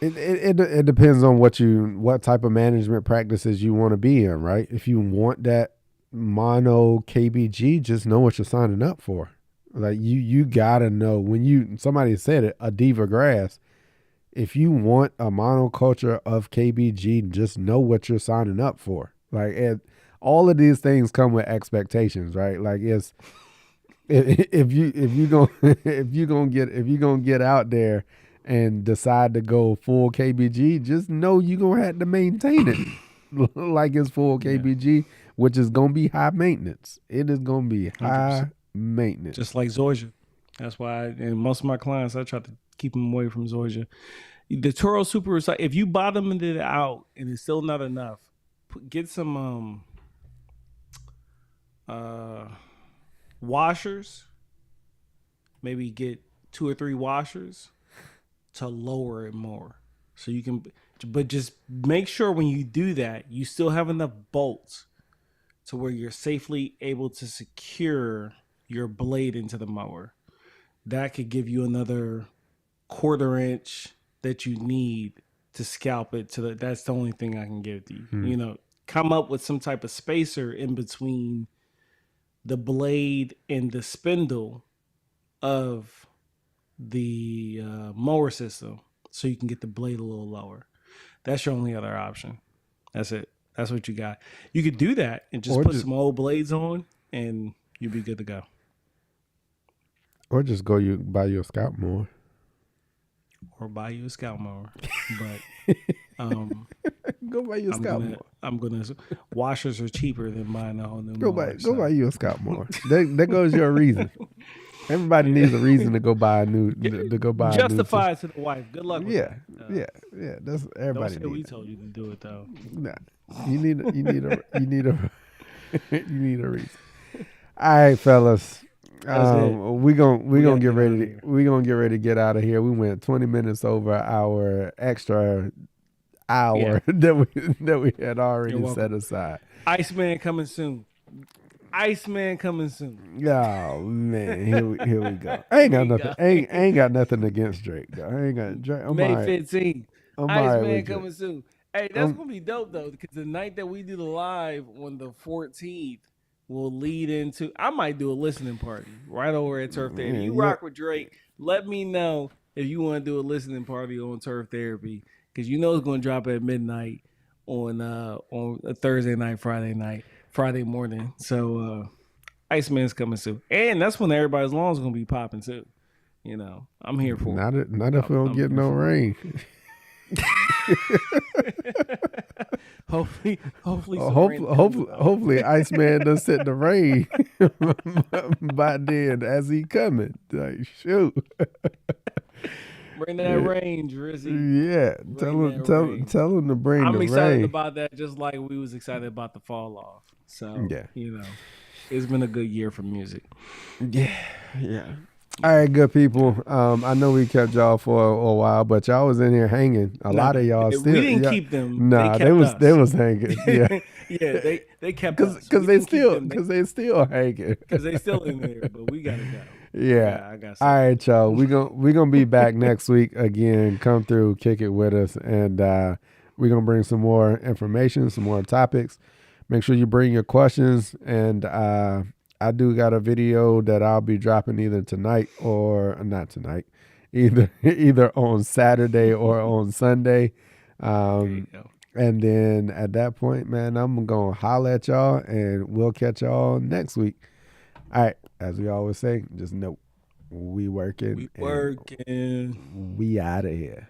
it depends on what type of management practices you want to be in, right? If you want that mono KBG, just know what you're signing up for. Like you gotta know when somebody said it, a diva grass. If you want a monoculture of KBG, just know what you're signing up for. Like all of these things come with expectations, right? Like if you going if you gonna get out there and decide to go full KBG, just know you're gonna have to maintain it like it's full Yeah, KBG, which is gonna be high maintenance. It is gonna be 100%. high maintenance. Just like Zoysia. That's why, and most of my clients, I try to keep them away from Zoysia. The Toro Super Recycle. If you bottomed it out and it's still not enough, get some uh washers. Maybe get 2 or 3 washers to lower it more, so you can. But just make sure when you do that, you still have enough bolts to where you're safely able to secure your blade into the mower. That could give you another 1/4 inch that you need to scalp it to the. That's the only thing I can give to you. Hmm. Come up with some type of spacer in between the blade and the spindle of the mower system so you can get the blade a little lower. That's your only other option. That's it. That's what you got. You could do that and just Or put just some old blades on, and you'll be good to go. or just go you buy you a scalp mower. Or buy you a scout mower. But Go buy you a scalp mower. I'm gonna washers are cheaper than buying a whole new mower. Go buy you a scalp mower. There goes your reason. Everybody needs a reason to go buy a new Justify it to the wife. Good luck with yeah, that. yeah. That's Don't everybody say we needs. told you to do it though. Nah, you need a you need a reason. All right, fellas. We gonna get ready. We gonna get ready to get out of here. We went 20 minutes over our extra hour that we had already set aside. Iceman coming soon. Iceman coming soon. Oh man, here we go. I ain't got nothing. Ain't got nothing against Drake though. I ain't got Drake. May 15th. I'm Iceman coming soon. Hey, that's gonna be dope though, because the night that we do the live on the 14th will lead into. I might do a listening party right over at Turf Therapy. You rock with Drake. Let me know if you want to do a listening party on Turf Therapy, because you know it's gonna drop at midnight on a Thursday night, Friday morning. So Iceman's coming soon, and that's when everybody's lawns gonna be popping too. You know, I'm here for it. Not if we don't get no rain. Hopefully, Iceman doesn't sit the rain by then as he coming. Like, shoot. Bring that rain, Drizzy. Yeah, tell him to bring the rain. I'm excited about that, just like we was excited about the fall off. So you know, it's been a good year for music. Yeah. All right, good people. I know we kept y'all for a while, but y'all was in here hanging. A lot of y'all still. We didn't keep them. Nah, they was hanging. Yeah, yeah, they kept us because they still hanging. Because they still in there, but we gotta go. Yeah, I got. All right, y'all. We gonna be back next week again. Come through, kick it with us, and we're gonna bring some more information, some more topics. Make sure you bring your questions, and I do got a video that I'll be dropping either tonight or not tonight, either on Saturday or on Sunday. And then at that point, man, I'm going to holler at y'all, and we'll catch y'all next week. All right. As we always say, just know we working. We working. We out of here.